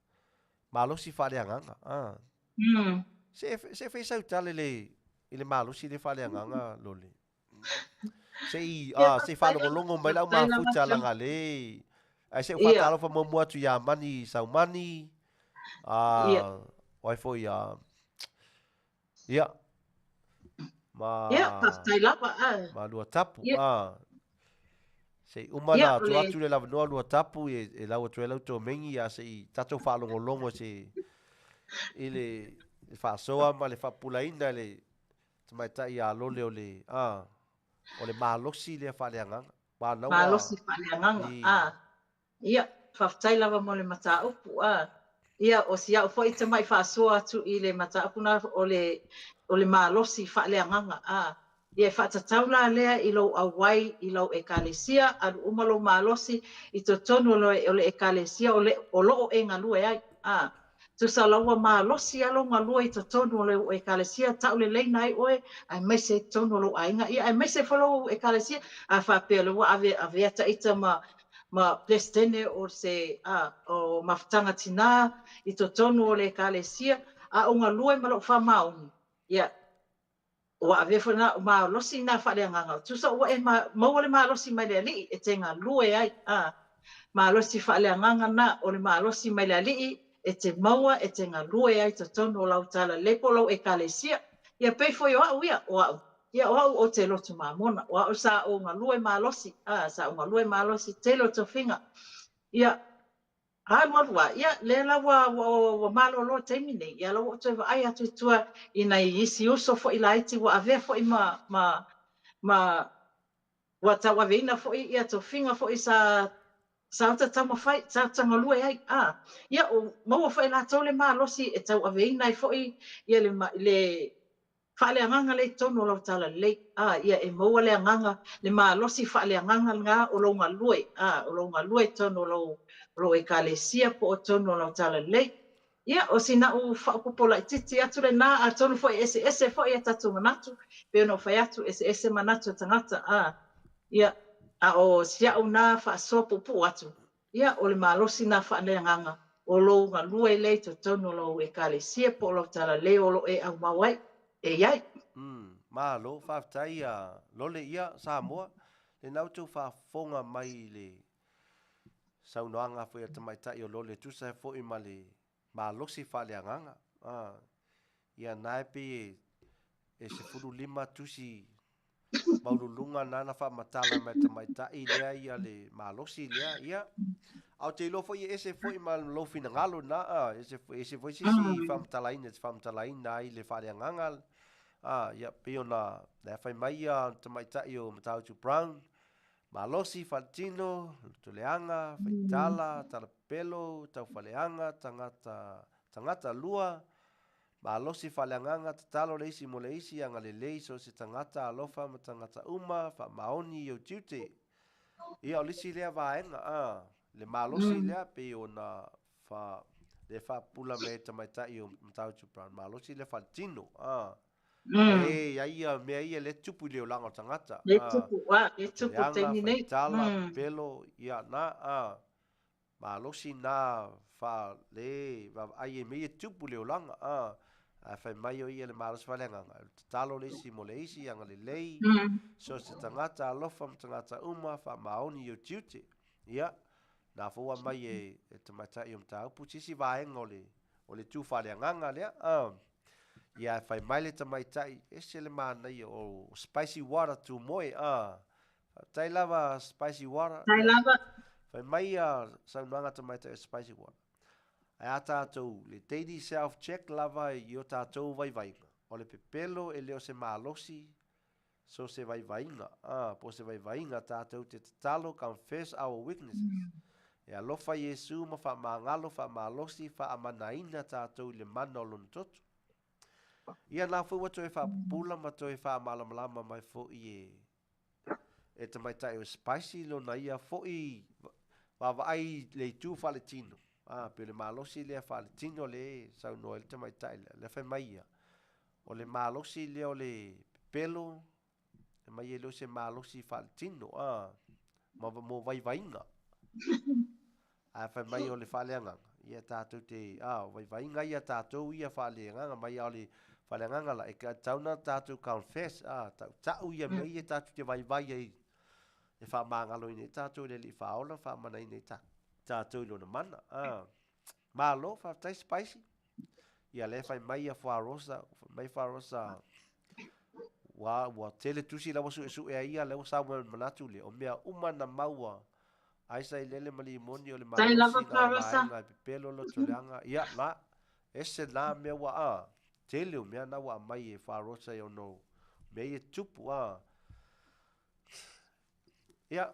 S1: malo si fa le nganga se fe sa tale le malo si le fa le nganga Lole se fa lo longo mai la mafuta la ngale ai se fa talo fa mo tu ya mani sa mani wai foi ma
S2: tai lava
S1: ma lua tapu se umana tu atu le lava no lua tapu e la o tu to mengi ya se tato fa longo se ile le whaasoa ma le whapulaina le tamaitai a Lole o le malosi le whaleanganga.
S2: Malosi whaleanganga. Ia, whaftai lava mo le mataupu. Ia, o si au fwoi tamai whaasoa atu I le mataupu na o le malosi whaleanganga. Ia whaatatau la lea I lau awai I lau ekalesia, alu umalo malosi I to tonu o le ekalesia o loo e ngalue ai. Tu sa laua malosi alo ngalue I to tonu o le ekalesia, tau le leina ai oe, ai mai se tonu o lo ainga. Ia, ai mai se follow ekalesia, a whapea le wa avea taita ma plestene o se o mafutanga tina I to tonu o le ekalesia, o ngalue ma lo whamauni. Ia, wa ave fona ma losi na fa le nganga tu so wa ma le ma losi mai le ali e te nga lue ai ma losi fa le nganga na o le ma losi mai le ali e te maua e te nga lue ai to tono lau tala le polo e kalesia ia pe fo yo ia o te lotu ma mona o sa o nga lue ma losi sa o nga lue ma losi te lotu finga ia ai marua ia le la wa malo lo temine ia lo to ai atu tua ina isi uso fo ila iti wa ave fo ma wa ta wa veina fo ia to finga fo isa sa ta tama fai sa tanga lue ai ia o mo fo ila to le malo si e ta wa veina fo ia le fale nganga le tono lo tala le ia e mo le nganga le malo si fale nganga nga o lo nga lue tono lo e kalesia po o tono lo tala le ia o sina u fa popola titi atu le na a tono fo ese fo ia tatu manatu pe no fa atu ese manatu tangata ia o sia una fa so popo atu ia o le malo sina fa le nganga o lo nga lue le to tono lo e kalesia po lo tala le o lo e au mawai e iai
S1: malo whaftai Lole ia Samoa le nau tau whafonga mai le saunoanga fo ia tamaitai o Lole tusa fo I ma le malosi whaleanganga ia naipe e se furu lima tusi maululunga nana whamatala mai tamaitai lea ia le malosi lea ia au te ilo fo ia ese fo I ma lo fina ngalo na ese fo sisi whamatalaina ai le whaleanganga ia peona le fai mai tamaitai o Matautu Brown malosi Fantino Tuleanga Faitala Talapelo Tau Faleanga tangata lua malosi Faleanga tatalo leisi mo leisi anga le leiso se tangata alofa ma tangata uma fa maoni o tute ia olisi lea vaenga le malosi lea peona fa le fa pula me tamaitai o Matautu Brown malosi le Fantino ia mea ia le tupu leo langa tangata
S2: le tupu tengi nei
S1: tala pelo ia na malosi na fa le ai me tupu leo langa fa mai o ia le malosi falenga talo le si mo le isi anga le lei so se tangata alofa tangata uma fa maoni o tute ia na fo mai e tamata I mta putisi vaenga o le tu falenga le ia fai mai le tamaitai ese le manai o spicy water tu moi tai lava spicy water
S2: tai lava
S1: fai mai sa nanga tamaitai spicy water ai ata tu le daily self check lava I o tatou vai o le pepelo e leo se malosi so se vai po se vai tatou te talo confess our weaknesses e alofa Yesu ma fa mangalo fa malosi fa amanaina tatou le mana o lon totu ia na fu watu e fa pula ma to e fa malama mai fo e tamaitai o spicy lo na ia fo va vai le tu faletino pe le malosi le faletino le sa no el tamaitai le fa mai o le malosi le o le pelo e mai le se malosi faletino ma mo vai vainga fa mai o le faleanga ia tatu te vai vainga ia tatu ia faleanga mai o le falanganga la e ka tauna tatu confess tau ia me tatu te vai ai e fa mangalo ni tatu le li faola fa mana ni tatu lo na mana malo fa tai spicy ia le fa mai fa rosa wa tele tusi la su e ia le sa manatu le o mea uma na maua ai sai lele mali moni o le
S2: tai lava
S1: malosi na pelo lo tulanga ia la ese la me wa tele o mea na wa mai e wharosa e ono mea e tupu ia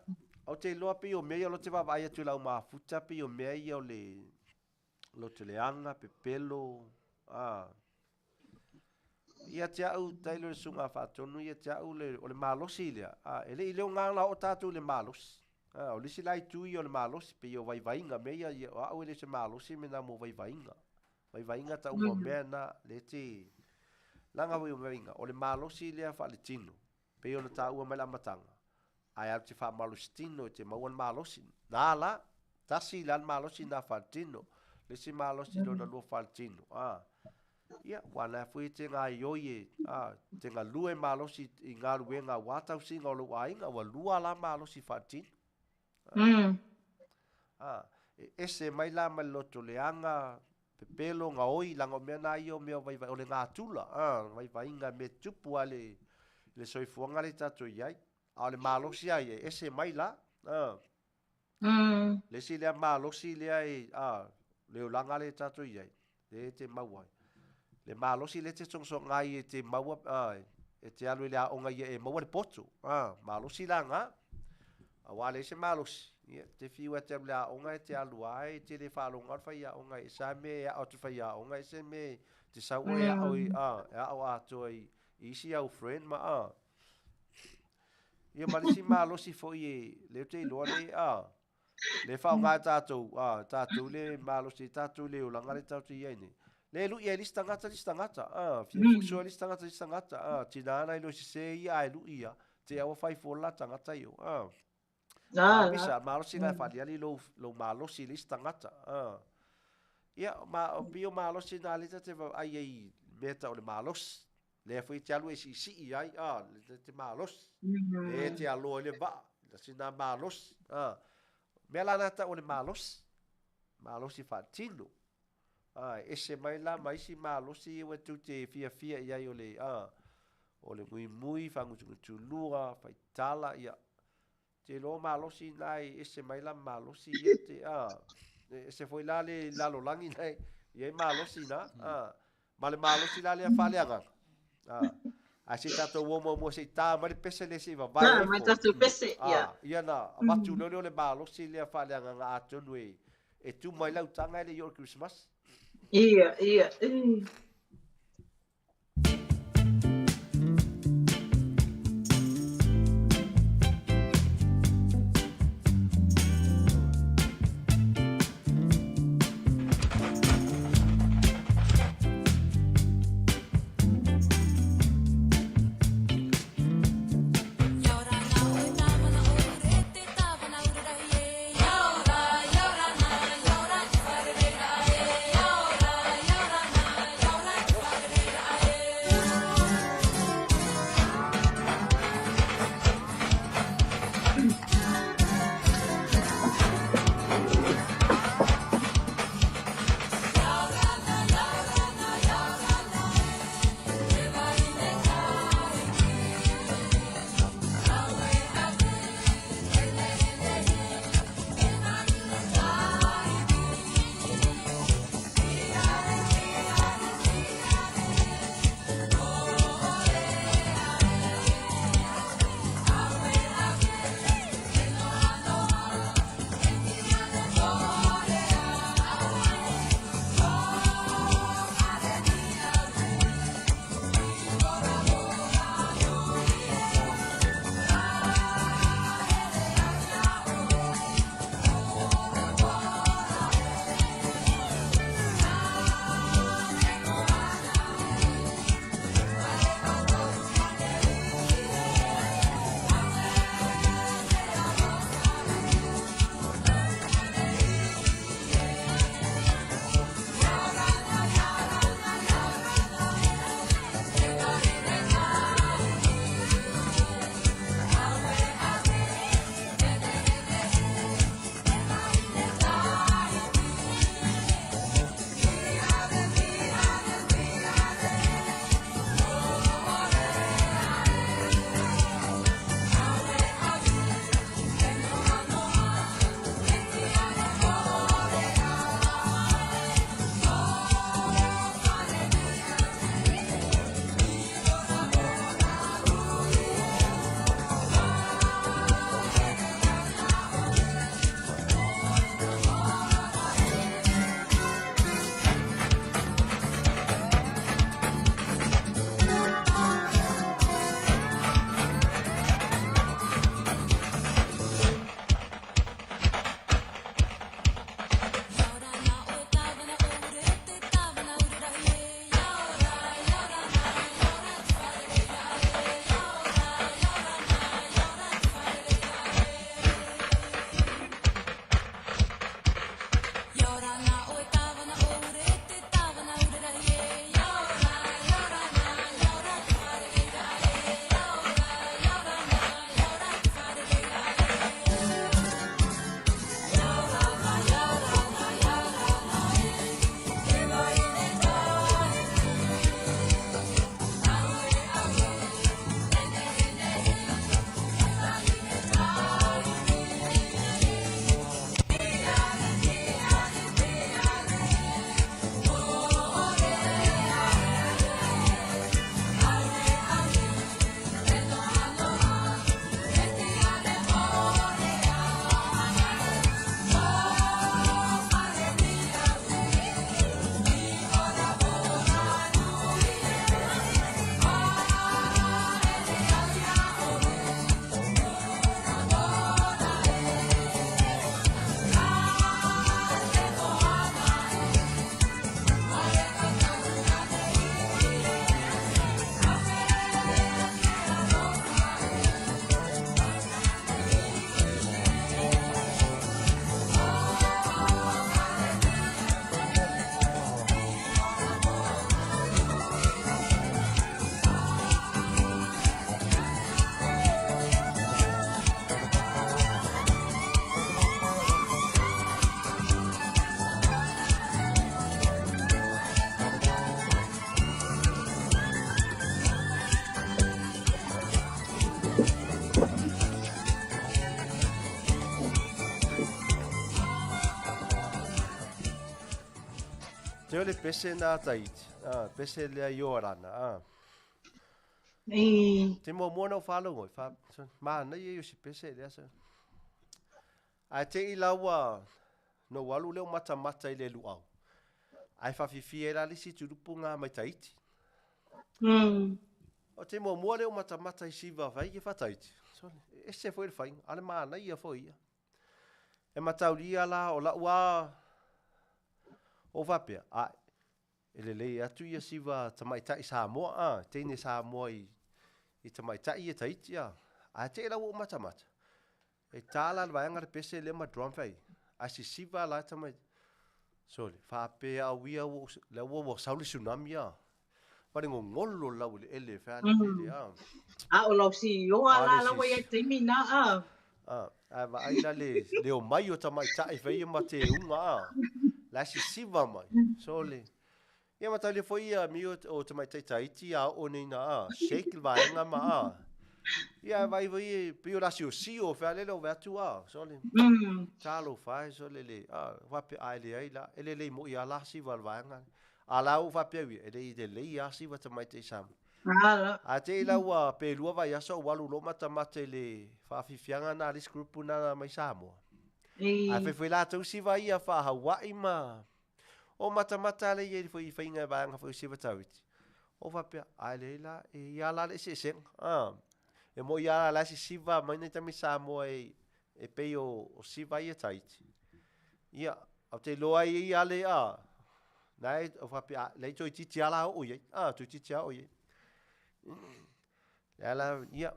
S1: o te loa pe o mea lo te wawai atu lau mafuta pe o mea ia o le lo te leanga pe pelo ia te au tailo le sunga whaatonu ia te au o le malosi lea ele i leo nganga o tātou le malosi o lisi lai tui o le malosi pe o vaivainga mea ia o au ele se malosi me na mo vaivainga ta uma mea na le te langa wai o vaivainga o le malosi lea wha le tino pe o na ta ua mai la matanga ai au te wha malosi tino te mauan malosi nā la tasi lan malosi na wha tino le si malosi lo na lua wha tino ia wana fui te ngā ioie te ngā lue malosi i ngā rue ngā watau si ngā lo ainga wa lua la malosi wha tino ese mai la mai loto leanga pelo nga oi langa mea na io mea vai o le ngā tula vai inga me tupu ale le soifuanga le tatu iai a le malosi ai ese mai la le si le malosi le ai le ulanga le tatu iai le te mawai le malosi le te tongso ngai e te maua e te alu le aonga ia e maua le poto malosi la nga a wale se malosi te fiwa te le aonga e te alu ai te le whalonga whai aonga e sa me e au te whai aonga e se me te saua e au e au ato ai isi au friend ma ia malisi malosi fo i le te loa le whaonga tātou le malosi tātou le ulanga le tātou iai ne le lu ia lista ngata fusua lista ngata tinana ilo se ia lu ia te awa fai fola tangata io bisa malosi la fa ali lo malosi lista ngata ia ma bio malosi na lita te ai meta o le malos le foi te alu si ai te malos e te alo le va la sina malos mela nata o le malos fa tino ese mai la mai si malosi e tu te fia ia o le mui fangu tu lua fai tala ia te lo malosi nai ese mai la malosi ia te ese foi la le lalo langi nai ia malosi na ma le malosi la le faleanga a se tato mo se ta ma le pese le si va vai
S2: ma tato pese
S1: ia na abatu le malosi le faleanga nga atonu e tu mai la utanga le yo Christmas
S2: ia
S1: te ole pese na taiti. Pese lea iorana. Te mo no falo ngoi. Ma na ye si pese lea sa. A te I lawa no walu leo mata I le luau. Ai Faafofoga'aga e la lisi turupu ngā mai taiti. O te mo leo mata I siva vai ke whataiti. E se foi le whainga. Ale mana ia foi ia. E matauria la o la ua o vapea. Ele lei atu ia siva tamaitai Samoa. Teine Samoa I tamaitai ia taiti ia. A te la ua mata. E tāla le vaianga le pese le ma drum fai. A si siva la tamai. Sole, whapea au ia le ua sauli tsunami ia. Pare ngolo lau le ele fai le ia.
S2: O lau si yo ala la wa ye timi na
S1: va aina le o mai o tamaitai fai ma te unga. La si siva mai. Sole. Ia mata le foi ia mi o tamaitai taiti a o nei na shake vaenga ma. Ia vai pio la si o fai le o vetu a. Sole. Talo fai sole le vape aile ai la ele mo ia la si vaenga. Ala o vape ele de le ia si va tamaitai sam. A te la ua pe lua vai aso walu lo mata le Faafofoga'aga na this group na mai Samoa. A fe la tu si vai ia fa Hawaii ma. O mata le ye foi fainga vanga foi si vatawiti. O va pe ale la e ya la le se E mo ya la si siva mai na mi Samoa e pe o si vai e taiti. Ia o te loa i ale Nai o va pe le to ti ala o ye. Tu ti o ye. Ela ia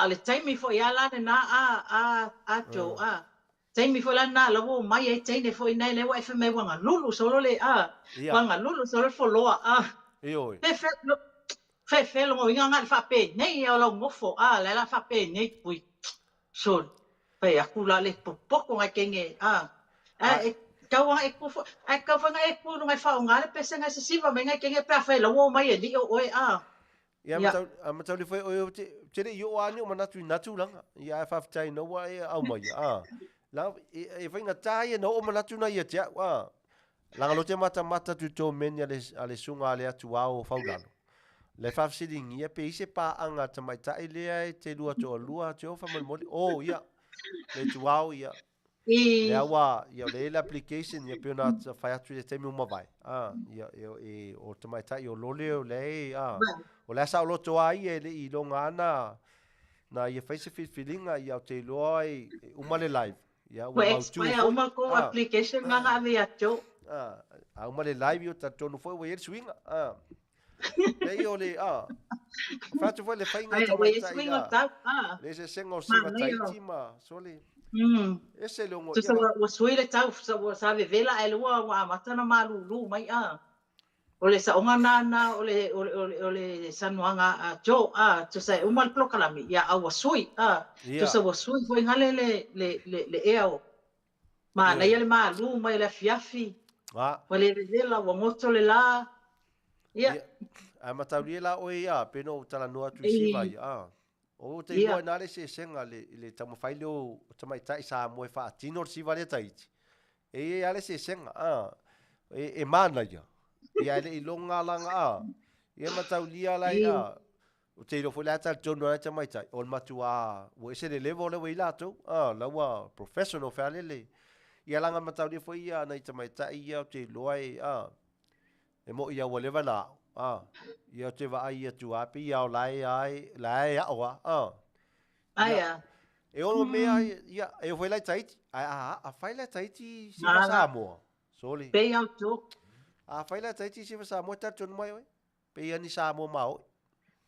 S2: le taimi fo ia la na jo taimi fo la na lo mai e taimi fo ina le wa fe me wanga lulu solo le wanga lulu solo fo loa
S1: Io
S2: fe lo inga nga fa pe nei o lo ngofo la fa pe nei pui sol pe akula le popo nga kenge Kawa e ku no ngai fa ngale pese ngai siva me ngai kenge pa fa lo mai e li o
S1: Ia matau le foi o te yo ani o manatu langa. Ia fa tai no wa e au mai La e vai nga tai no o manatu na ia te Langa lo te mata tu to men ale sunga ale atu au faulalo. Le fa sitting ia pe ise pa anga tamaitai le te lua to lua te o fa moli. Ia. Le tu au ia. Le awa ia le application ia pe na fa atu te me uma vai. Ia o tamaitai o Lole o le o le sa o loto ai e le I longa na ia face feelinga ia te loi uma le live. Ia o
S2: mau tu. Uma ko application nga ave ato.
S1: Uma le live o tonu foi o swinga. Le o le Fatu foi le fainga tamaitai. Le se sengo siva taiti ma sole. Ese longo.
S2: Tu sa suile tau sa vela e lua wa matana malulu mai O le sa onga na o le sanuanga jo tu sa umal plokalami ya a wasui tu sa wasui foi ngale le eo ma na ile malu mai le Afiafi o le vela wa moto le la
S1: a matauria la o pe no tala no atu si vai o te mo na le se senga le tamo faile o tamaitai sa mo fa tino si vale taiti e ale se senga e mana ya ia le longa langa ia mataulia la o te lo la tal jono na tamaitai o matua o ese le level le wei lato la wa professional fa le ia langa mataulia foi ia na tamaitai ia te loai e mo ia o leva na ia te va ia tu api ia lai awa e o me ia e foi la taiti fai la taiti si Samoa soli
S2: pe auto
S1: fai la taiti si Samoa ta ton mai pe ia ni Samoa mau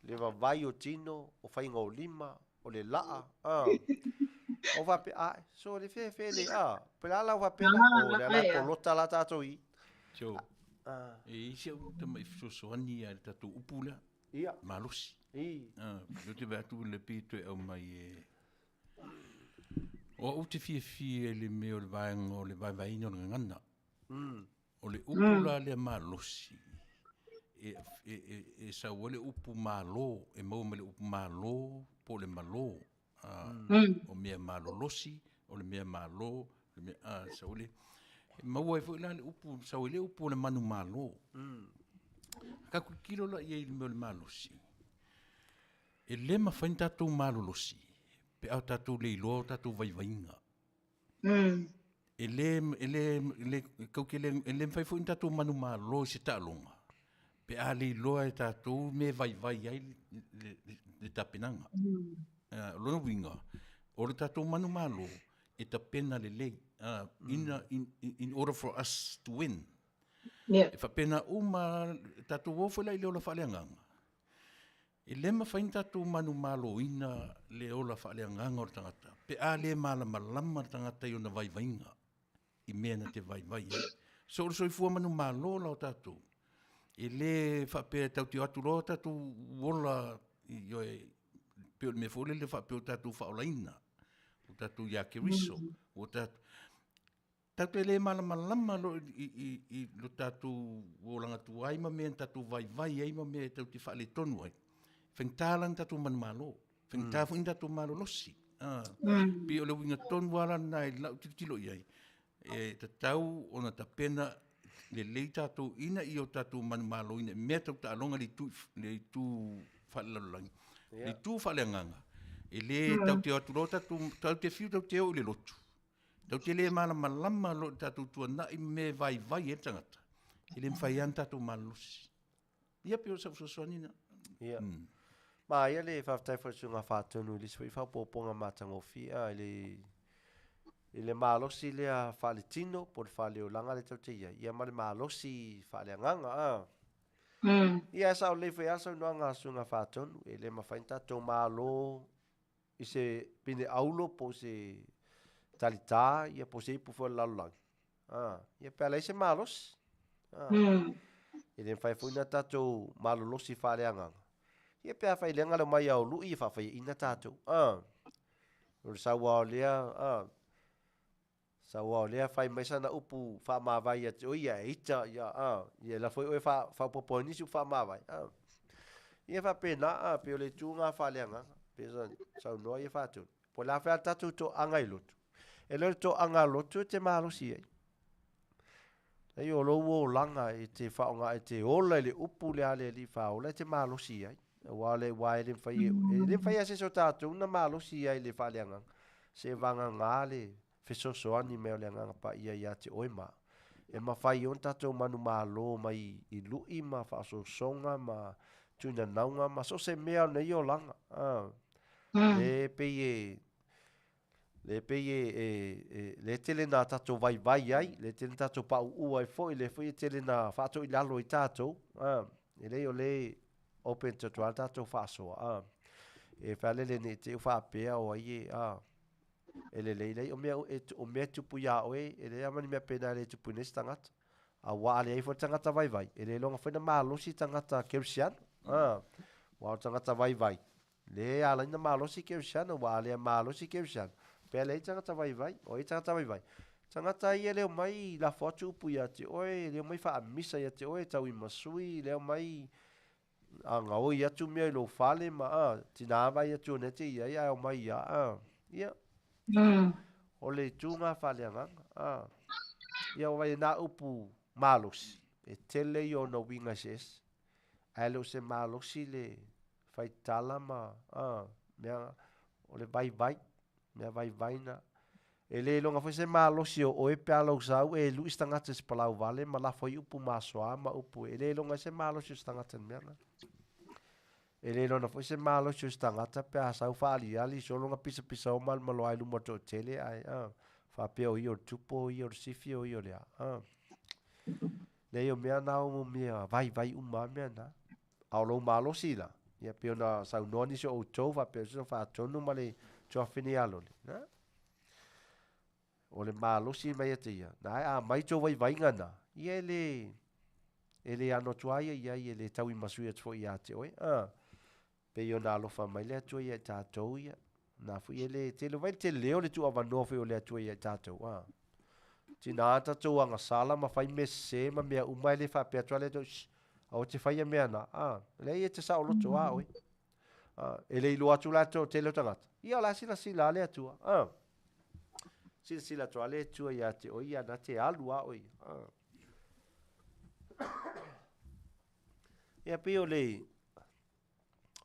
S1: le va vai o tino o fai ngo lima o le laa o va pe so le fe le pe la va pe o le la polota la tatoi
S3: e isi au tama ifsosoani a le tatu upula malusi yo te vatu le pito au mai o te fie le me o le vaenga o le vaivaina o le ngana o le upula le malusi e sa wale upu malo e mau me le upu malo po le malo o mea malolosi o le mea malo sa wale Maua e fo ila le upu, sau ile upu le manu malo. Ka kilo la ia le malosi. E le mawhain tatou malolosi. Pe au tatou le ilo tatou vaivainga. Ele mawhai fo in tatou manu malo se talonga. Pe a le iloa e tatou me vai ai le tapinanga. Lona winga. O le tatou manu malo e tapena le lei. In order for us to win.
S2: Yeah.
S3: E whapena tatou ofo la i le ola whaaleanganga. E le mawhain tatou manu malo ina le ola whaaleanganga o tangata. Pe a le malama tangata i ona vaivainga. I mea na te vai. So i fua manu malo la o tatou. E le whapea tau te atu roa tatou wola i oe peo me fole le whapeo tatou whaolaina. O tatou ia ke riso. O tatou tau te le malama lo i lo tatou wolanga tu ai ma mea tatou vai ai ma mea tau te whaale tonu ai. Whengtālang tatou manu malo. Whengtāfu in tatou malo losi. Pio le winga tonu wala nai lau tilo iai. E tatau ona ta pena le lei tatou ina i o tatou manu malo ina mea tau ta alonga le tu whaalalangi. Le tu whaaleanganga. E le tau te aturo tau te fiu tau te o le lotu. Tau te le malama lo tatou tua nai me vai e tangata. E le mwhai an tatou malosi. Ia pio sa fusoanina.
S1: Ia. Ma ia le whaftai whasunga whātonu li swi whapoponga matangofia le malosi le a whale tino po le whale o langa le tau te ia. Ia ma le malosi whale anganga. Ia sa o le whai asa unua ngā sunga whātonu. E le mawhainta tau malo i se pine aulo po se talita ia po se ipu fo lalang. Ia pela se malos. E le whai fuina tatou malolosi whale anganga. Ia pea whai lenga le mai au lu i whawhai ina tatou. O le sawa o lea Sawa o lea whai maisa na upu wha mawai ati o ia ita ia la foi oe wha poponisi u wha mawai. Ia wha pena pe o le tū ngā whale anganga. Pesa sau noa ia whātou. Po la whai tatou to anga i lotu. E lor to anga lotu te malosi ai. Ei o lo o langa e te whaonga e te ola le upu le ale li whaola te malosi ai. Wale wai le whai ase so tātou na malosi ai le whale anganga. Se vanga ngā le fesosoani meo le anganga pa ia te oima. E ma whai on tātou manu malo mai i lui ma whaasosonga ma tuna naunga ma so se mea nei o langa. Le le tele na tātou vai ai, le tele tātou pa ua i foi, le foi tele na whātou i lalo i tātou. E le o le open to tual tātou whaasoa. E whalele ne te whaapea o ai e le lei o mea tupu ia oe, e le amani mea pena le tupu nesi tangata. A waa le aifo tangata vai. E le longa whaina malosi tangata kersiano. Waa tangata vai. Le alaina malosi kersiano, waa le malosi kersiano. Pea le tangata vai, o tangata vai. Tangata ia leo mai la fotu upu ia te oe, leo mai wha misa ia te oe, tau i masui, leo mai nga o ia tu mea i lo fale ma tinawa ia tu nete ia o mai ia. Ia. O le tunga whale anganga. Ia o vai na upu malosi. E tele i o na winga ses. Alo se malosi le whaitala ma. Mea o le vai. Mea vai na. E le longa foi se malosi o oe pe alau sau. E lu istangata se palau vale. Ma la foi upu masoa ma upu. E le longa se malosi o istangata mea na. E le lona foi se malosi o istangata pe a sau whaali. So longa pisa o mal malo ai lumo to tele ai. Whapea i o tupo i o sifi o i o lea. Nei o mea nao mo mea vai uma mea na. Aulo malosi la. Ia peo na sau noni so o tau whapea so whaatonu ma le toa whini alole. O le malosi mai ate ia. Na mai tau vai ngana. Ia ele ano tuaia ia ele tau i masui atu i ate oi. Pe yo na alofa mai le atu ia tātou ia. Na fu ele te lo vai te leo le tu avanoa fe o le atu ia tātou. Tina tātou anga sala ma fai me se ma mea umai le whapea tua le tau. Au te whaia mea na. Le ia te sao loto oi. Ele ilo atu la tau te leo tangata. Ia la sila le atua. sila toale tua ia te o ia na te alu a oi. Ia pe o le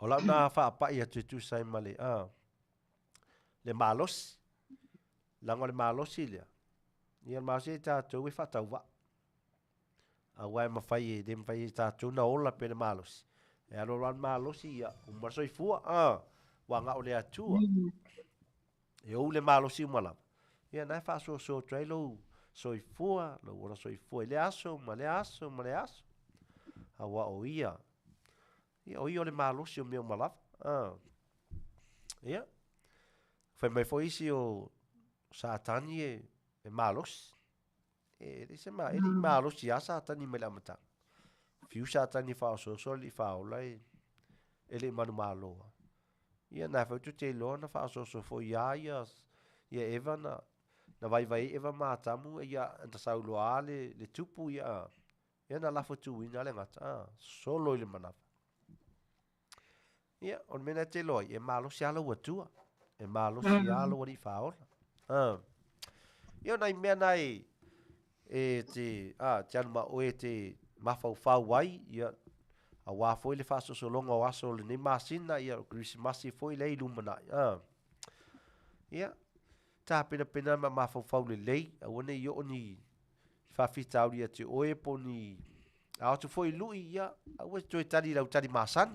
S1: o la na fa pa ia tu sai male le malos lango le malos ile ia masi ta tu we fa ta wa a wa ma fai de fai ta tu na ola pe le malos e alo ran malos ia o ma soi fu wa nga o le atua e o le malos i mala ia na fa so trailo soi fu lo ora soi fu le aso ma le aso a wa o ia o io le malos o meu malaf ia foi mai foi isi o satani e malos ele se ma ele malos ia satani me la mata fiu satani fa so li fa o lai ele manu malo ia na fa tu te lo na fa so foi ia eva na vai eva matamu ia anta saulo ale le tupu ia na la fotu ina le ngata solo ile mana ia on mena te lo e malos ia lo watua e malos ia lo ri fa o io nai mena e te ma o te mafau wai ia a wa foi le faso so longa o aso le ni masina ia o Christmas foi le ilumina ia ta pena ma mafau le lei a wona io ni fa fitau ia te oe poni a tu foi lui ia a we to tali la tali masan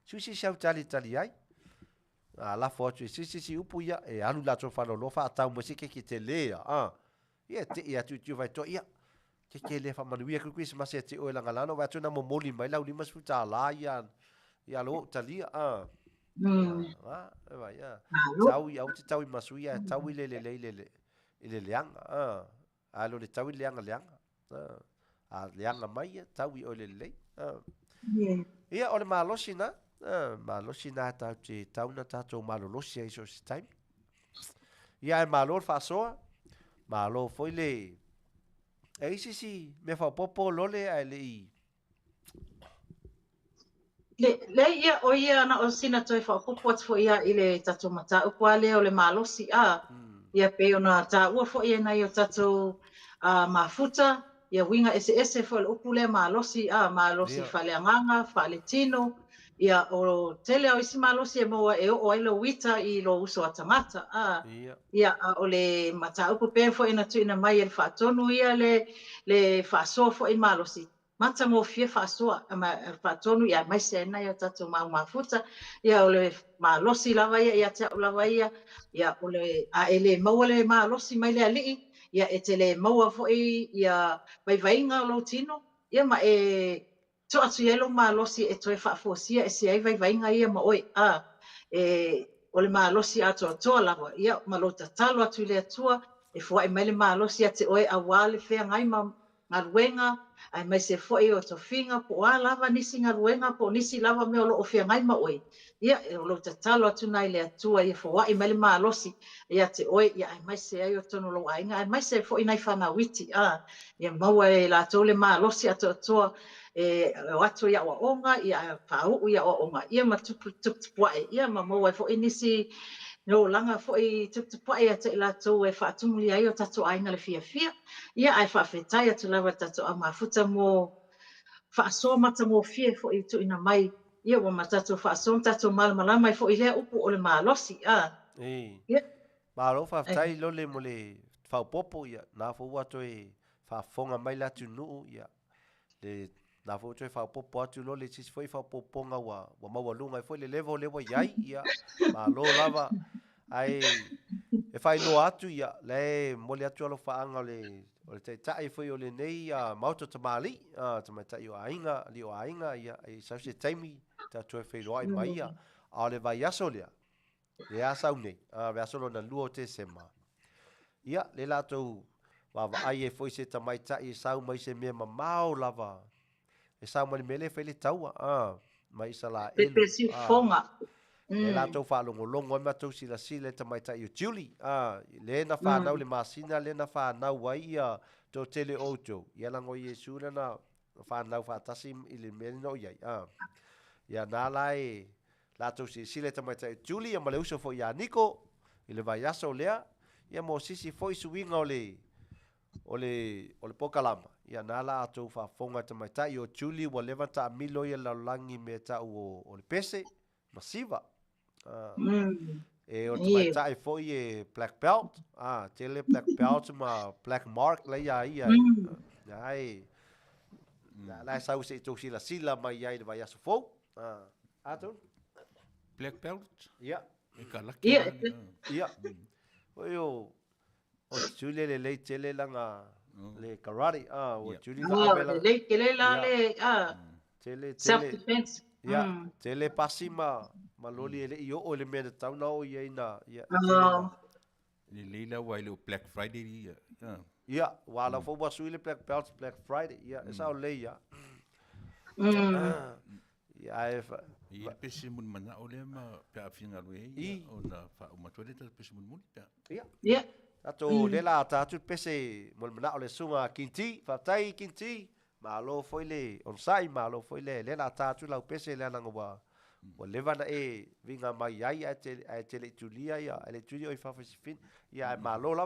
S1: susi sau tali ai la foto si upu ia e alu la trofa lo fa tau mo si ke te le ia te ia tu vai to ia ke le fa Manuia ku Christmas te o la ngalano va tuna mo moli mai la limas futa la ia lo talia vai tau ia o te tau masuia tau le leanga alo le tau leanga leanga mai tau i o le ia o le malosina malosina tau te tau na tato malolosi ai so time ia e malor fa soa malo foi le e si me fa popo lole ai
S2: le ia o ia na o sina toi fa popo fo ia ile tato mata o kwale o le malosi ia pe ona ta ua fo ia na ia tato mafuta ia winga ese fo le upule malosi malosi fa le nganga fa le tino ia o tele o isi malosi e moa e o ilo wita I lo uso atamata ia o le mata upo pe fo ina tu ina mai e fa tonu ia le fa so fo I malosi mata mo fie fa so fa tonu ia mai se na ia tatu mafuta ia o le malosi lava ia te lava ia o le ele mo le malosi mai le ali ia e tele mo fo ia vai lo tino ia ma so atu yelo malosi e toe whaafosia e se ai vai ngai ia ma oi o le malosi ato lava ia malota talo atu le atua e fua e mai le malosi ate oe a wale fea ngai ma ngaruenga ai mai se fua o to finga po a lava nisi ngaruenga po nisi lava me o lo o fea ngai ma oi ia e o lo talo atu nai le atua ia fua e mai le malosi ia te oe ia ai mai se ai o tono lo ainga ai mai se fua I nai whanawiti ia maua e la tole malosi ato o atu ia o onga ia pau ia o onga ia ma tupu ia ma mo fo inisi no langa fo tupu ia te la to e fa tumu ia o tatu ainga le fia ia ai fa fetai atu lava tatu a mafuta mo fa so mata mo fia fo I tu ina mai ia o matatu fa so tatu malmala mai fo ile upu o le malosi
S1: ia malo fa fetai lole mo le fa popo ia na fo watu e fa fonga mai la tu nu ia le na fo tre fa popo atu lo le sis foi fa poponga wa mawalunga foi le levo iai ia ma lo lava ai e fai no atu ia le mole atu lo fa anga le o te tai foi o le nei Maota O Tamalii tama tai o ainga ia ai sa se taimi ta tu fe lo ai mai ia a le vai asolia le asa une va solo na luo te sema ia le lato wa ai e foi se tamai tai sa mai se me mau lava e sa mo mele fele taua mai sala
S2: pepe si fonga
S1: e la to fa longo ma to sila te mai ta you Julie le na fa na le masina le na fa na wai to tele auto ia la ngo Yesu na fa na fa tasim ile mel no ia ia na la to sila te mai ta Julie ma le uso fo ia Nico ile vai aso lea ia mo sisi foi suinga o le pokalama ia nala atu faafofoga tamaitai o tuli ua leva taamilo ia lalolagi me ta'u o le pese masiva e o tamaitai foi e black belt tele black belt ma black mark la ia ai la sau se to sila mai ai le vai aso fou atu
S3: Black belt.
S1: ia
S3: E ka laki.
S1: ia o tuli le tele langa le karate o tuli
S2: le kele la le
S1: tele
S2: self defense
S1: tele pasi ma loli ele io o le mena tau na o ia
S3: Le leila wai le Black Friday
S1: ia wala fo wa suile Black Belt Black Friday ia esa o le ia
S3: ia pese mun mana o le ma pe afinga lui o na fa o matole ta pese mun pe
S1: ia ato le la ta tu pese mun mana o le sunga kinti fa tai kinti ma lo foi le on sai ma lo foi le la ta tu la pese le nanga wa leva na vinga mai ai a tele tulia ia ele tulia o fa fin ia ma lo la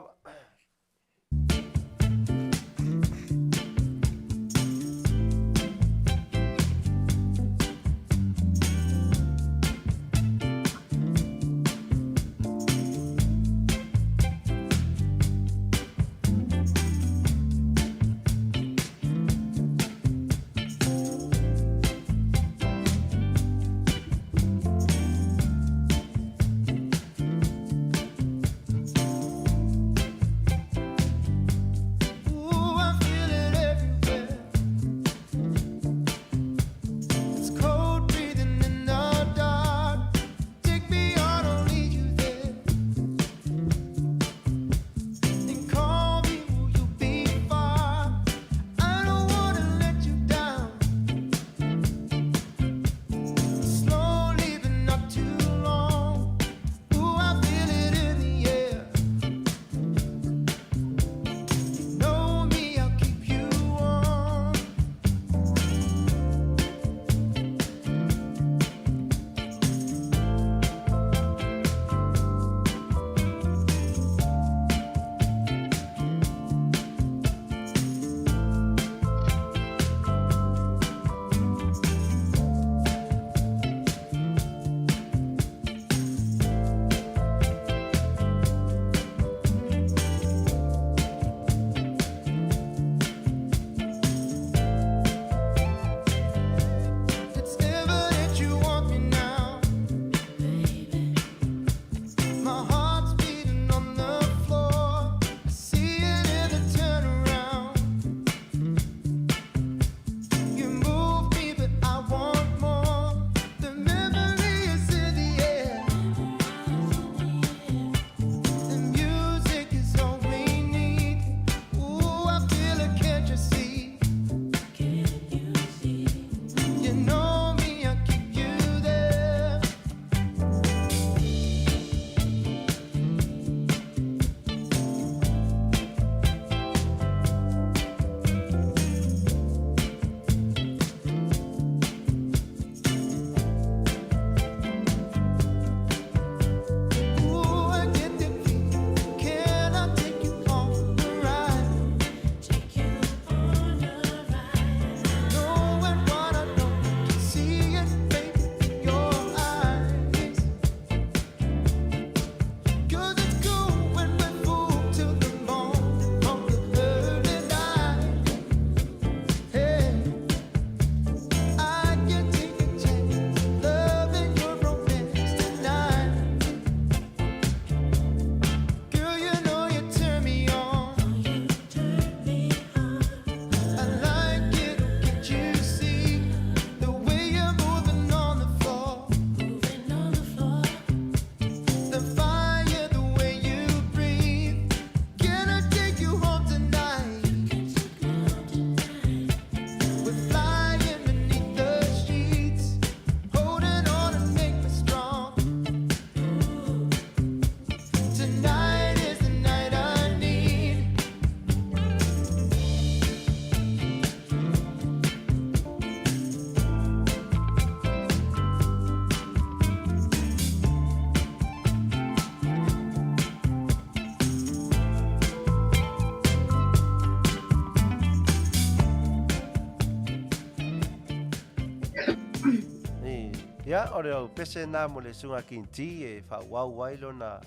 S1: Ia, o reo pese nā mo le sunga kinti e whauau wailo na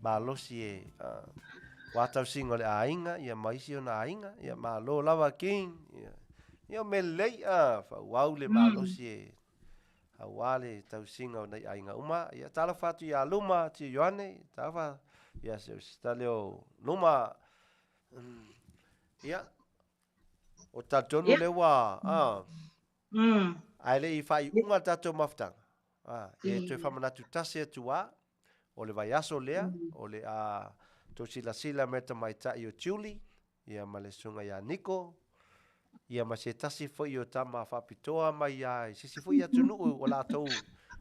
S1: malosi e watau singo le ainga, ia maisi o na ainga, ia malo lava king, ia me lei whauau le malosi e hauale tau singa o nei ainga uma, ia tala fatu ia luma ti Ioane, tala ia se stale o luma, ia, o tatonu lewa, ai le I whai unga tatou maftanga. E tue whamanatu tase atua, o le vai aso lea, o le to sila me ta mai tai o Tiuli, ia ma le sunga ia Niko, ia ma se tasi foi o tama whapitoa mai ai, sisi foi atu nuu o la tau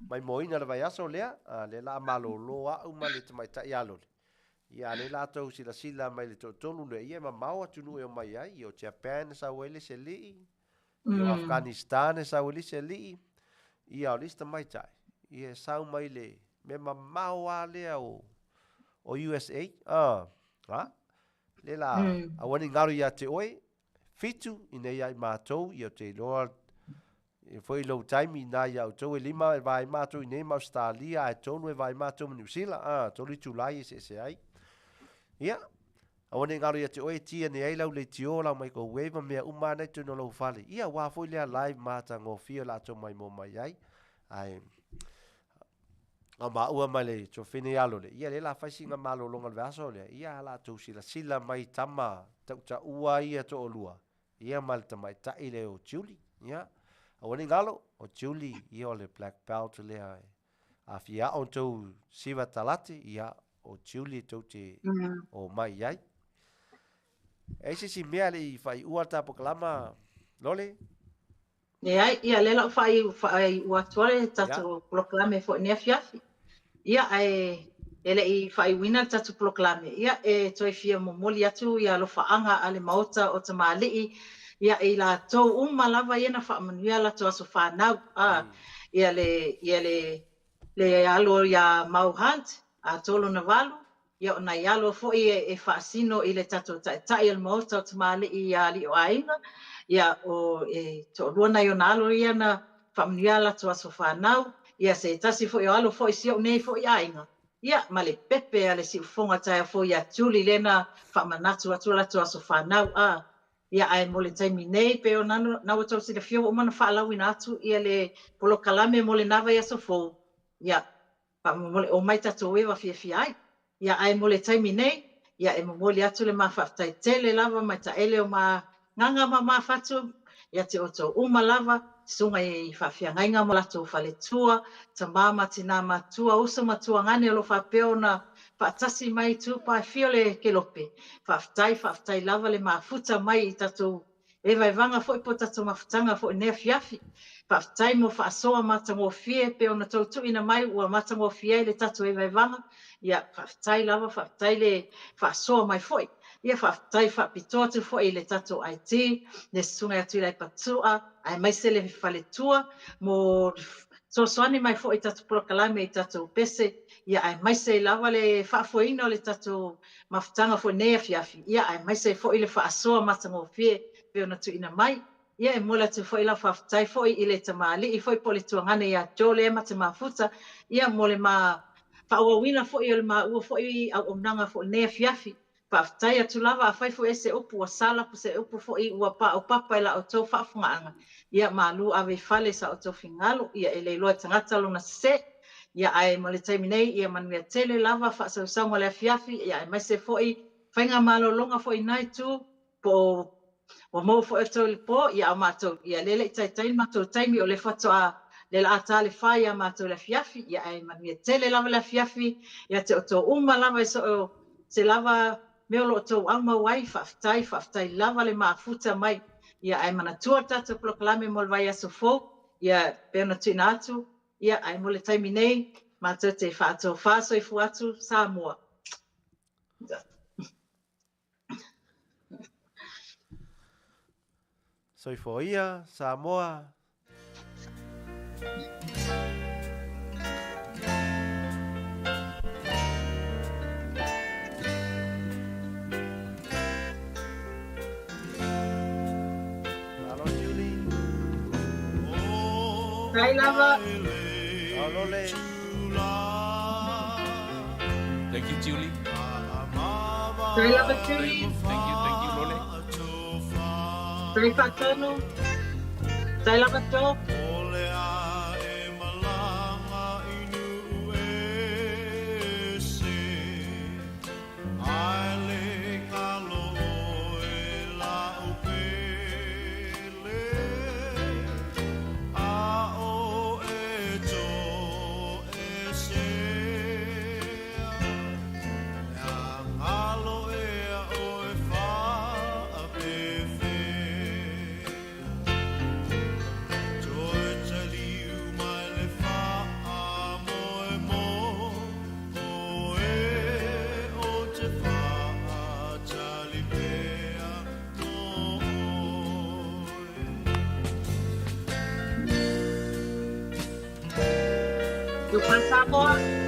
S1: mai moina le vai aso lea, le la malo loa au ma le ta mai tai alole. Ia le la tau sila mai le tonu le ia ma mau atu nuu o mai ai, o Japan sa wele se lii, Yo Afghanistan sa wili se li ia o lista mai tai ia sau mai le me mamau ale o USA le la awani ngaru ia te oi fitu ina ia matou ia te loa e foi lo time na ia o to lima e vai matou ina ma Australia e tonu e vai matou New Zealand toli July se ai ia Awani ngaru ia te oe tia ni eilau le tio lau mai ko weva mea umane tu no lau fale. Ia wafoi lea live mata ngō fia la to mai mo mai ai. Ai. A maua mai le to fine alo le. Ia le la faisi nga malo longa le vaso le. Ia la to sila mai tama tau ta ua ia to olua. Ia mal tamai tai le o Julie. Ia. Awani ngalo o Julie ia o le black belt le ai. A fia on to siva talati ia o Julie to te o mai ai. Ese si mea le fai ua tapo kalama Lole?
S2: Ia le lau fai ua tuare tatu proklame fo ne Afiafi. Ia ele I fai wina tatu proklame. Ia toi fia momoli atu ia lo faanga ale Maota O Tamalii. Ia la tau lava ia na fa Manuia la to aso whanau. Ia le alo ia Mau Hunt a tolo na walu. Ia o nai alo foi e whaasino I le tato tai al Maota O Tamalii ia li o ainga. Ia o to luana I o nalo ia na whaamnia la to aso whanau. Ia se tasi foi o alo foi si o nei foi ainga. Ia ma le pepe ale si ufonga tai foi a tuli lena whaamanatu atu la to aso whanau. Ia ai mo le taimi nei pe o nano na wato si le fio o mana whaalau ina atu ia le polo kalame mo le nawa ia so fo. Ia o mai tato ewa fia ai. Ia ai mo le taimi nei, ia e momoli atu le mawhaftai tele lava mai ta ele o ma nganga ma mawhatu, ia te oto lava, sunga I whawhiangainga mo lato whaletua, ta mama tina matua, usa matua ngane lo whapeo na whaatasi mai tu pa fio le kelope. Whaftai lava le mafuta mai I tato ewa vanga fo po tato mafutanga fo ne Afiafi. Whaftai mo whaasoa matango fie pe ona tautu ina mai ua matango fie le tato ewa vanga. Ia whaftai lava, whaftai le whaasoa mai foi. Ia whaftai whapitoa tu foi le tato IT, ne sunga atu lai patua, ai mai se le whaletua, mo soani mai foi tato prokalame I tato pese, ia ai mai se lava le whaafoina o le tato mafutanga foi ne Afiafi. Ia ai mai se foi le whaasoa matango fie, pe ona tu ina mai. Ia e mola tu foi la whaftai foi I le Tamalii, foi po le tuangane ia jole ma te mafuta, ia mole ma whaawawina foi o le ua foi au omnanga foi ne Afiafi. Whaftai atu lava a whai foi ese upu a sala po se upu foi ua pa o papa la o tau whaafunganga. Ia malu ave fale sa o tau fingalo, ia e leiloa tangata luna se, ia ai mole taimi nei, ia Manuia tele lava whaasausanga le Afiafi, ia e mai se foi whainga malo longa foi nai tu, po o mo foi o tau le po, ia au matou, ia lele I taitain matou taimi o le whatoa le la ata le fai a matou le Afiafi, ia ai Manuia tele lava le Afiafi, ia te o tau lava so se lava me o lo tau au mawai whaftai lava le maafuta mai, ia ai manatua tata proklame mo le vai aso fo, ia peona tuina atu, ia ai mo le taimi nei, matou te whaatou whaso I fu atu Samoa.
S1: Soifoia, Samoa.
S2: Kai lava.
S3: Thank you, Julie.
S2: Tai lava Julie.
S3: Thank you, Lole.
S2: Tai whakatonu. Tai lava Joe. You want Samoa?